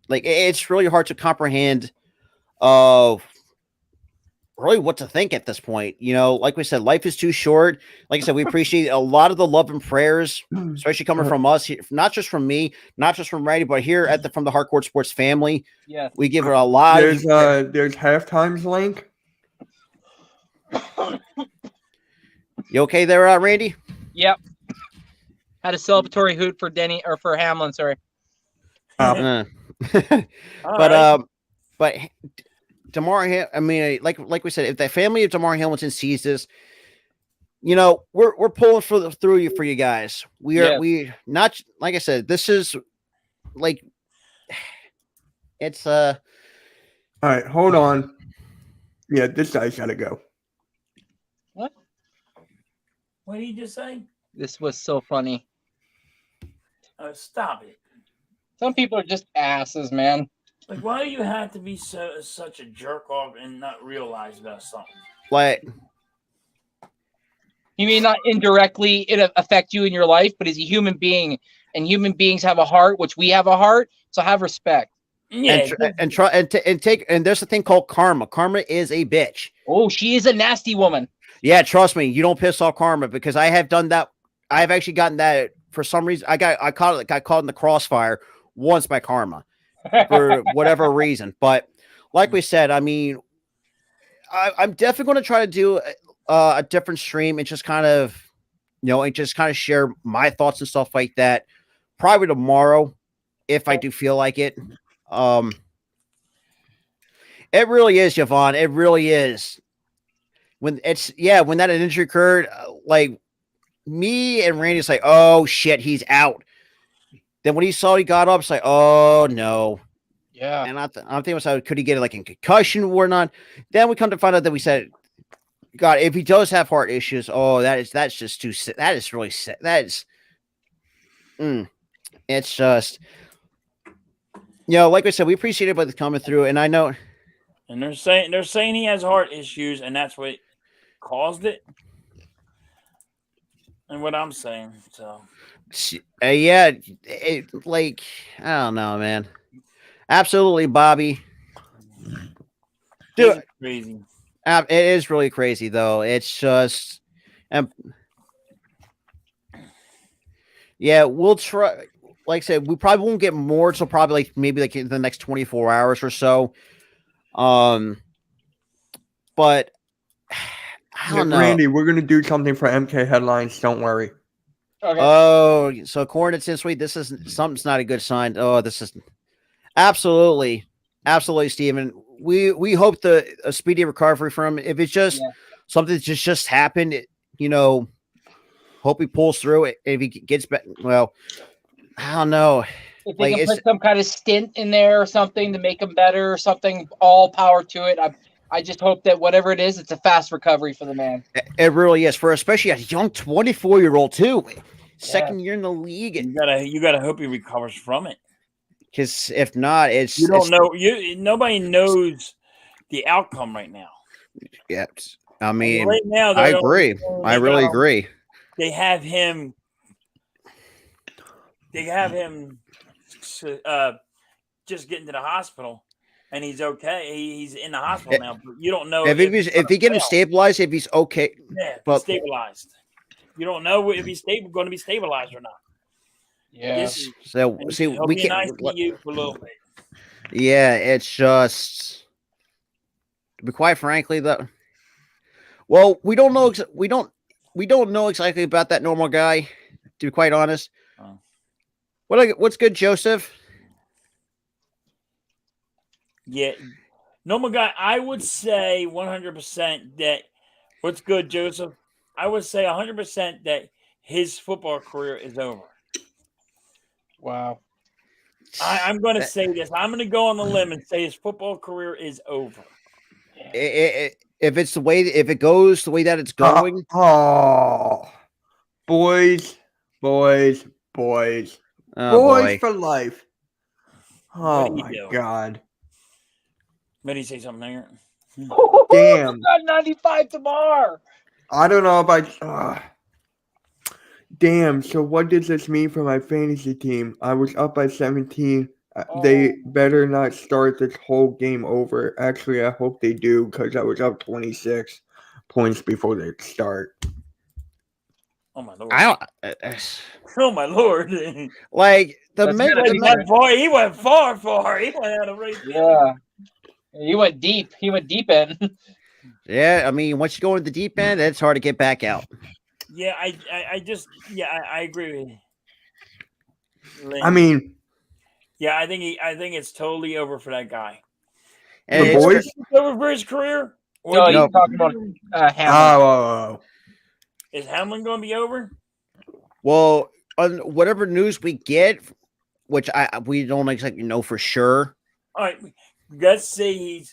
Like, it's really hard to comprehend of really what to think at this point. You know, like we said, life is too short. Like I said, we appreciate a lot of the love and prayers, especially coming from us, not just from me, not just from Randy, but here from the Hardcore Sports family. Yeah, we give it a lot. There's halftime's link. You okay there, Randy? Yep. Had a celebratory hoot for Denny, or for Hamlin. Sorry. But Damar, I mean, like we said, if the family of Damar Hamilton sees this, you know, we're pulling through you for you guys. We not, like I said, this is like, it's all right, hold on. Yeah, this guy's gotta go. What did you just say? This was so funny. Stop it. Some people are just asses, man. Like, why do you have to be such a jerk off and not realize about something? Like, you may not indirectly affect you in your life, but as a human being, and human beings have a heart, which we have a heart, so have respect. Yeah, and there's a thing called karma. Karma is a bitch. Oh, she is a nasty woman. Yeah, trust me, you don't piss off karma, because I have done that. I have actually gotten that for some reason. I got caught in the crossfire once by karma for whatever reason. But like we said, I mean, I'm definitely going to try to do a different stream and just kind of, you know, and just kind of share my thoughts and stuff like that. Probably tomorrow, if I do feel like it. It really is, Yvonne. It really is. When that injury occurred, like, me and Randy's like, oh shit, he's out. Then when he got up, it's like, oh no. Yeah. And I'm thinking myself, could he get like a concussion or not? Then we come to find out that we said, God, if he does have heart issues, oh, that's just too sick. That is really sick. That is, it's just, you know, like I said, we appreciate everybody coming through, and I know. And they're saying he has heart issues, and that's what caused it. And what I'm saying, so. Yeah, like I don't know, man. Absolutely, Bobby. It Dude, is crazy. it is really crazy though. It's just, and yeah, we'll try. Like I said, we probably won't get more until probably maybe like in the next 24 hours or so. But I don't know. Randy, we're gonna do something for MK headlines. Don't worry. Okay. Oh, so according to this week, this is something's not a good sign. Oh, this is absolutely, Stephen. We hope a speedy recovery from him. If it's just something that just happened, hope he pulls through it. If he gets back, well, I don't know. If they can put some kind of stint in there or something to make him better or something, all power to it. I just hope that whatever it is, it's a fast recovery for the man. It really is, for especially a young 24-year-old too. Second year in the league. You gotta hope he recovers from it. Because if not, you don't know. Nobody knows the outcome right now. Yeah, I mean, right now, I agree. I really agree. They have him. Just getting to the hospital, and he's okay. He's in the hospital now, but you don't know if he get him stabilized, if he's okay. Yeah, but stabilized. You don't know if he's going to be stabilized or not. Yeah. So see, we can't. Nice to you for a little bit. Yeah, it's just. To be quite frankly, though. Well, we don't know. We don't know exactly about that normal guy. To be quite honest. Oh. What's good, Joseph? Yeah, normal guy. I would say 100% that. What's good, Joseph? I would say 100% that his football career is over. Wow. I'm going to say this. I'm going to go on the limb and say his football career is over. If it goes the way that it's going. Boys for life. Oh my God. Maybe say something there. Damn. Got 95 tomorrow. I don't know about. Damn. So what does this mean for my fantasy team? I was up by 17. They better not start this whole game over. Actually, I hope they do because I was up 26 points before they start. Oh my lord! Oh my lord! Like he went far. He went out of range. Yeah, he went deep. He went deep in. Yeah, I mean, once you go into the deep end, it's hard to get back out. Yeah, I agree with you. I mean, yeah, I think it's totally over for that guy. And the boys over for his career. No, you're talking about Hamlin. Is Hamlin going to be over? Well, on whatever news we get, which we don't exactly know for sure. All right, let's say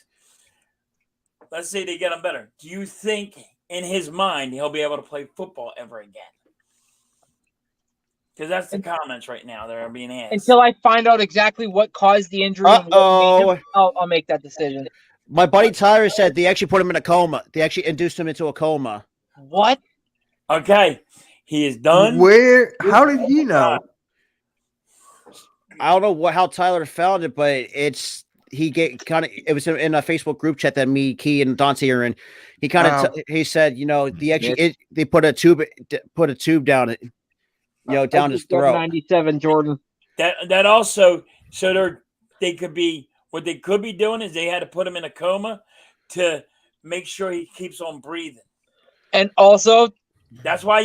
they get him better. Do you think in his mind he'll be able to play football ever again? Because that's the comments right now that are being asked. Until I find out exactly what caused the injury, I'll make that decision. My buddy Tyler said they actually put him in a coma. They actually induced him into a coma. What? Okay, he is done. Where? How did he know? I don't know how Tyler found it, but it was in a Facebook group chat that me, Key, and Dante are in. He kind of he said, they put a tube down down his throat. 97, Jordan. That also they could be doing is they had to put him in a coma to make sure he keeps on breathing. And also, that's why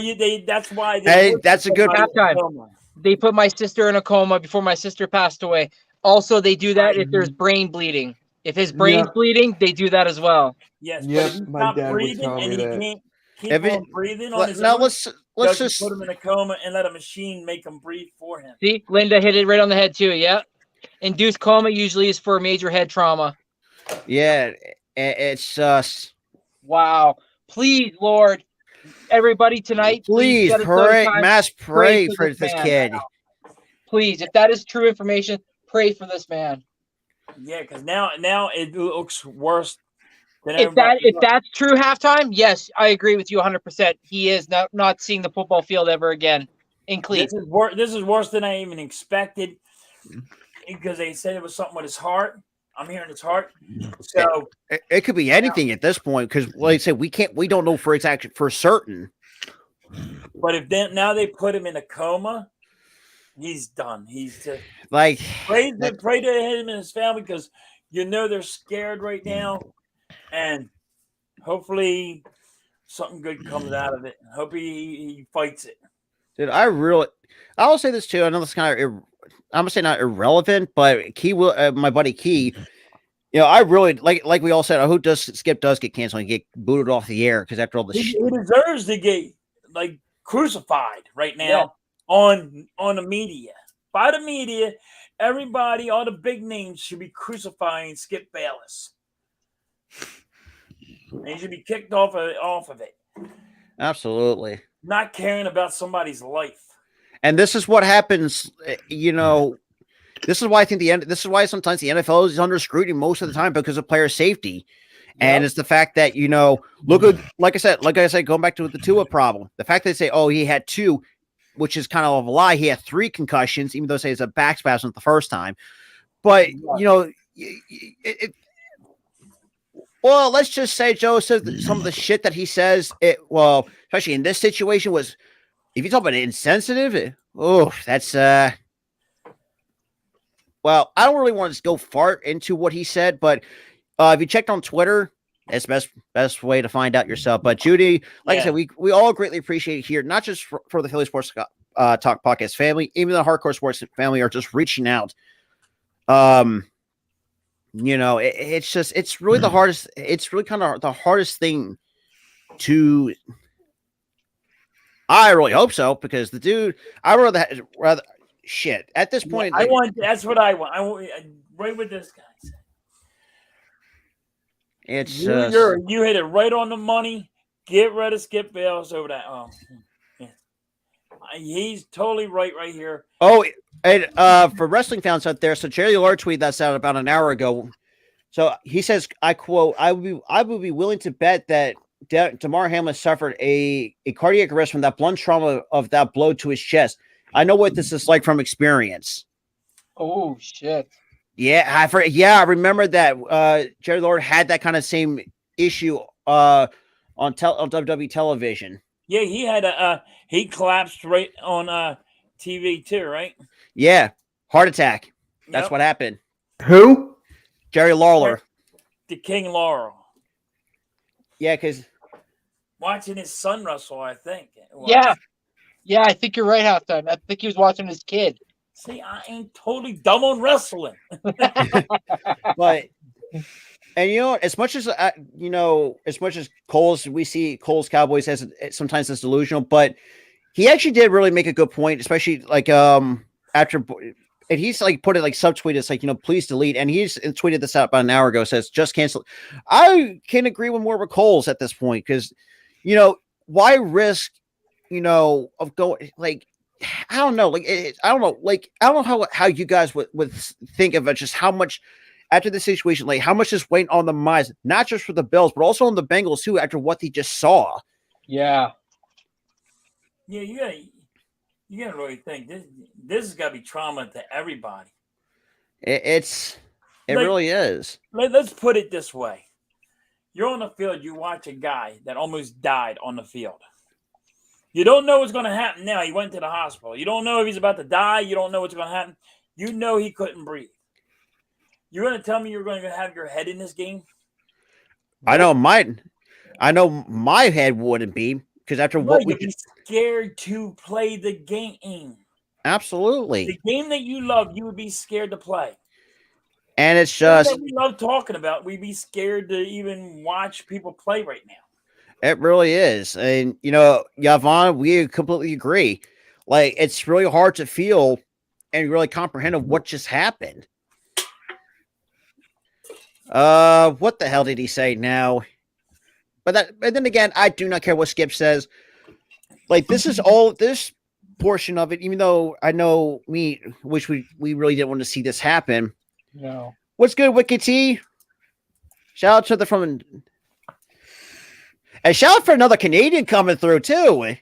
that's a good halftime. They put my sister in a coma before my sister passed away. Also, they do that if there's brain bleeding. If his brain's bleeding, they do that as well. Yes, but my dad was telling me that. Can't keep on breathing on his own. Now let's just put him in a coma and let a machine make him breathe for him. See, Linda hit it right on the head too. Yeah, induced coma usually is for major head trauma. Yeah, it's just wow. Please, Lord, everybody tonight, please pray, pray for this kid. Please, if that is true information, pray for this man. Yeah, because now it looks worse. If that's true halftime, yes, I agree with you 100%. He is not seeing the football field ever again. in Cleveland. This is worse than I even expected because they said it was something with his heart. I'm hearing his heart. So It could be anything at this point because, like I said, we don't know for certain. but if now they put him in a coma, he's done. He's just Like pray to him and his family because they're scared right now, and hopefully something good comes out of it. Hope he fights it. dude, I'll say this too. I know this kind of I'm gonna say not irrelevant, but Key will my buddy Key. I really like we all said. I hope Skip does get canceled and get booted off the air because after all the he deserves to get crucified right now. Yeah. On the media. By the media, everybody, all the big names should be crucifying Skip Bayless. And he should be kicked off of it. Absolutely. Not caring about somebody's life. And this is what happens, this is why I think this is why sometimes the NFL is under scrutiny most of the time because of player safety. And it's the fact that, look at, like I said, going back to the Tua problem, the fact that they say, oh, he had 2, which is kind of a lie. He had 3 concussions, even though they say it's a back spasm the first time. But, well, let's just say, Joe, says some of the shit that he says, especially in this situation was, if you talk about insensitive, that's, well, I don't really want to go far into what he said, but if you checked on Twitter, it's the best way to find out yourself. But Judy, like I said, we all greatly appreciate it here, not just for the Philly Sports Talk podcast family, even the Hardcore Sports family are just reaching out. It's really the hardest. It's really kind of the hardest thing to. I really hope so because the dude, I rather shit at this point. That's what I want. I want right with this guy. It's you hit it right on the money. Get rid of Skip Bayless over that. Oh, yeah. He's totally right here. Oh, and for wrestling fans out there, so Jerry Lawler tweeted that out about an hour ago. So he says, I quote, I would be willing to bet that Damar Hamlin suffered a cardiac arrest from that blunt trauma of that blow to his chest. I know what this is like from experience. Oh, shit. Yeah, I remember that Jerry Lawler had that kind of same issue on WWE television. Yeah, he had he collapsed right on TV too, right? Yeah, heart attack. That's what happened. Who? Jerry Lawler. The King Laurel. Yeah, because watching his son wrestle, I think. Yeah, I think you're right, Halftime. I think he was watching his kid. See, I ain't totally dumb on wrestling. But, and as much as as much as we see Cole's Cowboys as sometimes as delusional, but he actually did really make a good point, especially after, and he's put it subtweet. It's please delete, and he's tweeted this out about an hour ago. Says just cancel. I can agree with more with Cole's at this point because, why risk, of going I don't know. I don't know. I don't know how you guys would think of it. Just how much after the situation, how much is weighing on the minds, not just for the Bills, but also on the Bengals too. After what they just saw. Yeah. Yeah, you gotta really think this has got to be trauma to everybody. It really is. Let's put it this way: you're on the field, you watch a guy that almost died on the field. You don't know what's going to happen now. He went to the hospital. You don't know if he's about to die. You don't know what's going to happen. You know he couldn't breathe. You're going to tell me you're going to have your head in this game? I know my head wouldn't be because after what you'd be scared to play the game. Absolutely. The game that you love, you would be scared to play. And it's just that we love talking about. We'd be scared to even watch people play right now. It really is. And, Yvonne, we completely agree. It's really hard to feel and really comprehend of what just happened. What the hell did he say now? But then again, I do not care what Skip says. This is all this portion of it, even though I know we really didn't want to see this happen. No. What's good, Wicked T? Shout out to and shout out for another Canadian coming through too.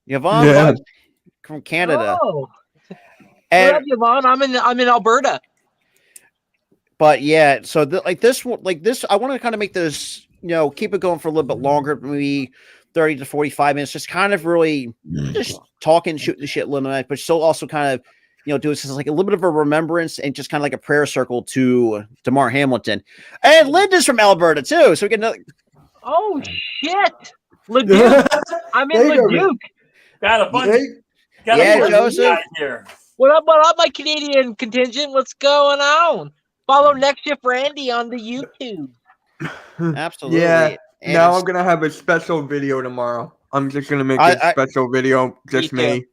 Yvonne Yeah. from Canada. Oh, what And up, Yvonne? I'm in Alberta. but yeah, so this one, I want to kind of make this, keep it going for a little bit longer, maybe 30 to 45 minutes, just kind of really just talking, shooting the shit a little bit, but still also kind of, do this as like a little bit of a remembrance and just kind of like a prayer circle to Damar Hamilton. And Linda's from Alberta too, so we get another. Oh shit, Leduc. I'm in There you go, Leduc. Got a bunch. Hey, Got a Yeah, bunch Joseph. of guys here. What up, my Canadian contingent? What's going on? Follow Next Shift Randy on the YouTube. Absolutely. Yeah. And Now it's- I'm gonna have a special video tomorrow. I'm just gonna make a I- special video, just Me too. me.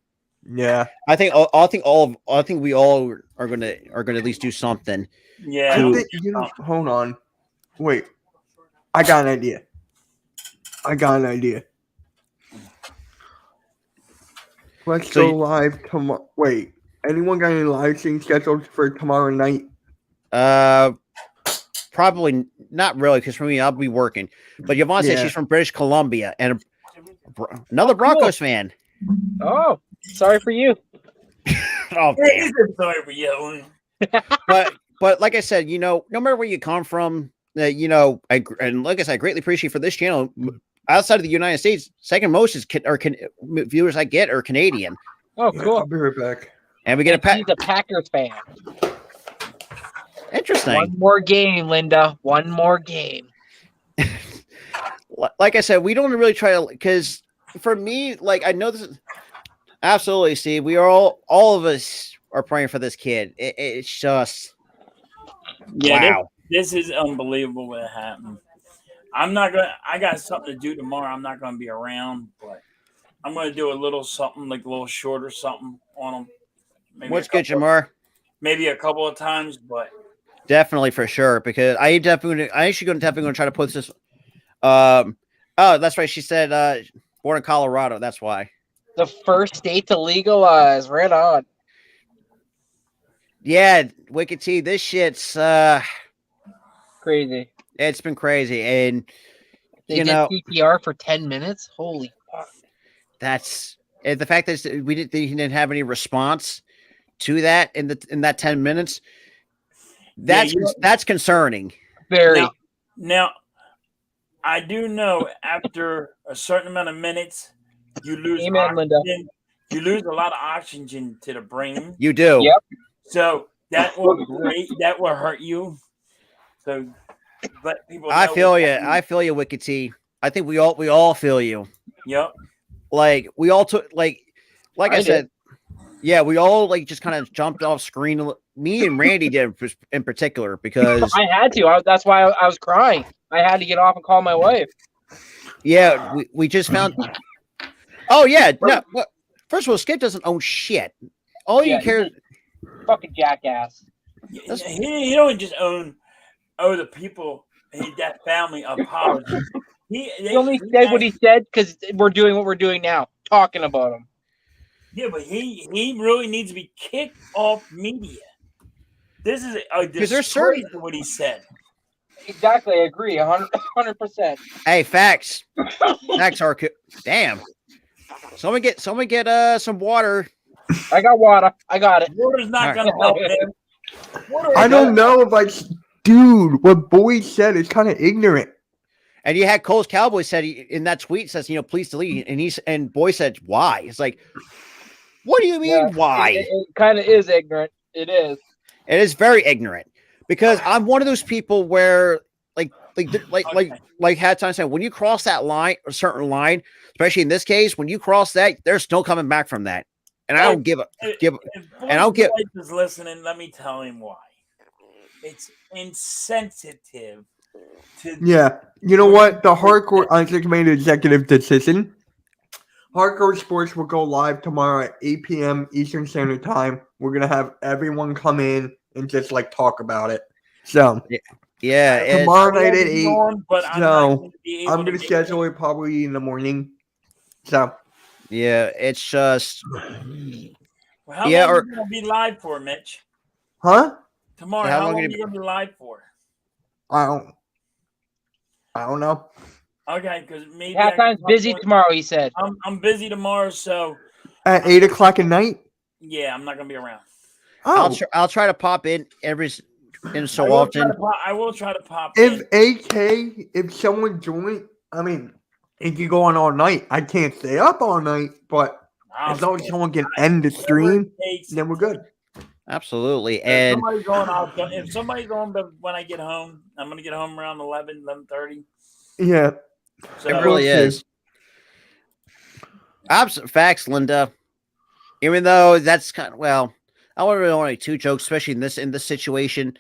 Yeah. I think we all are gonna at least do something. Yeah. I Dude. think hold on. Wait. I got an idea. Let's So go live tomorrow. Wait. Anyone got any live stream scheduled for tomorrow night? Probably not really, because for me, I'll be working. But Yvonne said Yeah. she's from British Columbia and another Broncos fan. Oh, sorry for you. Oh, damn. Sorry for you. But like I said, no matter where you come from, and like I said, I greatly appreciate for this channel. Outside of the United States, second most is viewers I get are Canadian, Oh, Yeah, cool. I'll be right back. and we get a He's a Packers fan. Interesting. One more game, Linda. One more game. Like I said, we don't really try to, because for me, like I know this is absolutely, Steve. We are all of us are praying for this kid. It's just Yeah. wow. This is unbelievable what happened. I got something to do tomorrow. I'm not gonna be around, but I'm gonna do a little something, like a little shorter something on them. What's good, Jamar? Maybe a couple of times, but Definitely for sure, because I definitely gonna try to put this. Oh, that's right. She said born in Colorado. That's why. The first state to legalize. Right on. Yeah, Wicked T. This shit's Crazy. it's been crazy, and They you did know CPR for 10 minutes. Holy fuck. that's and the fact that he didn't have any response to that in that 10 minutes. That's concerning. Very. now I do know after a certain amount of minutes, you lose Amen, Linda. oxygen. You lose a lot of oxygen to the brain, You do. Yep. so that will that will hurt you. So let people. I know feel what you. that I feel you, Wicked T. I think we all feel you. means. Yep. Like we all took like I I said. Yeah, we all like just kind of jumped off screen. Me and Randy did in particular because I had to. That's why I was crying. I had to get off and call my wife. yeah, we just found. Oh yeah, no. Well, first of all, Skip doesn't own shit. All Yeah, you care. Fucking jackass. He don't just owe the people that family apology. He only said what he said because we're doing what we're doing now, talking about him. Yeah, but he really needs to be kicked off media. This is a Because there's disgrace certain- to what he said. Exactly, I agree, 100%. Hey, facts. Facts are. Damn. Someone get some water. I got water. I got it. Water's not All going to help him. Water I don't know if dude, what Boyd said is kind of ignorant. And you had Cole's Cowboy said in that tweet says, please delete. And Boy said, why? It's like, what do you mean, Yeah, why? It kind of is ignorant. It is. It is very ignorant because I'm one of those people where like had time saying when you cross that line, a certain line, especially in this case, when you cross that, there's no coming back from that. And I don't give a. If And I'll get- Boyd is listening, let me tell him why. It's insensitive to Yeah. You know what? The hardcore I just made an executive decision. Hardcore Sports will go live tomorrow at 8 p.m. Eastern Standard Time. We're gonna have everyone come in and just talk about it. So Yeah, it's- tomorrow night at 8. but I'm So, not going to be able I'm to gonna get schedule it probably in the morning. So yeah, it's just Well, how Yeah, long or- are you going to be live for, Mitch? huh? Tomorrow, How how long long are are you- you going to be live for? I don't know. Okay, because maybe I can Halftime's pop busy one. tomorrow, he said. I'm busy tomorrow, so At 8 o'clock at night. yeah, I'm not gonna be around. Oh, I'll try to pop in so I will try often. to pop. I will try to pop if in. if someone joined, I mean, it could go on all night. I can't stay up all night, but as long as someone can end the stream, then we're good. Absolutely. If And somebody's on, if somebody's on, but when I get home, I'm gonna get home around 11:30. Yeah, So it really see. is. Facts, Linda. Even though that's kind of, well, I wouldn't really want to make two jokes, especially in this situation,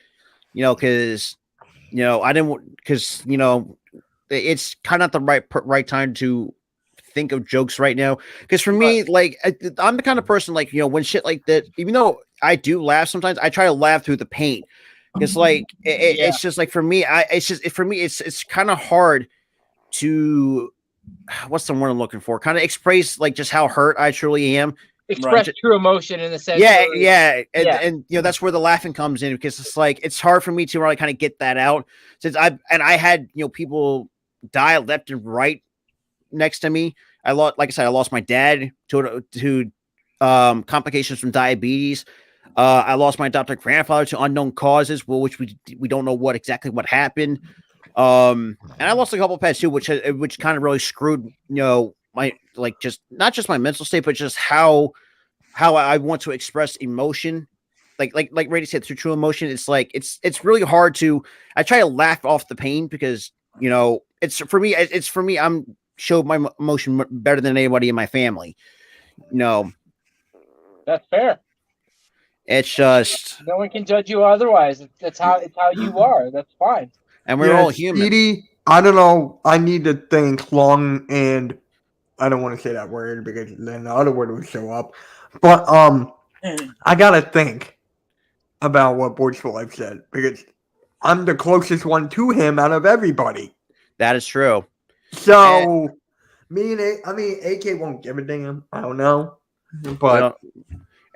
because I didn't, because it's kind of the right time to think of jokes right now. Because for me, like, I'm the kind of person, like, when shit like that, even though I do laugh sometimes, I try to laugh through the pain. Because like it's just like for me, it's kind of hard to, what's the word I'm looking for? Kind of express like just how hurt I truly am. Express true emotion in the sense. Yeah. And that's where the laughing comes in, because it's like it's hard for me to really kind of get that out, since I had people die left and right next to me. I lost my dad to complications from diabetes. I lost my adopted grandfather to unknown causes, which we don't know exactly what happened. And I lost a couple of pets too, which kind of really screwed my, like, just not just my mental state, but just how I want to express emotion. Like Brady said, through true emotion, it's like it's really hard to. I try to laugh off the pain, because it's for me. I'm showed my emotion better than anybody in my family. That's fair. It's just no one can judge you otherwise. It's how you are. That's fine. And we're all human. Speedy, I don't know. I need to think long, and I don't want to say that word because then the other word will show up. But I gotta think about what Boys for Life said, because I'm the closest one to him out of everybody. That is true. So AK won't give a damn. I don't know, but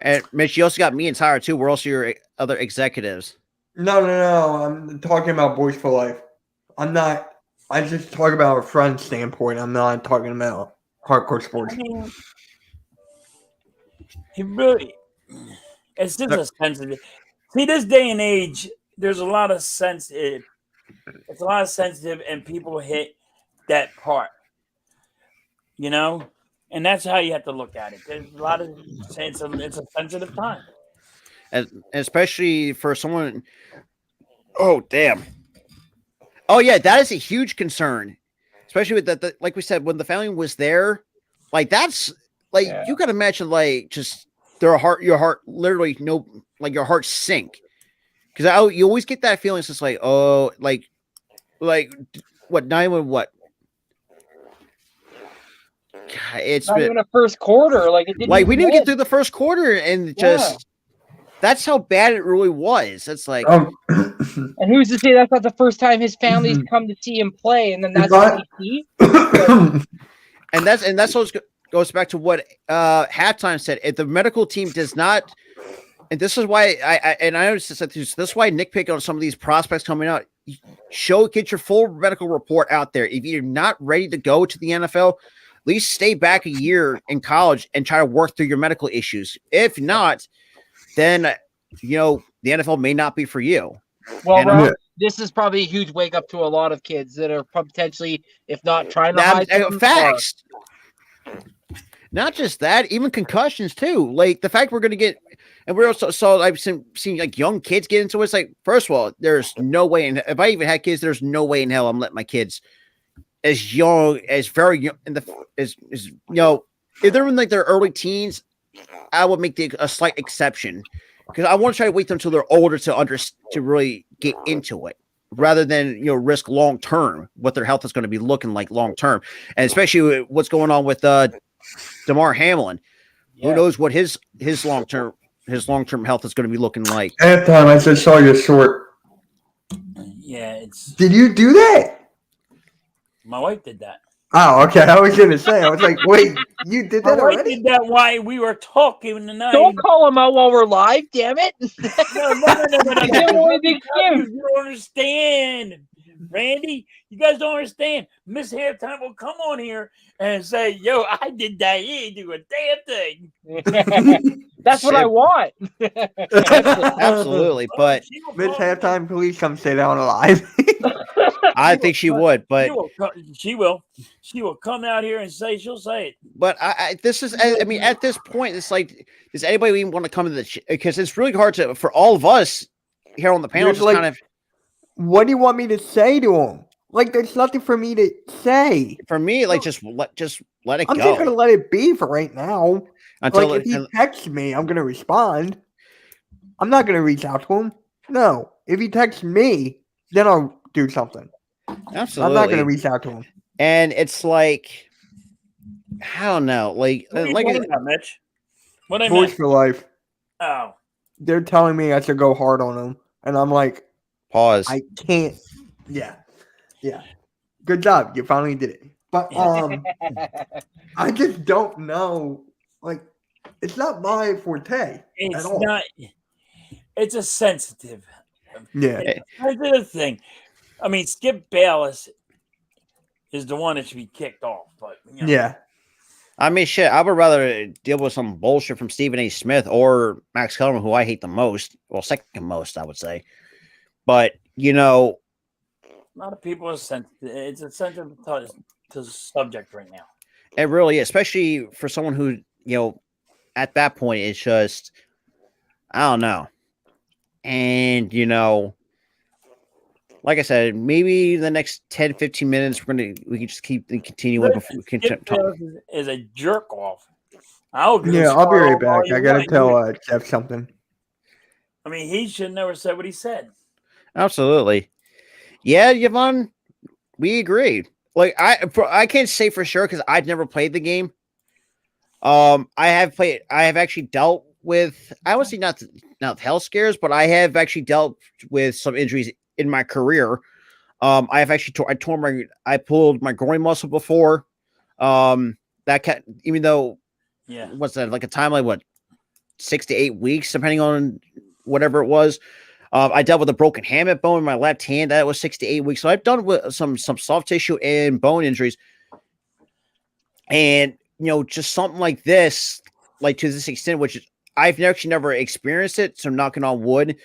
and Mitch, you also got me and Tyler too. We're also your other executives. No. I'm talking about Boys for Life. I'm not. I just talk about a friend standpoint. I'm not talking about hardcore sports. I mean, it's just a sensitive. See, this day and age, there's a lot of sensitive. It's a lot of sensitive, and people hit that part. And that's how you have to look at it. There's a lot of it's a sensitive time, and especially for someone. Oh damn! Oh yeah, that is a huge concern, especially with that. Like we said, when the family was there, like that's like you can imagine, like just your heart literally your heart sink, because you always get that feeling. It's just like like what 9-1 It's not even a first quarter. Like we didn't get through the first quarter, and just that's how bad it really was. It's like, and who's to say that's not the first time his family's come to see him play, and then that's what they see. and that's what goes back to what halftime said. If the medical team does not, and this is why I noticed this is why nitpick on some of these prospects coming out. Get your full medical report out there. If you're not ready to go to the NFL, at least stay back a year in college and try to work through your medical issues. If not, then the NFL may not be for you. Well, Rob, this is probably a huge wake up to a lot of kids that are potentially, if not trying to hide facts. Not just that, even concussions too. Like the fact we're going to get, and we're also saw I've seen like young kids get into it. It's like, first of all, there's no way, if I even had kids, there's no way in hell I'm letting my kids as young, as very young, if they're in like their early teens, I would make a slight exception, because I want to try to wait them until they're older to really get into it, rather than risk long term what their health is going to be looking like long term, and especially what's going on with DeMar Hamlin. Who knows what his long term health is going to be looking like? At time, I just saw your short. Yeah, Did you do that? My wife did that. Oh, okay. I was going to say. I was like, wait, you did that already? I did that while we were talking tonight. Don't call him out while we're live, damn it. No. You don't understand. Randy, you guys don't understand. Miss Halftime will come on here and say, "Yo, I did that. You ain't do a damn thing." That's what I want. Absolutely, but She will Miss call- Halftime, please come say that on live. I think she would. But She will. She will come out here and say she'll say it. But this is, I mean, at this point, it's like, does anybody even want to come to the? Because it's really hard to for all of us here on the panel. There's Just like- kind of, What do you want me to say to him? Like, there's nothing for me to say. for me, like just let it I'm go just gonna let it be for right now. until Like, if he texts me, I'm gonna respond. I'm not gonna reach out to him. No, if he texts me, then I'll do something. absolutely. I'm not gonna reach out to him. And it's like, I don't know, like What are you like talking about, Mitch? What I Voice meant? for life. Oh, They're telling me I should go hard on him, and I'm like, pause. I can't. Yeah. Good job. You finally did it. But I just don't know. Like, it's not my forte it's at all. not. It's a sensitive. Yeah. It's a sensitive thing. I mean, Skip Bayless is the one that should be kicked off, but you know, Yeah. I mean, shit. I would rather deal with some bullshit from Stephen A. Smith or Max Kellerman, who I hate the most. Well, second most, I would say. But you know, a lot of people are sensitive. It's a sensitive to the subject right now. it really, especially for someone who, you know, at that point, it's just, I don't know. And, you know, like I said, maybe the next 10, 15 minutes, we can just keep continuing before we can Skip talk. Bayless is a jerk off. I'll Yeah, I'll be right back. I gotta tell. tell Jeff something. I mean, he should never said what he said. Absolutely. Yeah, Yvonne, we agreed. Like, I can't say for sure because I've never played the game. I have actually dealt with, I would say not health scares, but I have actually dealt with some injuries in my career. I have actually I pulled my groin muscle before. Even though, Yeah. what's that, like a timeline, 6 to 8 weeks, depending on whatever it was. I dealt with a broken hamate bone in my left hand. That was 6 to 8 weeks. So I've done with some soft tissue and bone injuries. And, you know, just something like this, like to this extent, which I've actually never experienced it. So I'm knocking on wood.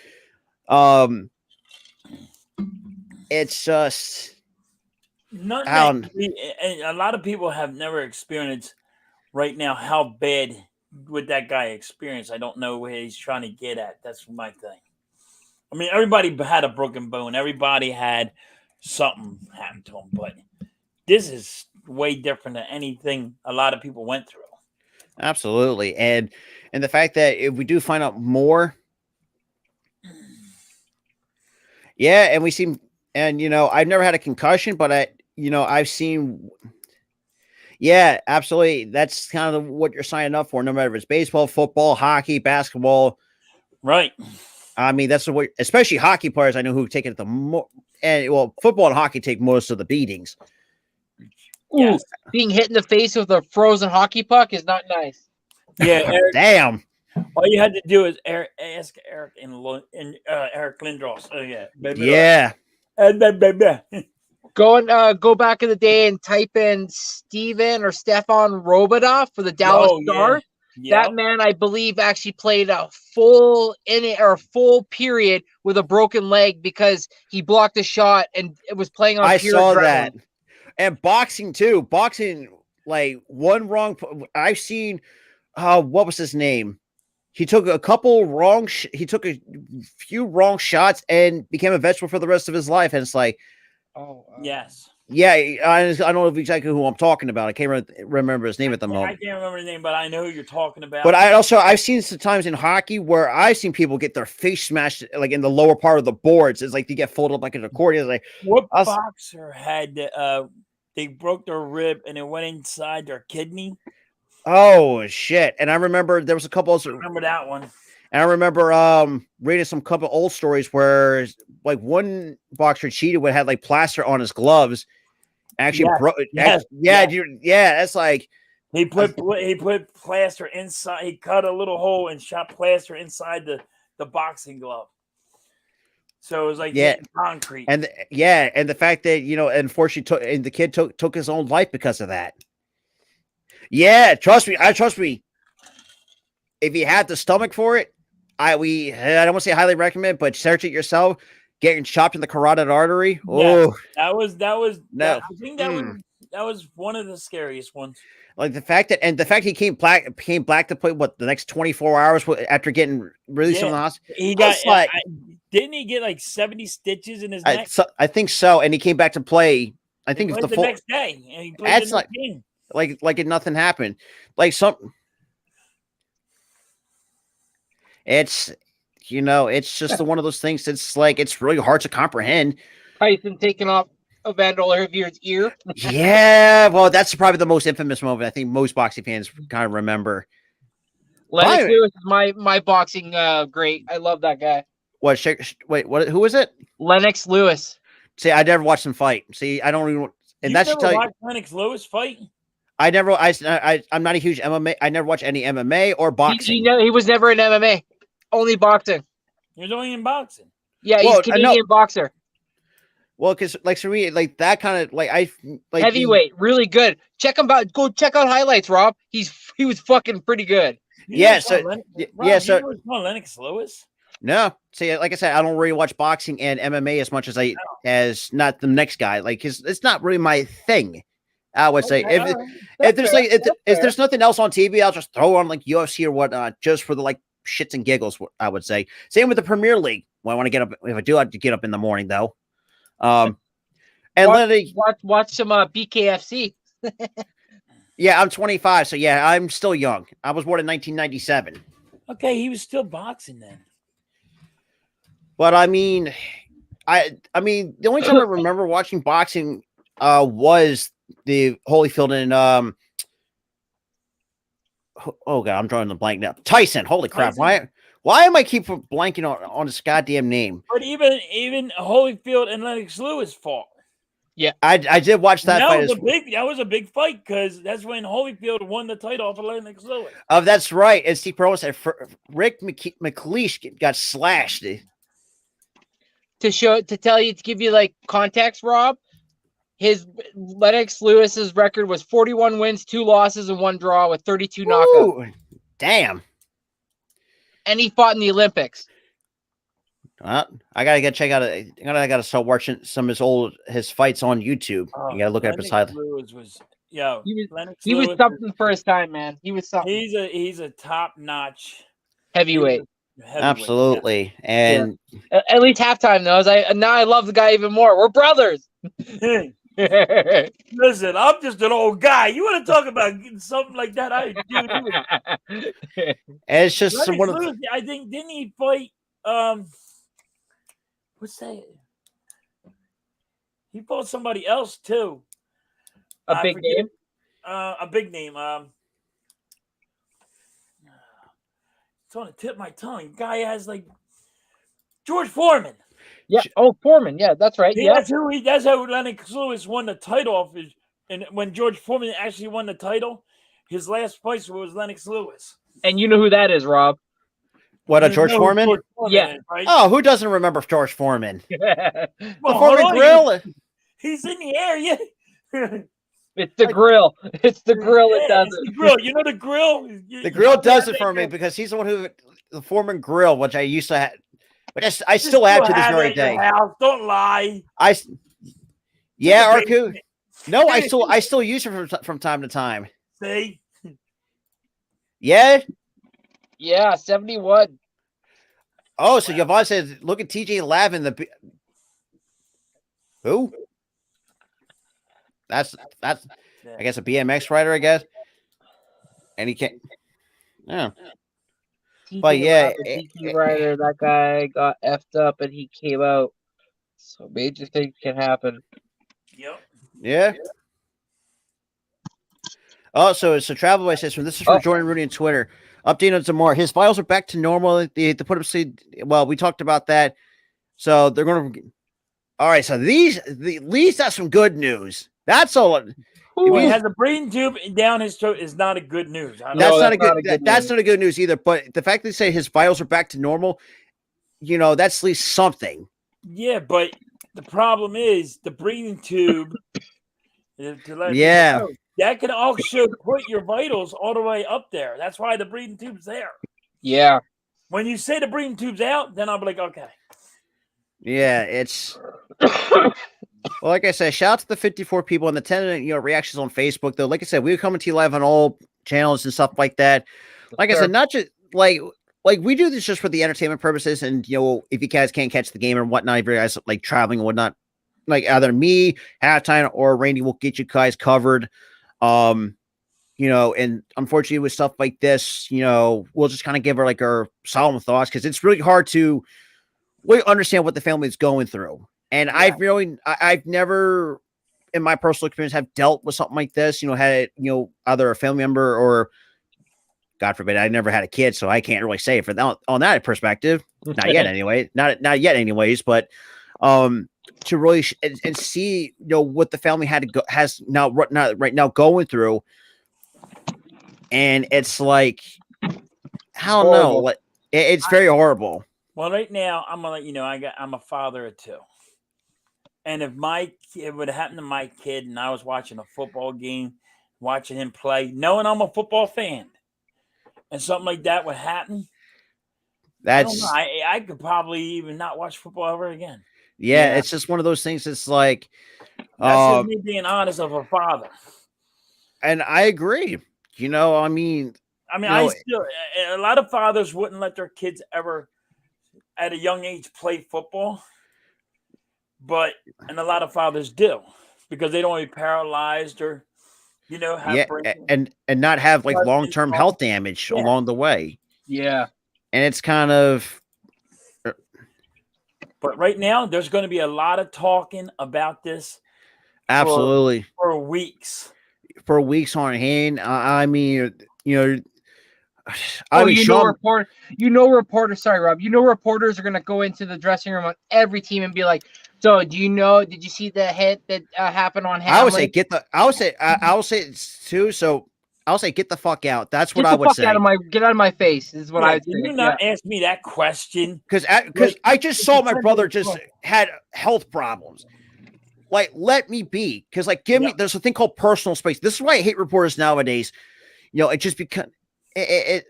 It's just, a lot of people have never experienced right now how bad would that guy experience. I don't know where he's trying to get at. That's my thing. I mean, everybody had a broken bone. Everybody had something happen to them, but this is way different than anything a lot of people went through. absolutely. And the fact that if we do find out more, yeah, and we seem, and you know, I've never had a concussion, but I've seen, yeah, absolutely. That's kind of what you're signing up for, no matter if it's baseball, football, hockey, basketball. Right. I mean, that's what, especially hockey players I know who've taken it the more, and well, football and hockey take most of the beatings. Yes. Being hit in the face with a frozen hockey puck is not nice. Yeah. Eric, Damn. all you had to do is ask Eric and Eric Lindros. Oh yeah. Yeah. Go back in the day and type in Steven or Stefan Robidoff for the Dallas Stars. Yeah. That man, I believe, actually played a full period with a broken leg because he blocked a shot and it was playing on. I pure saw adrenaline. that. And boxing too. Boxing, like one wrong. I've seen. What was his name? He took a couple wrong. He took a few wrong shots and became a vegetable for the rest of his life. And it's like, Yes. yeah, I don't know exactly who I'm talking about. I can't remember his name at the I moment. can't remember the name, but I know who you're talking about. But I've seen some times in hockey where I've seen people get their face smashed like in the lower part of the boards. It's like they get folded up like an accordion. It's like, what boxer had they broke their rib and it went inside their kidney? oh shit! And I remember there was a couple. Remember that one? And I remember reading some couple old stories where like one boxer cheated with had like plaster on his gloves. Actually, Yes. That's like He put plaster inside. He cut a little hole and shot plaster inside the boxing glove. So it was like Yeah. hitting concrete. And and the fact that unfortunately the kid took his own life because of that. Yeah, trust me. If you had the stomach for it, I don't want to say highly recommend, but search it yourself. Getting chopped in the carotid artery. Yeah. Oh, That was no. I think that was one of the scariest ones. Like the fact he came black to play the next 24 hours after getting released from the hospital. He got didn't he get like 70 stitches in his neck? I think so, and he came back to play. I think it's the next day, and he played the next game. Like nothing happened. It's it's just one of those things. It's like it's really hard to comprehend. Tyson taking off Evander Holyfield's ear. Yeah, well, that's probably the most infamous moment I think most boxing fans kind of remember. Lennox Lewis is my boxing great. I love that guy. What? Wait, what? Who is it? Lennox Lewis. See, I never watched him fight. See, I don't even. And You that's never tell you. watched Lennox Lewis fight? I'm not a huge MMA. I never watched any MMA or boxing. He was never in MMA. Only boxing. He was only in boxing. Yeah, he's a Canadian boxer. Well, because for me, that kind of heavyweight, really good. Check him out. Go check out highlights, Rob. He was fucking pretty good. So Lennox Lewis. No, see, like I said, I don't really watch boxing and MMA as much as not the next guy. Like it's not really my thing. I would say if there's nothing else on TV, I'll just throw on like UFC or whatnot just for the shits and giggles. I would say same with the Premier League. When I want to get up, if I do, I have to get up in the morning though. And watch some BKFC. Yeah, I'm 25, so yeah, I'm still young. I was born in 1997. Okay, he was still boxing then. But I mean, the only time I remember watching boxing was the Holyfield and oh god, I'm drawing the blank now. Tyson. Holy crap! Why am I keep blanking on this goddamn name? But even Holyfield and Lennox Lewis fought. Yeah, I did watch that fight. That was a big fight because that's when Holyfield won the title off of Lennox Lewis. Oh, that's right. And Steve Pro said Rick McLeish got slashed. To give you context, Rob, his Lennox Lewis's record was 41 wins, 2 losses, and 1 draw with 32 knockouts. Damn. And he fought in the Olympics. I gotta check out. I gotta start watching some of his fights on YouTube. You gotta look at his highlights. He was something for his time, man. He was something. He's a top notch heavyweight. Absolutely, and at least halftime though. Now I love the guy even more. We're brothers. Listen, I'm just an old guy. You want to talk about something like that? And it's just I think didn't he fight? What's that? He fought somebody else too. A big name. A big name. It's on the tip of my tongue. Guy has George Foreman. Yeah. Oh, Foreman. Yeah, that's right. Yeah. That's how Lennox Lewis won the title off his. And when George Foreman actually won the title, his last fight was Lennox Lewis. And you know who that is, Rob? What, George Foreman? Yeah. Right? Oh, who doesn't remember George Foreman? The Foreman grill. He's in the air, yeah. It's the grill. It's the grill that does it. The grill. You know the grill? The grill does it for me because he's the one who the Foreman grill, which I used to have, which I still have to this very day. Don't lie. Arku. No, I still use it from time to time. See? Yeah. Yeah, 71. Oh, so Yvonne says, look at TJ Lavin. Who? That's I guess a BMX rider, I guess. And he can't. Yeah. But yeah, rider, that guy got effed up and he came out. So major things can happen. Yep. Yeah. Oh, so Travel Boy says, this is from Jordan Rooney on Twitter. Update on some more. His files are back to normal. They put him. Well, we talked about that. So they're going to. All right. So at least that's some good news. That's all. He has a brain tube down his throat is not a good news. That's not a good news either. But the fact that they say his vitals are back to normal, that's at least something. Yeah, but the problem is the breathing tube. To let people Yeah. know, that can also put your vitals all the way up there. That's why the breathing tube's there. Yeah. When you say the breathing tube's out, then I'll be like, okay. Yeah, it's well, like I said, shout out to the 54 people and the 10 reactions on Facebook. Though, like I said, we're coming to you live on all channels and stuff like that. Like I said, not just like we do this just for the entertainment purposes, and if you guys can't catch the game or whatnot, if you guys like traveling and whatnot, like either me, Halftime, or Randy will get you guys covered. And unfortunately with stuff like this, we'll just kind of give her like our solemn thoughts because it's really hard to really understand what the family is going through. And I've never in my personal experience have dealt with something like this, had, either a family member or God forbid, I never had a kid, so I can't really say for that on that perspective. Not yet anyway, not yet anyways, but, to really and see, what the family has now right now going through. And it's like, I don't know, like, it's very horrible. Well, right now, I'm gonna let you know I'm a father of 2, and if it would have happened to my kid, and I was watching a football game, watching him play, knowing I'm a football fan, and something like that would happen, I could probably even not watch football ever again. Yeah, it's just one of those things. It's like that's just me being honest of a father, and I agree. I mean, I still a lot of fathers wouldn't let their kids ever, at a young age, play football, and a lot of fathers do because they don't want to be paralyzed or, have and not have like long-term health damage along the way. Yeah, and it's kind of. But right now, there's going to be a lot of talking about this. Absolutely. For weeks. For weeks on hand. I mean, reporters. Sorry, Rob. Reporters are going to go into the dressing room on every team and be like, "So, did you see the hit that happened on Hamlin?" I would say too. So I'll say get the fuck out. That's what I would say. Get out of my face is what I would say. Did you not ask me that question? Because I just saw my brother just had health problems. Like, let me be. Because give me. There's a thing called personal space. This is why I hate reporters nowadays. It just because I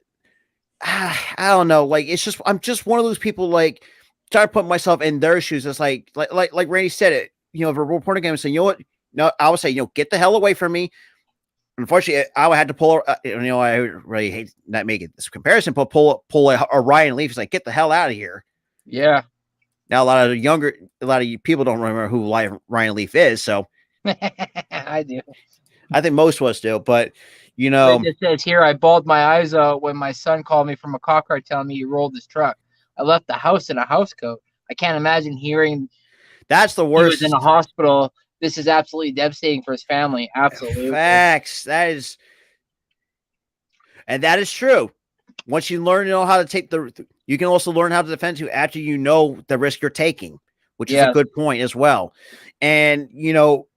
don't know. Like, it's just I'm just one of those people. Like, try to put myself in their shoes. It's like Randy said it. If a reporter came and saying, what? No, I would say, get the hell away from me. Unfortunately, I had to pull. I really hate not making this comparison, but pull a Ryan Leaf. It's like, get the hell out of here. Yeah. Now a lot of people don't remember who Ryan Leaf is. So I do. I think most of us do, but it says here, I bawled my eyes out when my son called me from a cop car telling me he rolled his truck. I left the house in a house coat. I can't imagine hearing. That's the worst. He was in a hospital. This is absolutely devastating for his family. Absolutely. Facts. That is true. Once you learn how to take you can also learn how to defend you after the risk you're taking, which is a good point as well. And,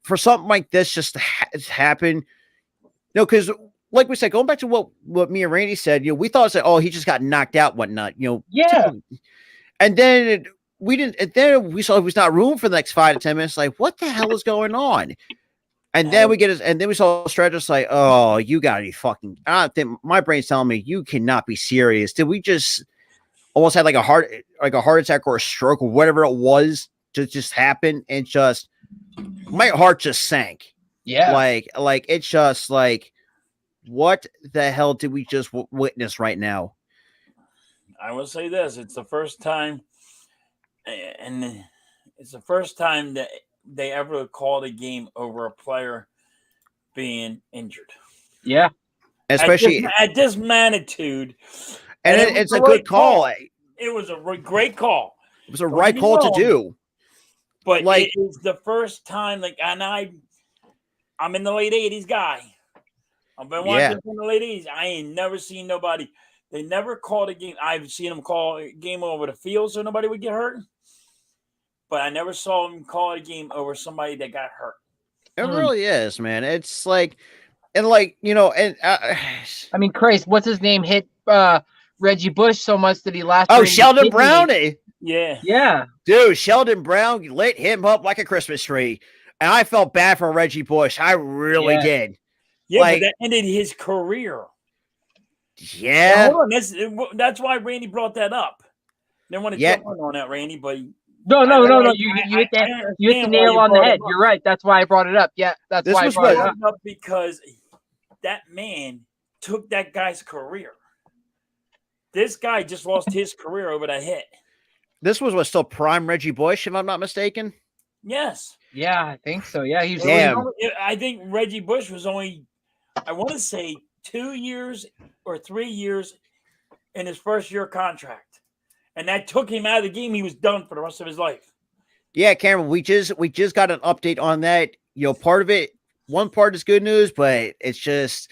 for something like this just to happen, because like we said, going back to what me and Randy said, we thought he just got knocked out, whatnot, Yeah. And then we didn't. And then we saw it was not room for the next 5 to 10 minutes. Like, what the hell is going on? And then we saw Stratus like, oh, you gotta be fucking. I think my brain's telling me you cannot be serious. Did we just almost had like a heart attack or a stroke or whatever it was just happen, and just my heart just sank. Yeah, like it's just like, what the hell did we just witness right now? I will say this: it's the first time. And it's the first time that they ever called a game over a player being injured. Yeah. Especially at this magnitude. And it's a good call. It was a great call. It was a right call to do. But it is the first time, and I'm in the late 80s guy. I've been watching from the late 80s. I ain't never seen nobody. They never called a game. I've seen them call a game over the field so nobody would get hurt. But I never saw him call a game over somebody that got hurt. It really is, man. It's like, and I mean, Christ, what's his name? Hit Reggie Bush so much that he lasted. Oh, Sheldon Brownie. Yeah. Yeah. Dude, Sheldon Brown lit him up like a Christmas tree. And I felt bad for Reggie Bush. I really Yeah. did. Yeah, Like- but that ended his career. Now, Yeah. hold on. That's why Randy brought that up. Didn't want to Yeah. jump on that, Randy, but No. You hit I you hit the understand why nail you on the brought it head. up. You're right. That's why I brought it up. Yeah, that's This why I was brought it what- up. Up because that man took that guy's career. This guy just lost his career over that hit. This was still prime Reggie Bush, if I'm not mistaken. Yes. Yeah, I think so. Yeah, he was. Damn. I think Reggie Bush was only, I want to say, 2 years or 3 years in his first year contract. And that took him out of the game. He was done for the rest of his life. Yeah, Cameron, we just got an update on that. Part of it, one part is good news, but it's just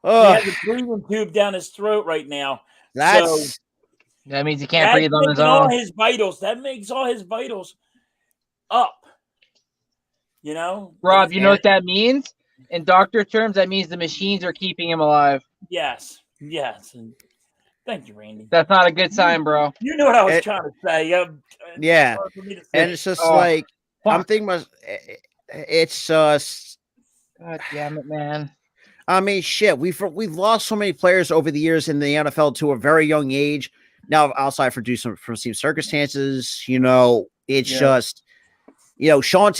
He has a breathing tube down his throat right now. that's That means he can't That's breathe on his making all own. his vitals. That makes all his vitals up. You know, Rob, you know what that means? In doctor terms, that means the machines are keeping him alive. Yes. And thank you, Randy. That's not a good sign, bro. You know what I was It- trying to say. Yeah. Hard for me to say. and it's just Oh, like I'm fuck. thinking it's just God damn it, man. I mean, shit, we've lost so many players over the years in the NFL to a very young age. Now, outside from some circumstances, it's Yeah. just, Sean,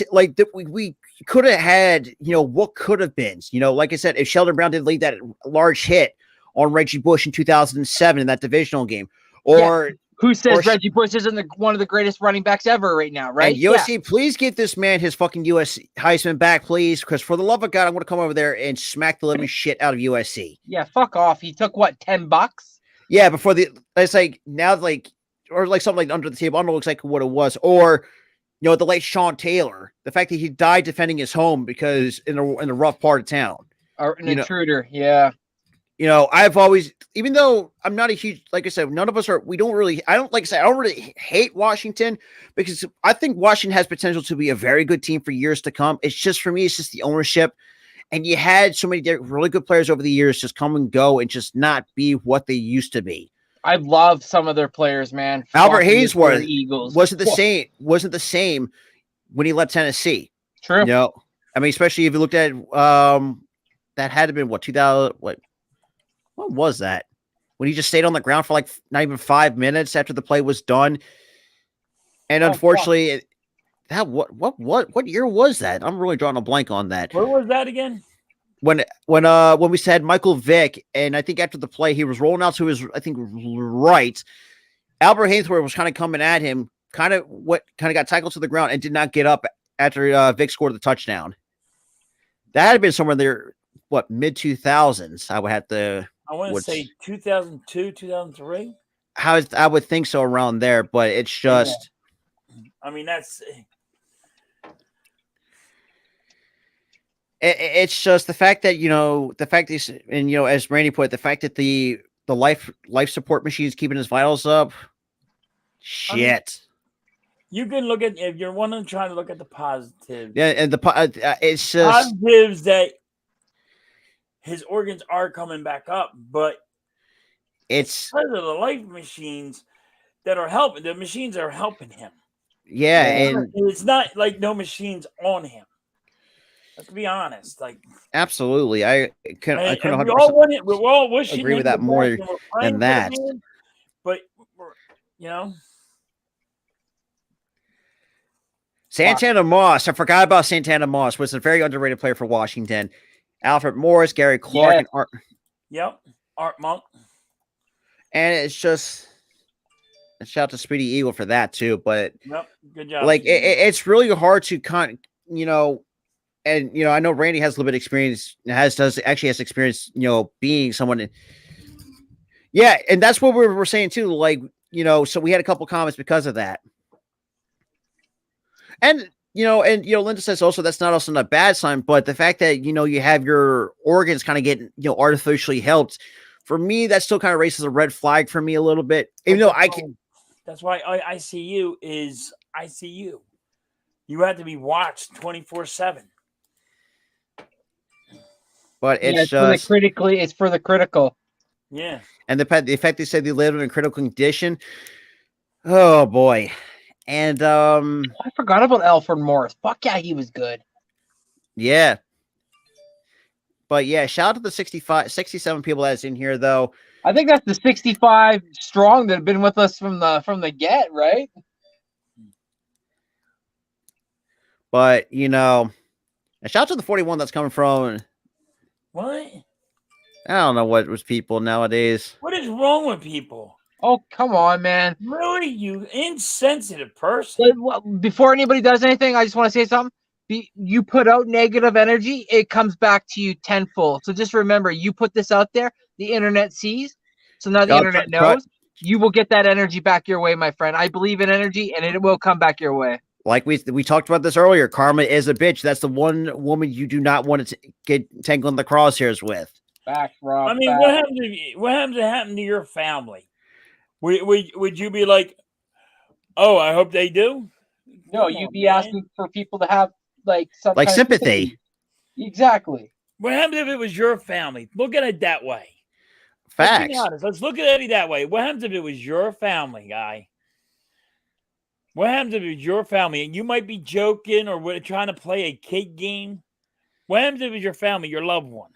we could have had, what could have been, like I said, if Sheldon Brown did lead that large hit on Reggie Bush in 2007 in that divisional game, or Who says Or sh- Reggie Bush isn't one of the greatest running backs ever right now, right? and USC, please give this man his fucking US Heisman back, please, because for the love of God, I'm going to come over there and smack the living shit out of USC. Yeah, fuck off. He took what, $10? Yeah, before it's like now, or like something like under the table. I don't know exactly what it was, or the late Sean Taylor, the fact that he died defending his home because in a rough part of town. Or an intruder, yeah. I've always, even though I'm not a huge, like I said, none of us are. I don't really hate Washington because I think Washington has potential to be a very good team for years to come. It's just for me, it's just the ownership. And you had so many really good players over the years just come and go and just not be what they used to be. I love some of their players, man. Albert Fucking Haynesworth Eagles. wasn't the same when he left Tennessee. True. I mean, especially if you looked at that had to been 2000. What was that? When he just stayed on the ground for like not even 5 minutes after the play was done. And unfortunately, what year was that? I'm really drawing a blank on that. Where was that again? When we said Michael Vick, and I think after the play he was rolling out to his right. Albert Haynesworth was kind of coming at him, kind of got tackled to the ground and did not get up after Vick scored the touchdown. That had been somewhere there, mid 2000s. I want to say 2002, 2003. I would think so, around there, but it's just. I mean, that's. It's just the fact that as Randy put it, the fact that the life support machine is keeping his vitals up. Shit. You can look at, if you're one of them trying to look at the positive. Yeah, and it's just positives that his organs are coming back up, but it's because of the life machines that are helping. The machines are helping him. Yeah, and it's not like no machines on him. Let's be honest. Like, absolutely, I couldn't 100% we all wishing agree with that more than that. But Santana Moss, I forgot about Santana Moss. Was a very underrated player for Washington. Alfred Morris, Gary Clark, and Art. Yep, Art Monk. And it's just a shout out to Speedy Eagle for that too. But yep, good job. Like it's really hard to and I know Randy has a little bit of experience. Has experience. Being someone. Yeah, and that's what we were saying too. Like so we had a couple comments because of that. And Linda says also that's not also a bad sign, but the fact that you have your organs kind of getting artificially helped, for me that still kind of raises a red flag for me a little bit. Even though I can. That's why ICU is ICU. You have to be watched 24/7. But it's just it's for the critical. Yeah. And the fact they said they live in a critical condition. Oh boy. And I forgot about Alfred Morris. Fuck yeah, he was good. yeah. But yeah, shout out to the 67 people that's in here though. I think that's the 65 strong that have been with us from the get, right? But and shout out to the 41 that's coming from. What? I don't know what was people nowadays. What is wrong with people? Oh, come on, man. Really, you insensitive person. Before anybody does anything, I just want to say something. You put out negative energy, it comes back to you tenfold. So just remember, you put this out there, the internet sees. So now the internet knows. You will get that energy back your way, my friend. I believe in energy, and it will come back your way. Like we talked about this earlier, karma is a bitch. That's the one woman you do not want to get tangled in the crosshairs with. Back, Rob. I mean, what happens to happen to your family? Would you be like, oh, I hope they do? No, you'd be asking for people to have some like kind sympathy. Exactly. What happens if it was your family? Look at it that way. Facts. Let's be honest. Let's look at it that way. What happens if it was your family, guy? What happens if it was your family and you might be joking or trying to play a kid game? What happens if it was your family, your loved one?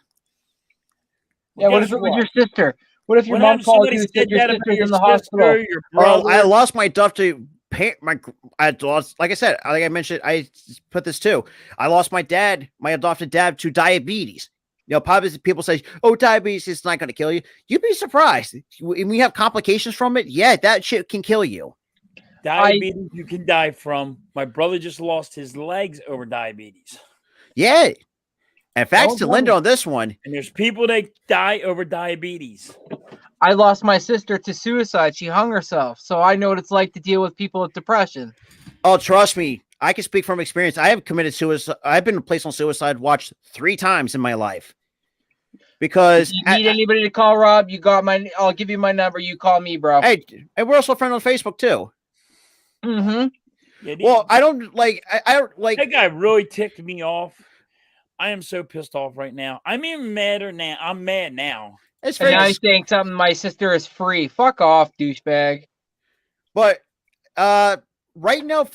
Yeah, what if it was your sister? What if your mom called you and said your sister's in the hospital? Your brother? I lost my adopted parent. I lost, like I mentioned, I put this too. I lost my adopted dad to diabetes. Probably people say, "Oh, diabetes is not going to kill you." You'd be surprised. When we have complications from it, yeah, that shit can kill you. Diabetes, you can die from. My brother just lost his legs over diabetes. Yeah. And facts to Linda on this one. And there's people that die over diabetes. I lost my sister to suicide. She hung herself. So I know what it's like to deal with people with depression. Oh, trust me. I can speak from experience. I have committed suicide. I've been placed on suicide watch 3 times in my life. Because if you need anybody to call, Rob, you got I'll give you my number. You call me, bro. Hey, and we're also friends on Facebook too. Mm-hmm. Yeah, well, I don't like. I don't like. That guy really ticked me off. I am so pissed off right now. I'm even madder now. I'm mad now. It's and now he's saying something. My sister is free. Fuck off, douchebag. But right now,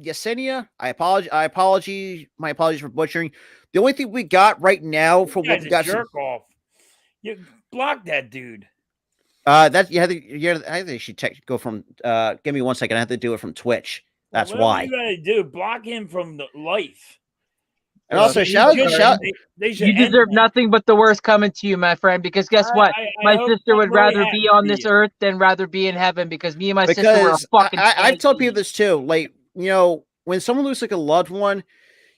Yesenia, my apologies for butchering. The only thing we got right now for what we got, jerk off. You block that dude. That I think you should go from. Give me 1 second. I have to do it from Twitch. That's why. You gotta do block him from the life. And also, shout. You deserve nothing but the worst coming to you, my friend. Because guess what? My sister would rather be on this earth than rather be in heaven. Because me and my sister were a fucking. I've told people this too. Like, when someone loses like a loved one,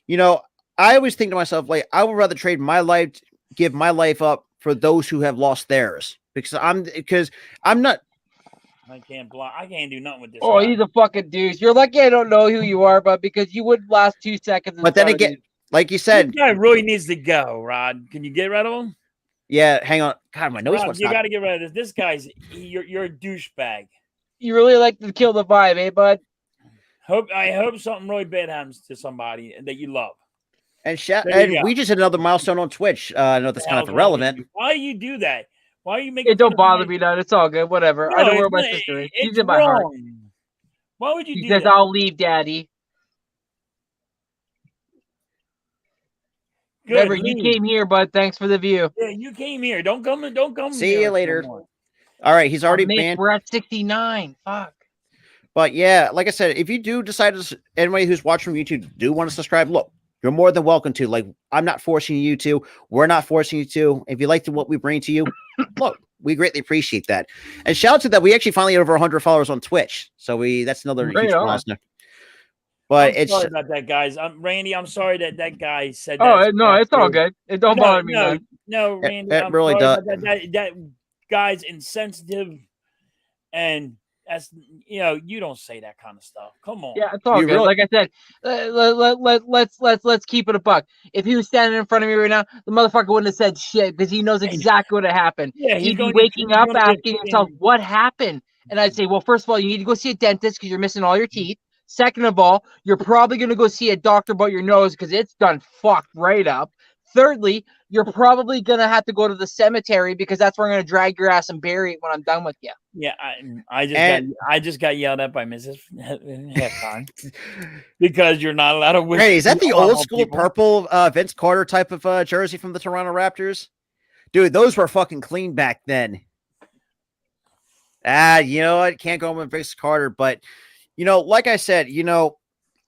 I always think to myself, like, I would rather trade my life, give my life up for those who have lost theirs. Because I'm not. I can't block. I can't do nothing with this. Oh, he's a fucking douche. You're lucky I don't know who you are, but because you would last 2 seconds. But then again. Like you said, this guy really needs to go, Rod. Can you get rid of him? Yeah, hang on. God, my nose wants. You got to get rid of this. This guy's you're a douchebag. You really like to kill the vibe, eh, bud? I hope something really bad happens to somebody that you love. And we just hit another milestone on Twitch. I know that's kind of irrelevant. Why do you do that? Why are you making? It don't bother me, though. It's all good. Whatever. No, I know where my sister is. She's in my heart. Why would you do that? Because I'll leave, Daddy. Good, remember, you came here, bud. Thanks for the view. Yeah, you came here. Don't come. See you later. All right, he's already banned. We're at 69. Fuck. But yeah, like I said, if you do decide to, anybody who's watching from YouTube do want to subscribe, look, you're more than welcome to. Like, I'm not forcing you to. We're not forcing you to. If you like what we bring to you, look, we greatly appreciate that. And shout out to that, we actually finally had over 100 followers on Twitch. So that's another huge milestone. But I'm sorry about that, guys. Randy, I'm sorry that guy said that. Oh, no, it's all good. It don't bother me. No, Randy. It really does. That guy's insensitive, and that's you don't say that kind of stuff. Come on. Yeah, it's all good. Really... Like I said, let's keep it a buck. If he was standing in front of me right now, the motherfucker wouldn't have said shit because he knows exactly what happened. Yeah, he'd be waking up asking himself what happened, and I'd say, well, first of all, you need to go see a dentist because you're missing all your teeth. Second of all, you're probably going to go see a doctor about your nose because it's done fucked right up. Thirdly, you're probably gonna have to go to the cemetery because that's where I'm gonna drag your ass and bury it when I'm done with you. Yeah, I just got yelled at by Mrs. Halftime because you're not allowed to wish. Hey, is that the normal old school people. purple Vince Carter type of jersey from the Toronto Raptors? Dude, those were fucking clean back then. You know what? Can't go with Vince Carter, but like I said,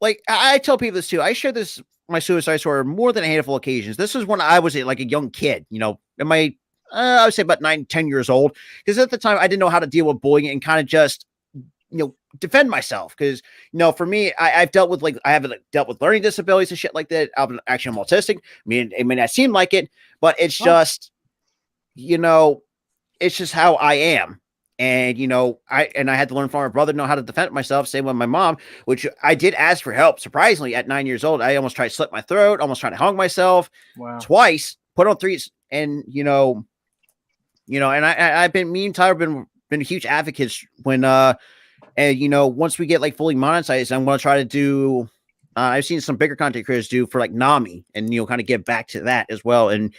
like I tell people this too. I share this my suicide story more than a handful of occasions. This is when I was like a young kid, in my I would say about 9, 10 years old. Because at the time I didn't know how to deal with bullying and kind of just defend myself. Because for me, I've dealt with I haven't dealt with learning disabilities and shit like that. I'm autistic. I mean, it may not seem like it, but it's just it's just how I am. And, I had to learn from my brother to know how to defend myself. Same with my mom, which I did ask for help. Surprisingly, at 9 years old, I almost tried to slit my throat, almost tried to hung myself twice, put on 3. And, and I've been, me and Tyler been huge advocates when, and, once we get fully monetized, I'm going to try to do, I've seen some bigger content creators do for NAMI and, kind of give back to that as well. And,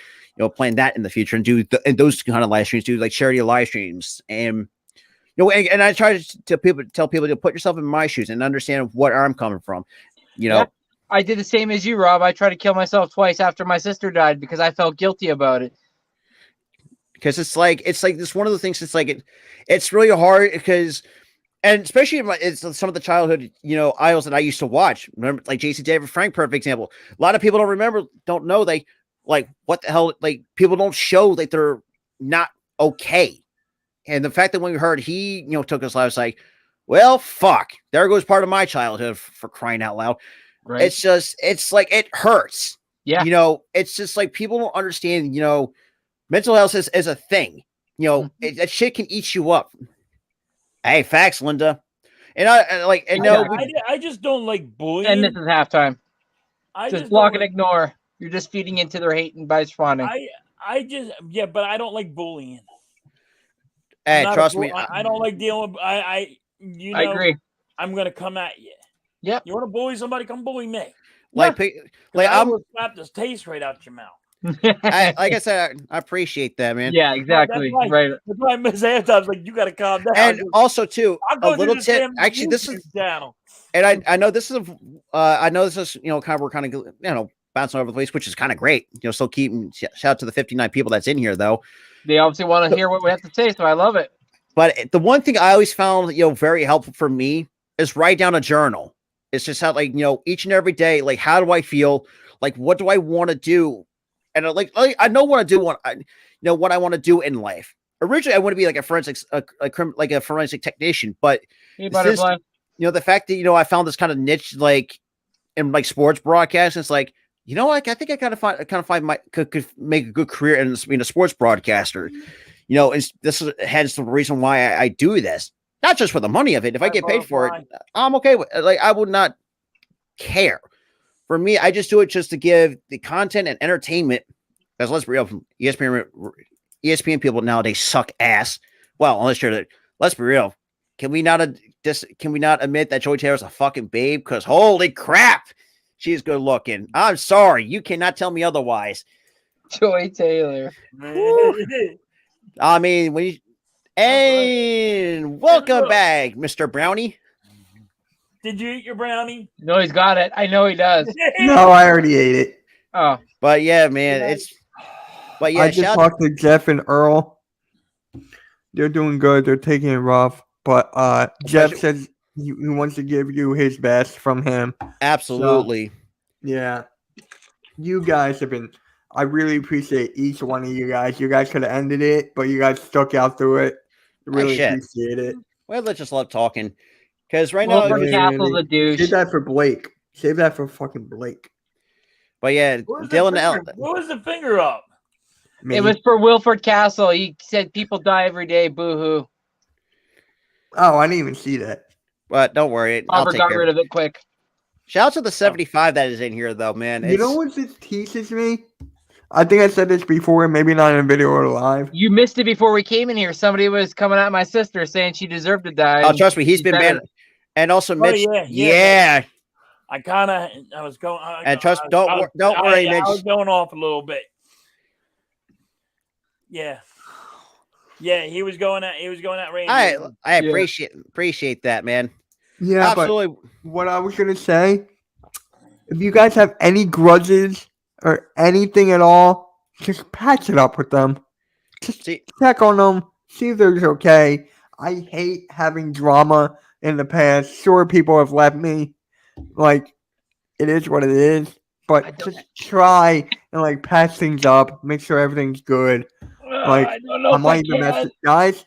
plan that in the future and do and those kind of live streams, do charity live streams. And, and I try to tell people to put yourself in my shoes and understand what I'm coming from, Yeah, I did the same as you, Rob. I tried to kill myself twice after my sister died because I felt guilty about it. Because it's this one of the things. It's really hard because, and especially it's some of the childhood, idols that I used to watch. Remember, J.C. David Frank, perfect example. A lot of people don't know what the hell, people don't show that they're not okay. And the fact that when we heard he, took his life, it's like, well, fuck, there goes part of my childhood for crying out loud. Right. It's just, it hurts. Yeah. It's just people don't understand, mental health is a thing, that shit can eat you up. Hey, facts, Linda. And I just don't like bullying. And this is halftime. Just block and like, ignore. You're just feeding into their hate and by responding. But I don't like bullying. Hey, trust me. I don't like dealing with, I agree. I'm going to come at you. Yep. You want to bully somebody, come bully me. I will slap this taste right out your mouth. Like I said, I appreciate that, man. Yeah, exactly. Right. That's why Miss Anton's like, you got to calm down. And also, too, a little tip. Actually, this is channel. And I know this is kind of we're kind of bouncing over the place, which is kind of great. Still keeping shout out to the 59 people that's in here though. They obviously want to hear what we have to say, so I love it. But the one thing I always found very helpful for me is write down a journal. It's just how each and every day, how do I feel? What do I want to do? And I know what I do what I want to do in life. Originally, I want to be a forensics a forensic technician, but since, the fact that I found this kind of niche in sports broadcast, it's I think I could make a good career in being a sports broadcaster. And this is hence the reason why I do this. Not just for the money of it. If I get paid for it, I'm okay with it. I would not care. For me, I just do it just to give the content and entertainment. Because let's be real, ESPN people nowadays suck ass. Well, let's be real. Can we not admit that Joy Taylor's a fucking babe? Because holy crap, she's good looking. I'm sorry, you cannot tell me otherwise. Joy Taylor. I mean, and welcome back, Mr. Brownie. Did you eat your brownie? No, he's got it. I know he does. No, I already ate it. Oh, but yeah, man, I just talked to Jeff and Earl. They're doing good. They're taking it rough. But Jeff says he wants to give you his best from him. Absolutely. So, yeah. You guys have been... I really appreciate each one of you guys. You guys could have ended it, but you guys stuck out through it. Really appreciate it. Well, let's just love talking. Because right now... Castle's a douche. Save that for Blake. Save that for fucking Blake. But yeah, Dylan... What was the finger up? Me. It was for Wilford Castle. He said people die every day. Boo-hoo. Oh, I didn't even see that. But don't worry. I'll got rid of it quick. Shout out to the 75 that is in here, though, man. You know what this teaches me? I think I said this before, maybe not in a video or live. You missed it before we came in here. Somebody was coming at my sister saying she deserved to die. Oh, trust me, he's been banned. And also, Mitch. Yeah. I was going. And trust, don't worry, Mitch. I was going off a little bit. Yeah, he was going at Randy. I appreciate that, man. Yeah, Absolutely. but what I was gonna say, if you guys have any grudges or anything at all, just patch it up with them. Just check on them, see if they're okay. I hate having drama in the past. Sure, people have left me. Like, it is what it is. But just try and like patch things up, make sure everything's good. Like, I don't know I if might I even can. message guys.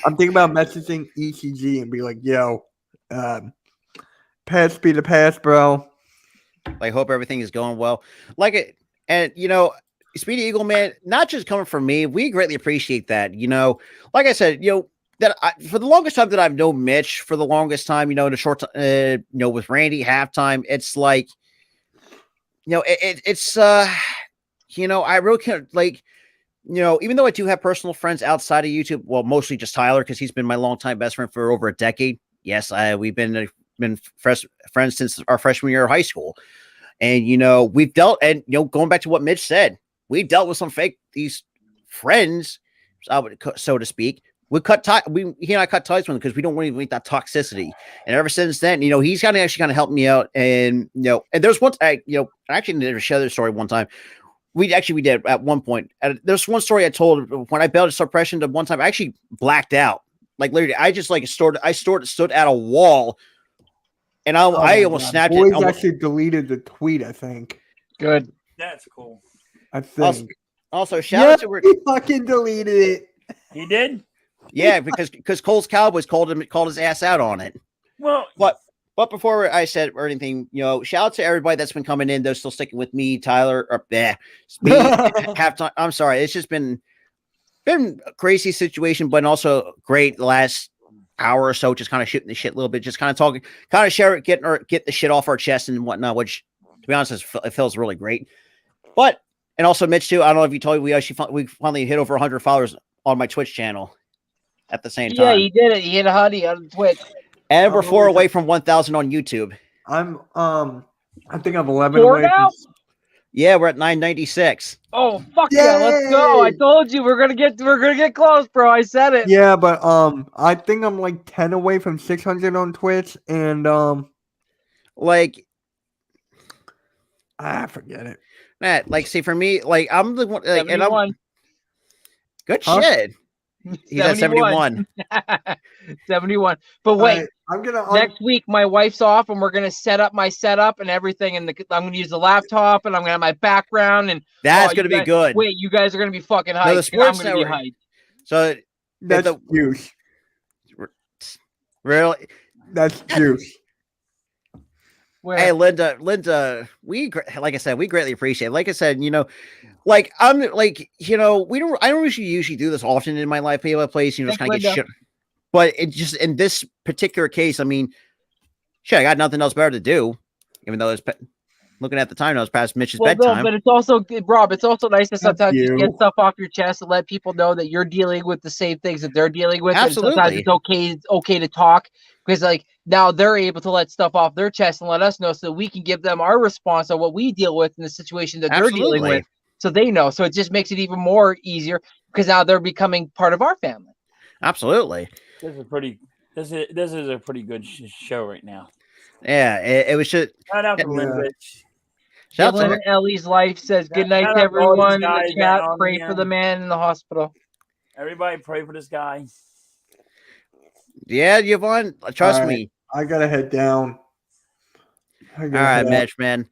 I'm thinking about messaging ECG and be like, "Yo, past be the past, bro." I hope everything is going well. Like it, and you know, Speedy Eagle, man, not just coming from me, we greatly appreciate that. You know, like I said, you know, for the longest time that I've known Mitch, for the longest time, you know, in a short, you know, with Randy halftime, it's like, you know, it's you know, I really can't like. You know, even though I do have personal friends outside of YouTube, well, mostly just Tyler, because he's been my longtime best friend for over a decade. Yes, we've been friends since our freshman year of high school. And, you know, we've dealt, and, you know, going back to what Mitch said, we dealt with these friends, so to speak. He and I cut ties with them because we don't really want that toxicity. And ever since then, you know, he's actually kind of helped me out. And, you know, and there's one, I actually did share this story one time. We did at one point. There's one story I told when I bailed suppression the one time. I actually blacked out. Like literally, I just like stood at a wall, and I almost snapped Boys it. Boys actually deleted the tweet. I think. Good. That's cool. I think. Also shout out to he fucking deleted it. He did. Yeah, because Cole's Cowboys called his ass out on it. Well, But before I said or anything, you know, shout out to everybody that's been coming in. They're still sticking with me, Tyler, or halftime. I'm sorry. It's just been a crazy situation, but also great the last hour or so, just kind of shooting the shit a little bit, just kind of talking, kind of share it, get the shit off our chest and whatnot, which to be honest, it feels really great. But, and also Mitch too, I don't know if you told me, we finally hit over 100 followers on my Twitch channel at the same time. Yeah, he did it. He hit a honey on Twitch. And we're 4 away from 1,000 on YouTube. I think I'm 11 4 away. now? Yeah, we're at 996. Oh fuck yeah, let's go! I told you we're gonna get close, bro. I said it. Yeah, but I think I'm like 10 away from 600 on Twitch, and like, forget it. Matt, like, see, for me, like, I'm the one, like, 71. and I'm good shit. He's at 71. 71. But wait, I'm gonna next week my wife's off, and we're gonna set up my setup and everything, and I'm gonna use the laptop, and I'm gonna have my background, and that's gonna be good. Wait, you guys are gonna be fucking hyped. No, the sports I'm gonna be network. hyped. So that's juice. Really, that's juice. Where? Hey, Linda, like I said, we greatly appreciate it. Like I said, you know, like I'm like, you know, I don't usually do this often in my life, pay by place, you know, just kind of get shit. But it just in this particular case, I mean, shit, I got nothing else better to do, even though it's looking at the time, I was past Mitch's bedtime. No, but it's also, Rob, it's also nice to sometimes just get stuff off your chest and let people know that you're dealing with the same things that they're dealing with. Absolutely. And sometimes it's okay to talk, because like now they're able to let stuff off their chest and let us know, so we can give them our response on what we deal with in the situation that they're dealing with, so they know. So it just makes it even more easier, because now they're becoming part of our family. Absolutely. This is a pretty good show right now. Yeah, it was just shout out to Linda. Shout out to Ellie's life says good night to everyone in the chat. Pray for the man in the hospital. Everybody pray for this guy. Yeah, Yvonne, trust me. I gotta head down. All right, Mitch, man.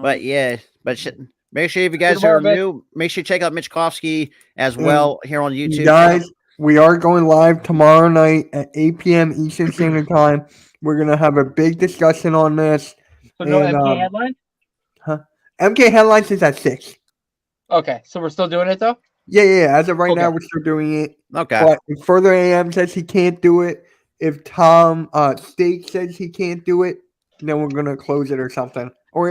But yeah, make sure if you guys are new, make sure you check out Mitch Kofsky as well here on YouTube. Guys, we are going live tomorrow night at 8 p.m. Eastern Standard Time. We're gonna have a big discussion on this. So no MK headline? Huh? MK headlines is at 6. Okay, so we're still doing it though? Yeah. As of right now, we're still doing it. Okay. But if Further AM says he can't do it, if Tom Steak says he can't do it, then we're gonna close it or something. Or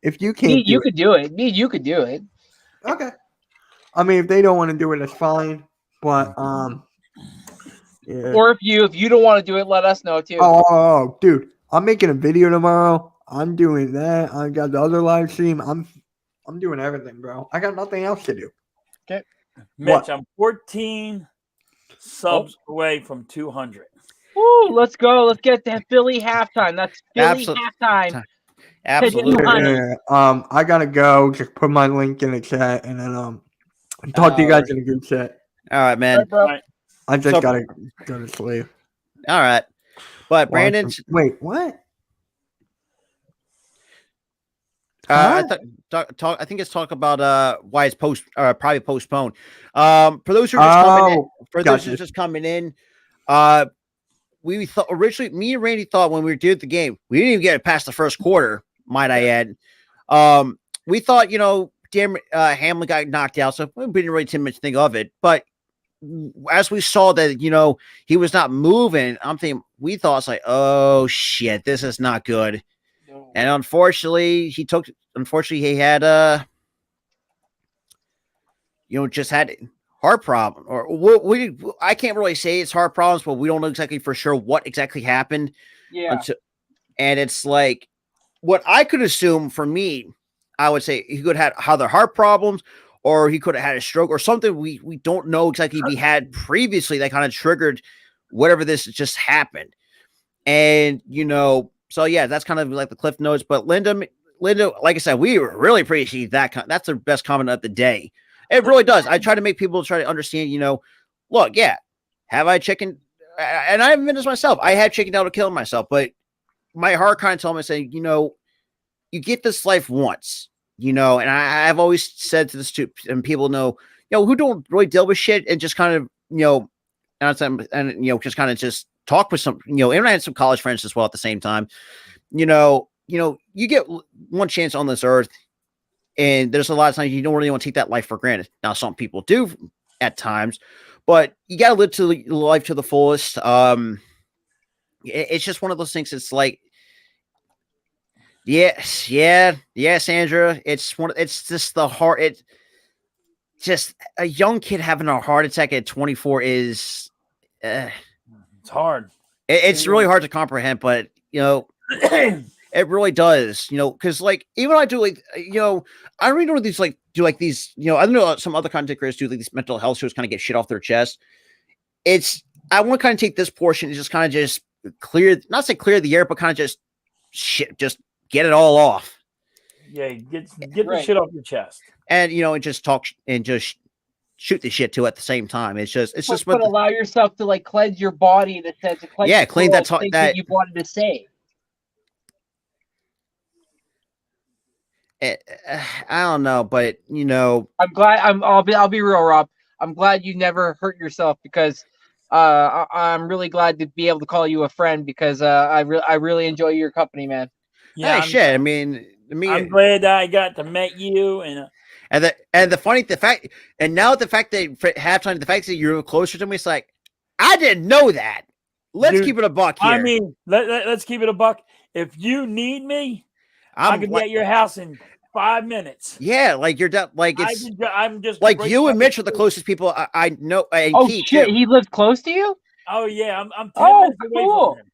if you can't, you could do it. You could do it. Okay. I mean, if they don't want to do it, that's fine. But yeah. Or if you don't want to do it, let us know too. Oh, dude, I'm making a video tomorrow. I'm doing that. I got the other live stream. I'm doing everything, bro. I got nothing else to do. Mitch, What? I'm 14 subs away from 200. Woo, let's go. Let's get to Philly halftime. That's Philly Absol- halftime. Absolutely. honey. I gotta go. Just put my link in the chat and then talk to you guys in a group chat. All right, man. Right, bro. All right. I just So- gotta go to sleep. All right. But Brandon, Wait, what? I think it's talk about why it's probably postponed. For those who are just coming in, we thought originally, me and Randy thought when we did the game, we didn't even get past the first quarter. Might I add? We thought Hamlin got knocked out, so we didn't really too much think of it. But as we saw that he was not moving, we thought it's like, oh shit, this is not good. And unfortunately, he had just had heart problem, or I can't really say it's heart problems, but we don't know exactly for sure what exactly happened. Yeah. And it's like what I could assume for me, I would say he could have had either heart problems or he could have had a stroke or something. We don't know exactly if he had previously that kind of triggered whatever this just happened. And, so yeah, that's kind of like the cliff notes. But Linda, like I said, we really appreciate that. That's the best comment of the day. It really does. I try to make people try to understand, look, yeah, have I chicken? And I haven't been this myself. I had chickened out of killing myself, but my heart kind of told me, saying, you get this life once, and I've always said to this too, and people know, who don't really deal with shit and just kind of, just kind of just talk with some, and I had some college friends as well at the same time, you get one chance on this earth, and there's a lot of times you don't really want to take that life for granted. Now, some people do at times, but you got to live life to the fullest. It's just one of those things. It's like, yeah, Sandra. It's just the heart. It's just a young kid having a heart attack at 24 is. It's hard. It's really hard to comprehend, but it really does. Because like even I do like I don't really know these these. I don't know some other content creators do like these mental health shows, kind of get shit off their chest. I want to kind of take this portion and just kind of just clear the air, but kind of just get it all off. Yeah, get the shit off your chest. And and just talk and just shoot the shit too at the same time. It's just allow yourself to like cleanse your body in a sense. Clean that you wanted to say. I don't know, but I'm glad. I'll be real, Rob. I'm glad you never hurt yourself because I'm really glad to be able to call you a friend because I really enjoy your company, man. Yeah, hey, shit. I mean, I'm glad that I got to meet you and the fact that halftime, the fact that you're closer to me, it's like I didn't know that. Let's keep it a buck here. I mean, let's keep it a buck. If you need me, I can be at your house in 5 minutes. Yeah, like you're like I'm just like you and Mitch are the closest people I know. And oh Keith, shit, too. he lives close to you? Oh yeah, I'm 10 minutes away from him.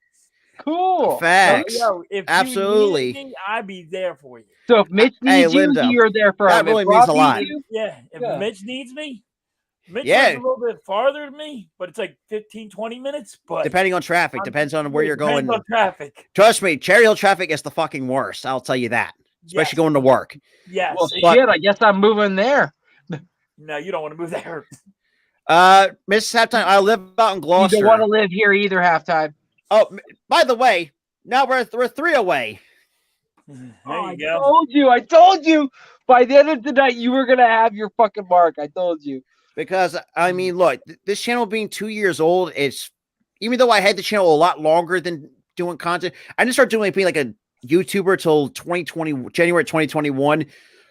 Cool. Facts. If absolutely. You need me, I'll be there for you. So if Mitch needs Linda, you, you're there for that him. really if means Rob a lot. needs you, If Mitch needs me, Mitch lives a little bit farther than me, but it's like 15, 20 minutes. But depending on traffic, depends on where you're going. Depends on traffic. Trust me, Cherry Hill traffic is the fucking worst. I'll tell you that. Especially going to work. Yes. Well, shit, I guess I'm moving there. No, you don't want to move there. Mrs. Halftime, I live out in Gloucester. You don't want to live here either, halftime. Oh, by the way, now we're 3 away. There you go. I told you. By the end of the night, you were going to have your fucking mark. I told you. Because, I mean, look, this channel being 2 years old, even though I had the channel a lot longer than doing content, I didn't start doing being like a YouTuber till January 2021.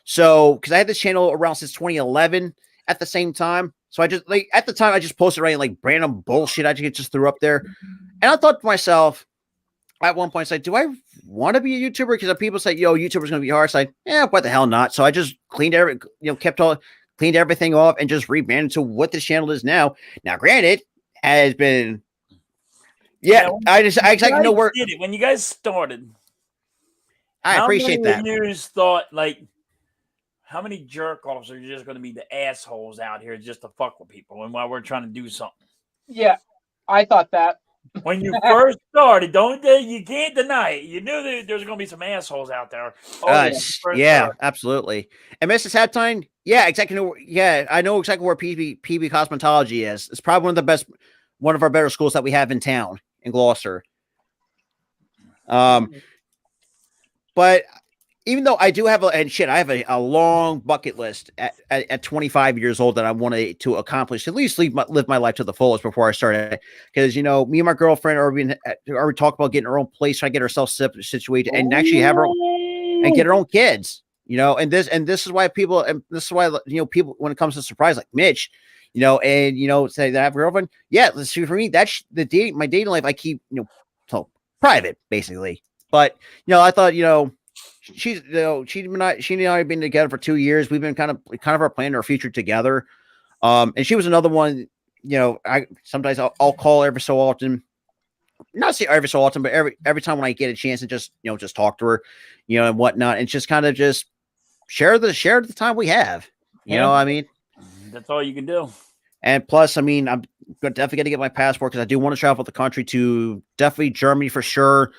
So, because I had this channel around since 2011 at the same time. So I just at the time I just posted like random bullshit I just threw up there. And I thought to myself at one point, I said, do I want to be a YouTuber? Because people say, YouTuber's going to be hard. So what the hell not? So I just cleaned everything off and just rebranded to what this channel is now. Now, granted, has been Yeah, When I you exactly guys know where. did it, when you guys started, I how appreciate many that. of you thought like, how many jerk offs are just going to be the assholes out here just to fuck with people and while we're trying to do something? Yeah, I thought that. When you first started, you can't deny it. You knew that there's going to be some assholes out there. Oh, yeah. Yeah, absolutely. And Mrs. Hatline, yeah, exactly. Yeah, I know exactly where PB Cosmetology is. It's probably one of our better schools that we have in town in Gloucester. But even though I do have I have a long bucket list at 25 years old that I wanted to accomplish, at least live my life to the fullest before I started. Because, me and my girlfriend are talking about getting our own place, trying to get ourselves situated and actually have and get our own kids, and this is why people, people, when it comes to surprise, like Mitch, say that I have a girlfriend. Yeah, let's see, for me, that's my dating life. I keep, so private basically. But, I thought, she's, she and I have been together for 2 years. We've been kind of our plan our future together. And she was another one, sometimes I'll call every so often, not say every so often, but every time when I get a chance to just, just talk to her, and whatnot, and just kind of just share the time we have, Yeah. I mean, that's all you can do. And plus, I mean, I'm definitely going to get my passport because I do want to travel the country to definitely Germany for sure.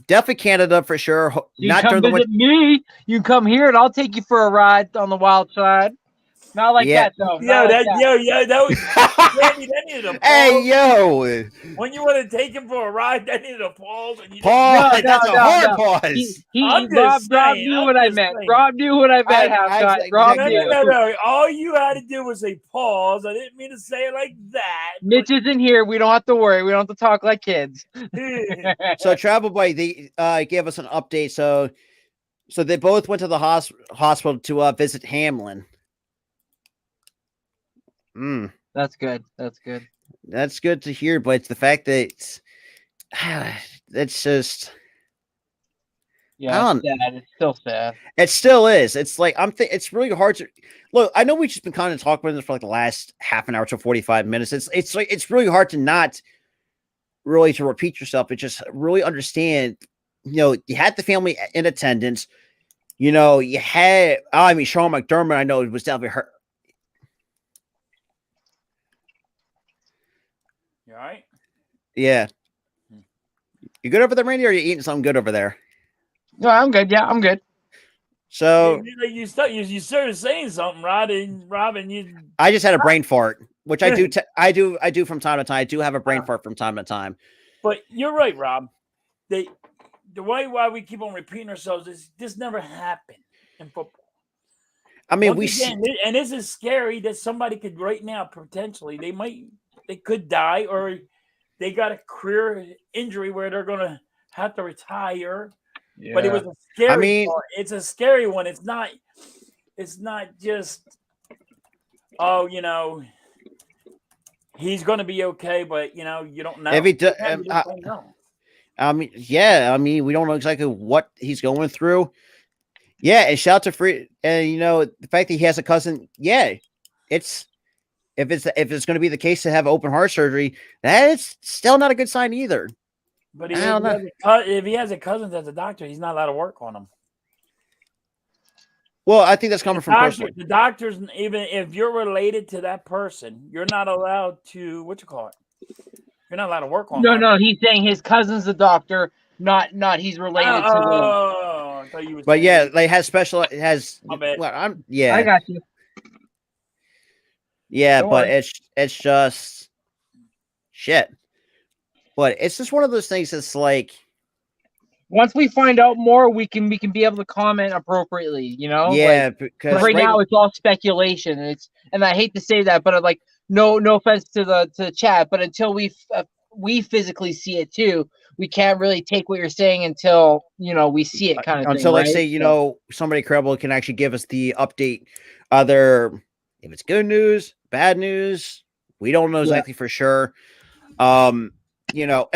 Definitely Canada for sure. You not come visit me. You come here and I'll take you for a ride on the wild side. Not like that though. That was Randy, that needed a pause. Hey yo! When you want to take him for a ride, that needed a pause. And you pause. That's a hard pause. Rob knew what I meant. Rob knew what I meant. Rob knew. No. All you had to do was say pause. I didn't mean to say it like that. Mitch isn't here. We don't have to worry. We don't have to talk like kids. So Travel Buddy, they gave us an update. So they both went to the hospital to visit Hamlin. That's good. That's good. That's good to hear, but it's the fact that it's just sad. It's still sad. It still is. It's like it's really hard to look. I know we've just been kind of talking about this for like the last half an hour to 45 minutes. It's like it's really hard to not really to repeat yourself, but just really understand. You had the family in attendance. You had Sean McDermott. I know it was definitely hurt. You all right? Yeah. You good over there, Randy? Or are you eating something good over there? No, I'm good. Yeah, I'm good. So you started saying something, Robin. I just had a brain fart, which I do. I do from time to time. I do have a brain fart from time to time. But you're right, Rob. The way why we keep on repeating ourselves is this never happened in football. I mean, and this is scary that somebody could right now potentially they could die or they got a career injury where they're going to have to retire. Yeah. But it was a scary part. It's a scary one. It's not just, he's going to be okay, but, you don't know. If he does, we don't know exactly what he's going through. Yeah, and shout out to Free, and the fact that he has a cousin. Yeah, if it's going to be the case to have open heart surgery, that is still not a good sign either. But if he has a cousin that's a doctor, he's not allowed to work on him. Well, I think that's coming from personally. The doctors, even if you're related to that person, you're not allowed to You're not allowed to work on. No, he's saying his cousin's a doctor, not he's related to them. I thought you was. But yeah, they has special. It has. I bet. Well, I got you. Yeah, but it's just shit. But it's just one of those things that's like once we find out more, we can be able to comment appropriately, Yeah, because right now it's all speculation. And I hate to say that, but no offense to the chat, but until we physically see it too, we can't really take what you're saying until we see it kind of until thing, like say somebody credible can actually give us the update. Either if it's good news, bad news, we don't know exactly for sure. And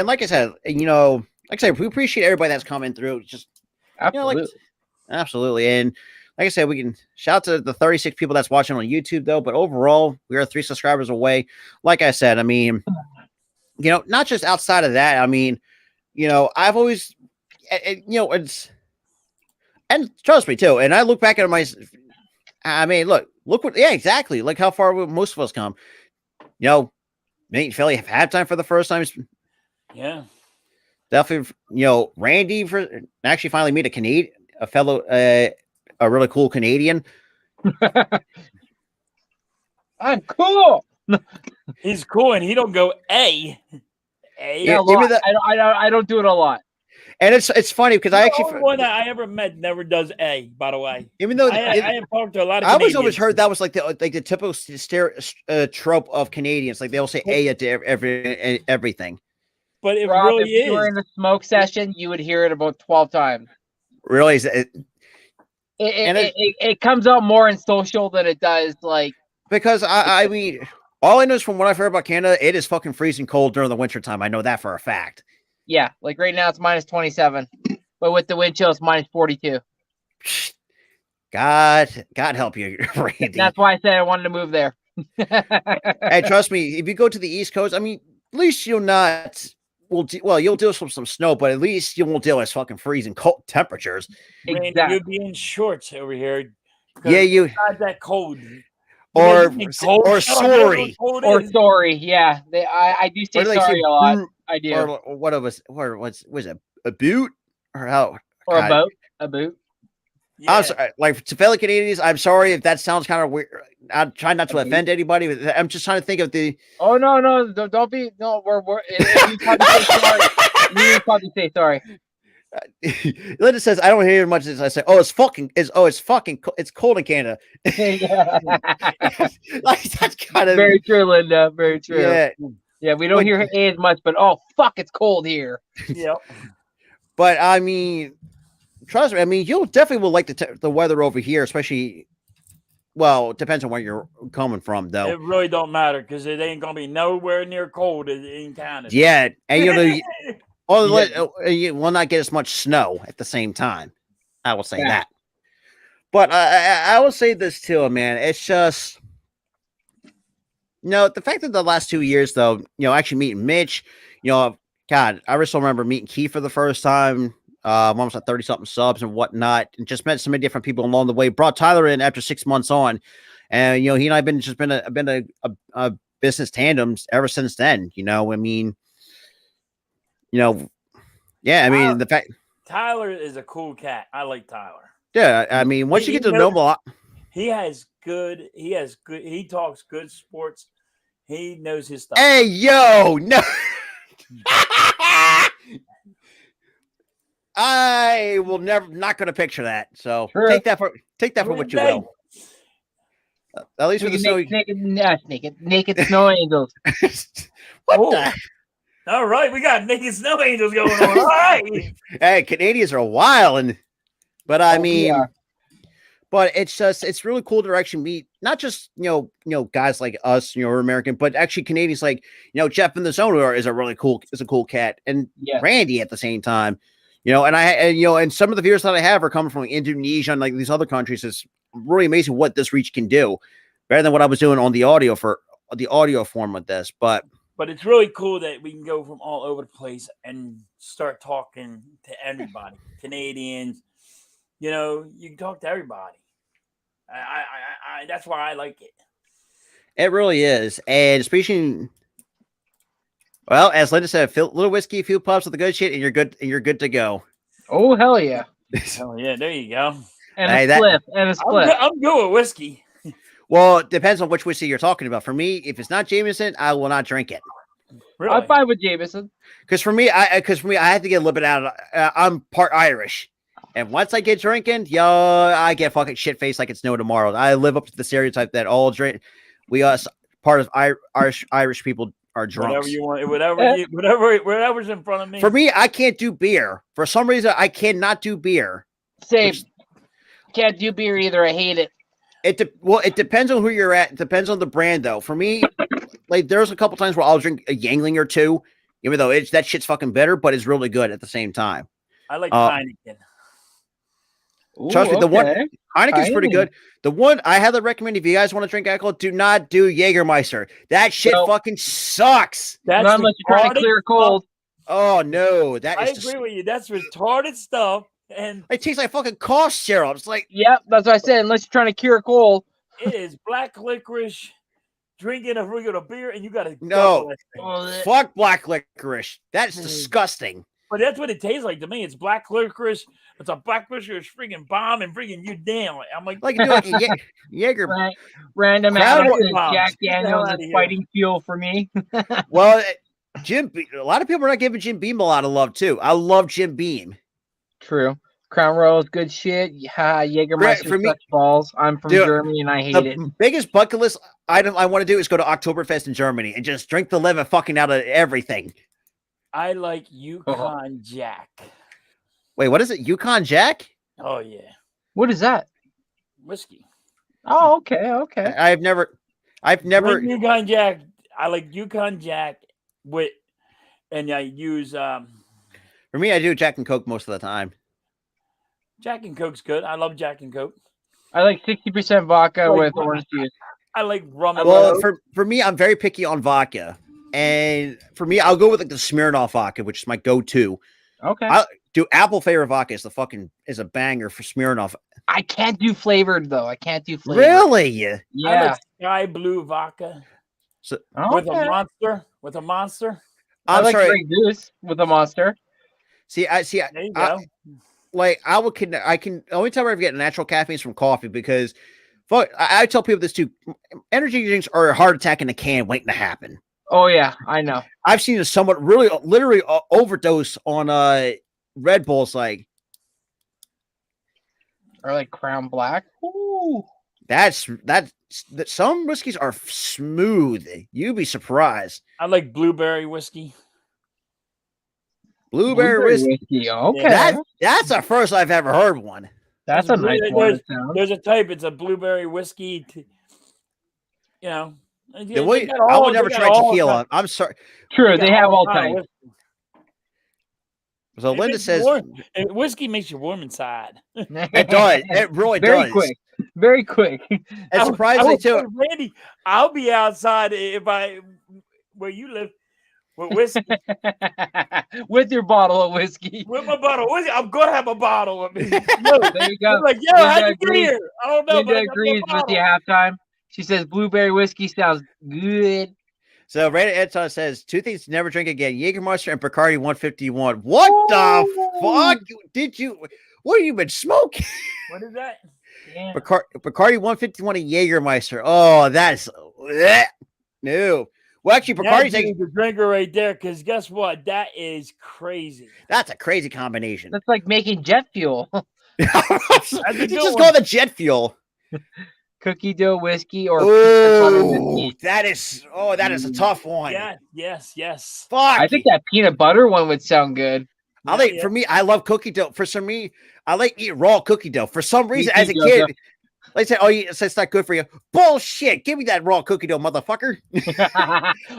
like I said, we appreciate everybody that's coming through. Just absolutely. Absolutely. And like I said, we can shout to the 36 people that's watching on YouTube though, but overall we are 3 subscribers away. Like I said, I mean, not just outside of that. I mean, I've always, it's, and trust me too. And I look back at look what, yeah, exactly. Like how far most of us come. Nate and Philly have halftime for the first time. Yeah. Definitely, Randy for actually finally meet a fellow, a really cool Canadian. I'm cool. He's cool, and he don't go A. Yeah, I don't do it a lot. And it's funny because I actually, the only one that I ever met never does A. By the way, even though I have talked to a lot of. I Canadians. always heard that was like the typical trope of Canadians. Like they'll say A at everything. But it Rob, really if you were is. in a smoke session, you would hear it about 12 times. Really, It comes out more in social than it does like. Because I mean, all I know is from what I've heard about Canada, it is fucking freezing cold during the winter time. I know that for a fact. Yeah, like right now it's minus 27, but with the wind chill it's minus 42. God help you, Randy. That's why I said I wanted to move there. Hey, trust me, if you go to the East Coast, I mean, at least you'll not. You'll deal with some snow, but at least you won't deal with fucking freezing cold temperatures. Randy, Exactly. you'll be in shorts over here. Yeah, it's not that cold. Or sorry. Or sorry, yeah. I do say sorry a lot. I do. Or was it a boot or how? Or a boot. Yeah. I'm sorry, like to fellow Canadians, I'm sorry if that sounds kind of weird. I'm trying not to offend anybody. But I'm just trying to think of the. Oh no! Don't be no. We're. You probably say sorry. You probably say sorry. Linda says, "I don't hear much as I say. It's cold in Canada." Like that's kind of very true, Linda. Very true. Yeah. We don't hear A as much, but fuck, it's cold here. Yep. But I mean, trust me. I mean, you'll definitely will like the weather over here, especially. Well, it depends on where you're coming from, though. It really don't matter because it ain't gonna be nowhere near cold in Canada. Yeah, and you will not get as much snow at the same time. I will say that. But I will say this too, man. It's just, the fact that the last 2 years, though, actually meeting Mitch, God, I still remember meeting Keith for the first time. Almost at 30-something subs and whatnot, and just met so many different people along the way. Brought Tyler in after 6 months on, and he and I've been a business tandems ever since then. I mean, yeah. I mean, the fact Tyler is a cool cat. I like Tyler. Yeah, I mean, once you get to know him a lot, he talks good sports. He knows his stuff. Hey, yo, no. I will not going to picture that. So take that for what you will. At least with the snow. Naked snow angels. All right, we got naked snow angels going on. All right. Hey, Canadians are wild, but I mean, but it's really cool to actually meet not just guys like us, American, but actually Canadians like Jeff in the Zone is a cool cat, and Randy at the same time. And some of the viewers that I have are coming from Indonesia and like these other countries. It's really amazing what this reach can do, better than what I was doing on the audio form with this. But it's really cool that we can go from all over the place and start talking to everybody, Canadians. You can talk to everybody. I that's why I like it. It really is, and especially. Well, as Linda said, a little whiskey, a few puffs with the good shit, and you're good. And you're good to go. Oh hell yeah! Hell yeah! There you go. And a split. I'm good with whiskey. Well, it depends on which whiskey you're talking about. For me, if it's not Jameson, I will not drink it. Really? I'm fine with Jameson. Because for me, I have to get a little bit out of. I'm part Irish, and once I get drinking, I get fucking shit faced like it's no tomorrow. I live up to the stereotype that all drink. We us part of Irish people. Are drunks. Whatever you want, whatever's in front of me. For me, I can't do beer. For some reason, I cannot do beer. Same. Can't do beer either. I hate it. It depends on who you're at. It depends on the brand, though. For me, like there's a couple times where I'll drink a Yangling or two, even though that shit's fucking bitter, but it's really good at the same time. I like Heineken. Ooh, Trust me, the one okay. Heineken's pretty good. The one I highly recommend if you guys want to drink alcohol, do not do Jägermeister. That shit No. fucking sucks. That's Not unless you're trying to retarded clear a stuff. cold. Oh no, that I is agree with you. That's retarded stuff. And it tastes like fucking cough syrup. It's like Yep, that's what I said. Unless you're trying to cure a cold. it is black licorice drinking a regular beer, and you got to No. Oh, fuck black licorice. That's disgusting. But that's what it tastes like to me. It's black licorice. It's a black licorice freaking bomb and bringing you down. I'm like, Like you do like a Jaeger. Random Crowd ass work bombs. Jack Get the hell Daniels outta is here. fighting fuel for me. Well, a lot of people are not giving Jim Beam a lot of love too. I love Jim Beam. True. Crown Royal is good shit. Yeah, Jägermeister For me- sucks balls. I'm from Dude, Germany and I hate it. The biggest bucket list item I want to do is go to Oktoberfest in Germany and just drink the liver fucking out of everything. I like Yukon Jack. Wait, what is it? Yukon Jack? Oh yeah, What is that? whiskey. Oh, okay. I've never. Drink Yukon Jack. I like Yukon Jack with, and I use For me, I do Jack and Coke most of the time. Jack and Coke's good. I love Jack and Coke. I like 60% vodka Like with what? orange juice. I like rum. And Well, lemon. for me, I'm very picky on vodka, and for me, I'll go with like the Smirnoff vodka, which is my go-to. Okay. Do apple flavor vodka is a banger for Smirnoff. I can't do flavored though. I can't do flavored. Really? I Yeah. like Sky Blue vodka So with a Okay. monster. With a monster. I I'm like sorry. Grey Goose with a monster. There you go. Like I can only time I ever get natural caffeine is from coffee because fuck, I tell people this too. Energy drinks are a heart attack in a can waiting to happen. Oh yeah, I know. I've seen someone really literally overdose on Red Bulls. Like Or like Crown Black. Ooh. that's some whiskeys are smooth. You'd be surprised. I like blueberry whiskey. Blueberry whiskey. Okay. That's the first I've ever heard one. That's a nice one. to sound. There's a type. It's a blueberry whiskey. You know. The way I would never try tequila. I'm sorry. True, they have all types. So Linda says whiskey makes you warm inside. it does. It really Very does. quick. Very quick. And surprisingly too. Randy, I'll be outside where you live with whiskey. With your bottle of whiskey. With my bottle of whiskey. I'm gonna have a bottle with me. No, there you go. I'm like, yo, Linda how'd you get agrees. here? I don't know. Linda but I got my agrees with bottle. you halftime. She says blueberry whiskey sounds good. So Randy Edson says two things to never drink again: Jägermeister and Bacardi 151. What the fuck did you? What have you been smoking? What is that? Yeah. Bacardi 151 and Jägermeister. Oh, that's no. Well, actually, Bacardi's That's the drinker right there. Because guess what? That is crazy. that's a crazy combination. That's like making jet fuel. You good just one. call the jet fuel. Cookie dough whiskey or Oh, that is a tough one. Yes. Fuck. I think that peanut butter one would sound good. For me, I love cookie dough. Me, I like eating raw cookie dough. For some reason, Me as a too, kid, they say, "Oh, it's not good for you." Bullshit! Give me that raw cookie dough, motherfucker.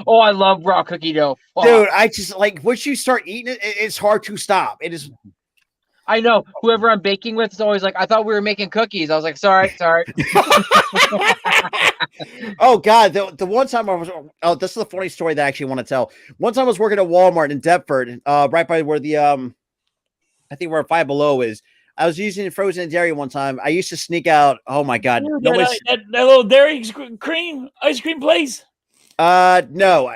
Oh, I love raw cookie dough. Fuck. Dude, I just like once you start eating it, it's hard to stop. It is. I know. Whoever I'm baking with is always like, I thought we were making cookies. I was like, sorry. Oh God, the one time I was. Oh, this is a funny story that I actually want to tell. One time I was working at Walmart in Deptford, right by where the I think where Five Below is. I was using frozen dairy one time. I used to sneak out. Oh my God, Dude, no that little dairy cream ice cream place. no.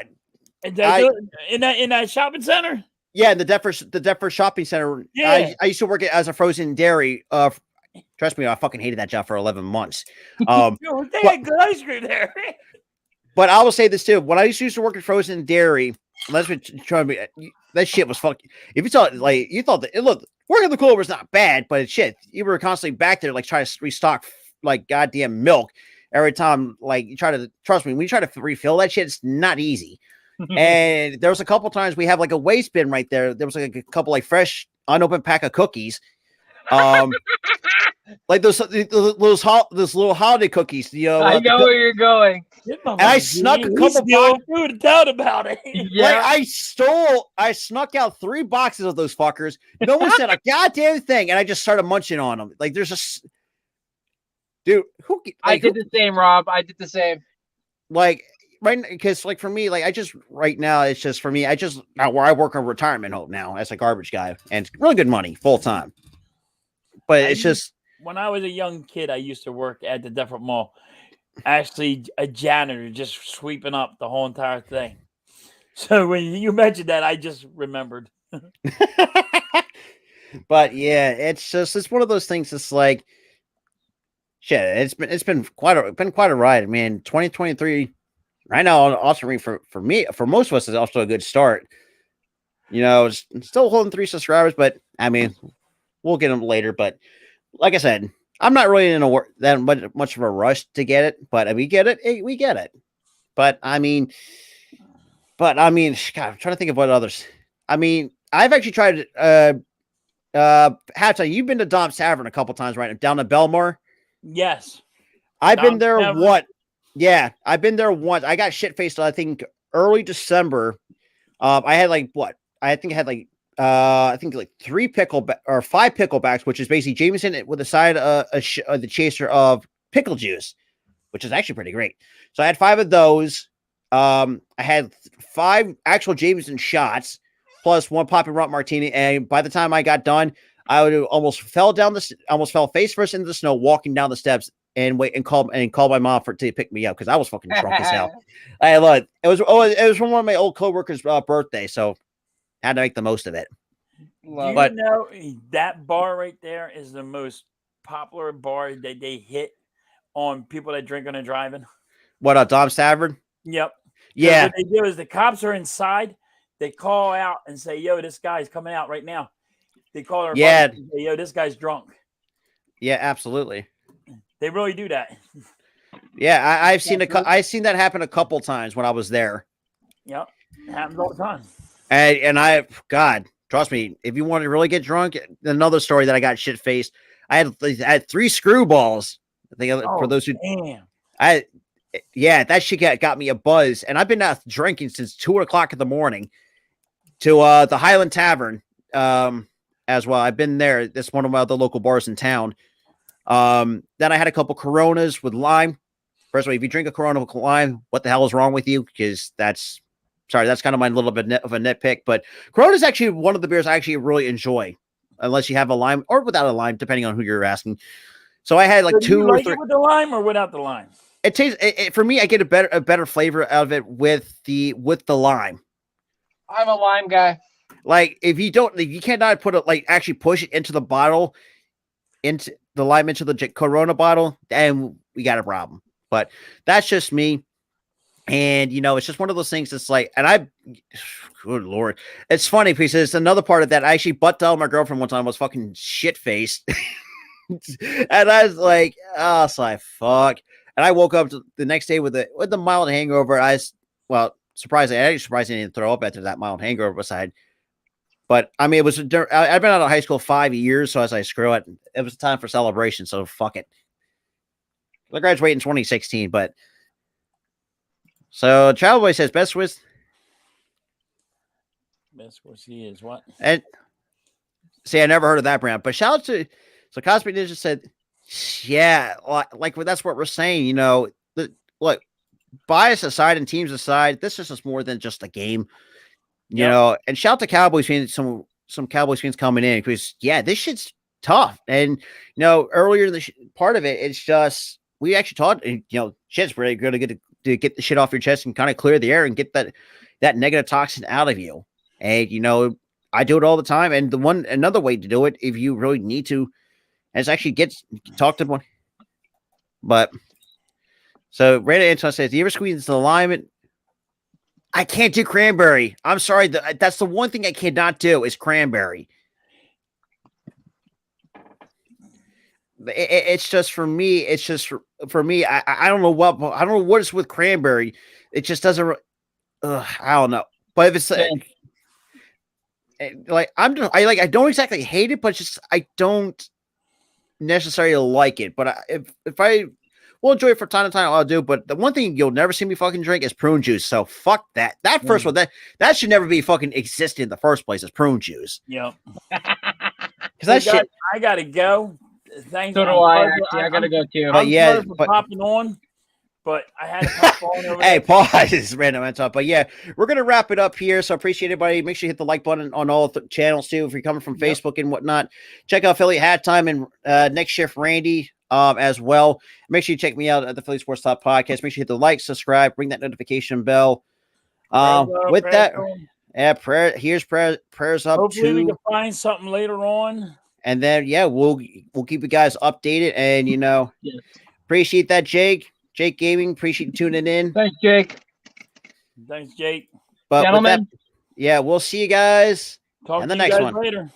In that shopping center. Yeah, in the Deptford shopping center. Yeah. I used to work as a frozen dairy. Trust me, I fucking hated that job for 11 months. They had good ice cream there. But I will say this too: when I used to work at frozen dairy, that's what trying to be. That shit was fucking. If you thought that it looked working the cooler was not bad, but shit, you were constantly back there like trying to restock like goddamn milk every time. Like you try to trust me when you try to refill that shit, it's not easy. And there was a couple times we have like a waste bin right there. There was like a couple like fresh unopened pack of cookies. like those little holiday cookies. You know, I know where you're going. and I snuck a couple boxes. Dude, tell about it. Like Yeah. I snuck out 3 boxes of those fuckers. No one said a goddamn thing, and I just started munching on them. Like there's just, dude, I did the same, Rob. I did the same. Like right, because like for me, like I just right now it's just for me. Where I work in a retirement home now as a garbage guy, and it's really good money full time. But it's just when I was a young kid, I used to work at the Deptford Mall. Actually, a janitor just sweeping up the whole entire thing. So when you mentioned that, I just remembered. But yeah, it's one of those things. It's like shit. It's been quite a ride, man. 2023 right now on also for me, for most of us is also a good start. You know, it's still holding 3 subscribers, but I mean, we'll get them later. But like I said, I'm not really in that much of a rush to get it, but we get it. We get it. But I mean, God, I'm trying to think of what others. I mean, I've actually tried. Hatch, you've been to Dom's Tavern a couple times, right? Down in Belmar. Yes, I've been there. What? Yeah, I've been there once. I got shit faced. I think early December. I had like what? I think I had like 3 or 5 picklebacks, which is basically Jameson with a side the chaser of pickle juice, which is actually pretty great. So I had 5 of those. I had 5 actual Jameson shots plus 1 Poppy Rock martini, and by the time I got done, I would almost fell face first into the snow walking down the steps and call my mom to pick me up because I was fucking drunk as hell. I love it. It was from one of my old coworkers' birthday, so I had to make the most of it. You know that bar right there is the most popular bar that they hit on people that drink and driving. What, Dom's Tavern? Yep. Yeah. What they do is the cops are inside. They call out and say, "Yo, this guy's coming out right now." They call their buddy and say, "Yo, this guy's drunk." Yeah, absolutely. They really do that. Yeah, I've seen seen that happen a couple times when I was there. Yep, it happens all the time. And God, trust me, if you want to really get drunk, another story that I got shit faced. I had 3 screwballs. I think for those who, that shit got me a buzz, and I've been out drinking since 2:00 in the morning to the Highland Tavern as well. I've been there. That's one of my other local bars in town. Then I had a couple Coronas with lime. First of all, if you drink a Corona with lime, what the hell is wrong with you? Because that's kind of my little bit of a nitpick. But Corona is actually one of the beers I actually really enjoy, unless you have a lime or without a lime, depending on who you're asking. So I had like 2 or 3 with the lime or without the lime. It tastes for me. I get a better flavor out of it with the lime. I'm a lime guy. Like if you cannot actually push it into the bottle, into the lime into the Corona bottle, then we got a problem. But that's just me. And it's just one of those things that's like, and good Lord, it's funny because it's another part of that. I actually butt dialed my girlfriend one time. I was fucking shit faced, and I was like, oh, so I fuck. And I woke up the next day with the mild hangover. Surprisingly, I didn't throw up after that mild hangover aside. But I mean, I've been out of high school 5 years, so I was like, screw it. It was time for celebration, so fuck it. I graduated in 2016, but so Travel Boy says best whiskey is what? And see, I never heard of that brand, but shout out to Cosmic Ninja said, yeah, like that's what we're saying. Look, bias aside and teams aside, this is just more than just a game. You know, and shout out to Cowboys fans, some Cowboys fans coming in because this shit's tough. And earlier in the part of it, it's just we actually taught shit's really good to get the shit off your chest and kind of clear the air and get that negative toxin out of you. And I do it all the time. And another way to do it, if you really need to, is actually talk to one. But so Randa Anton says, "Do you ever squeeze the lime?" I can't do cranberry. I'm sorry. That's the one thing I cannot do is cranberry. It's just for me. It's just for me. I don't know what is with cranberry. It just doesn't. I don't know. But if it's I don't exactly hate it, but just I don't necessarily like it, but if I will enjoy it from time to time, I'll do. But the one thing you'll never see me fucking drink is prune juice. So fuck that. That first one, that should never be fucking existed in the first place. Is prune juice. Yeah. Because that shit. I gotta go. Thanks. So do I. Actually, I gotta go too. But yeah, sorry for popping on, but I had to pop on over Hey, there. Paul, is random and stuff. But yeah, we're gonna wrap it up here. So appreciate everybody. Make sure you hit the like button on all the channels too. If you're coming from Facebook and whatnot, check out Philly Hat Time and Next Shift Randy as well. Make sure you check me out at the Philly Sports Talk Podcast. Make sure you hit the like, subscribe, ring that notification bell. With that, yeah, prayers up. Hopefully we can find something later on. And then we'll keep you guys updated. And appreciate that, Jake. Jake Gaming, appreciate you tuning in. Thanks, Jake. Thanks, Jake. But Gentlemen, we'll see you guys Talk in to the you next guys one. later.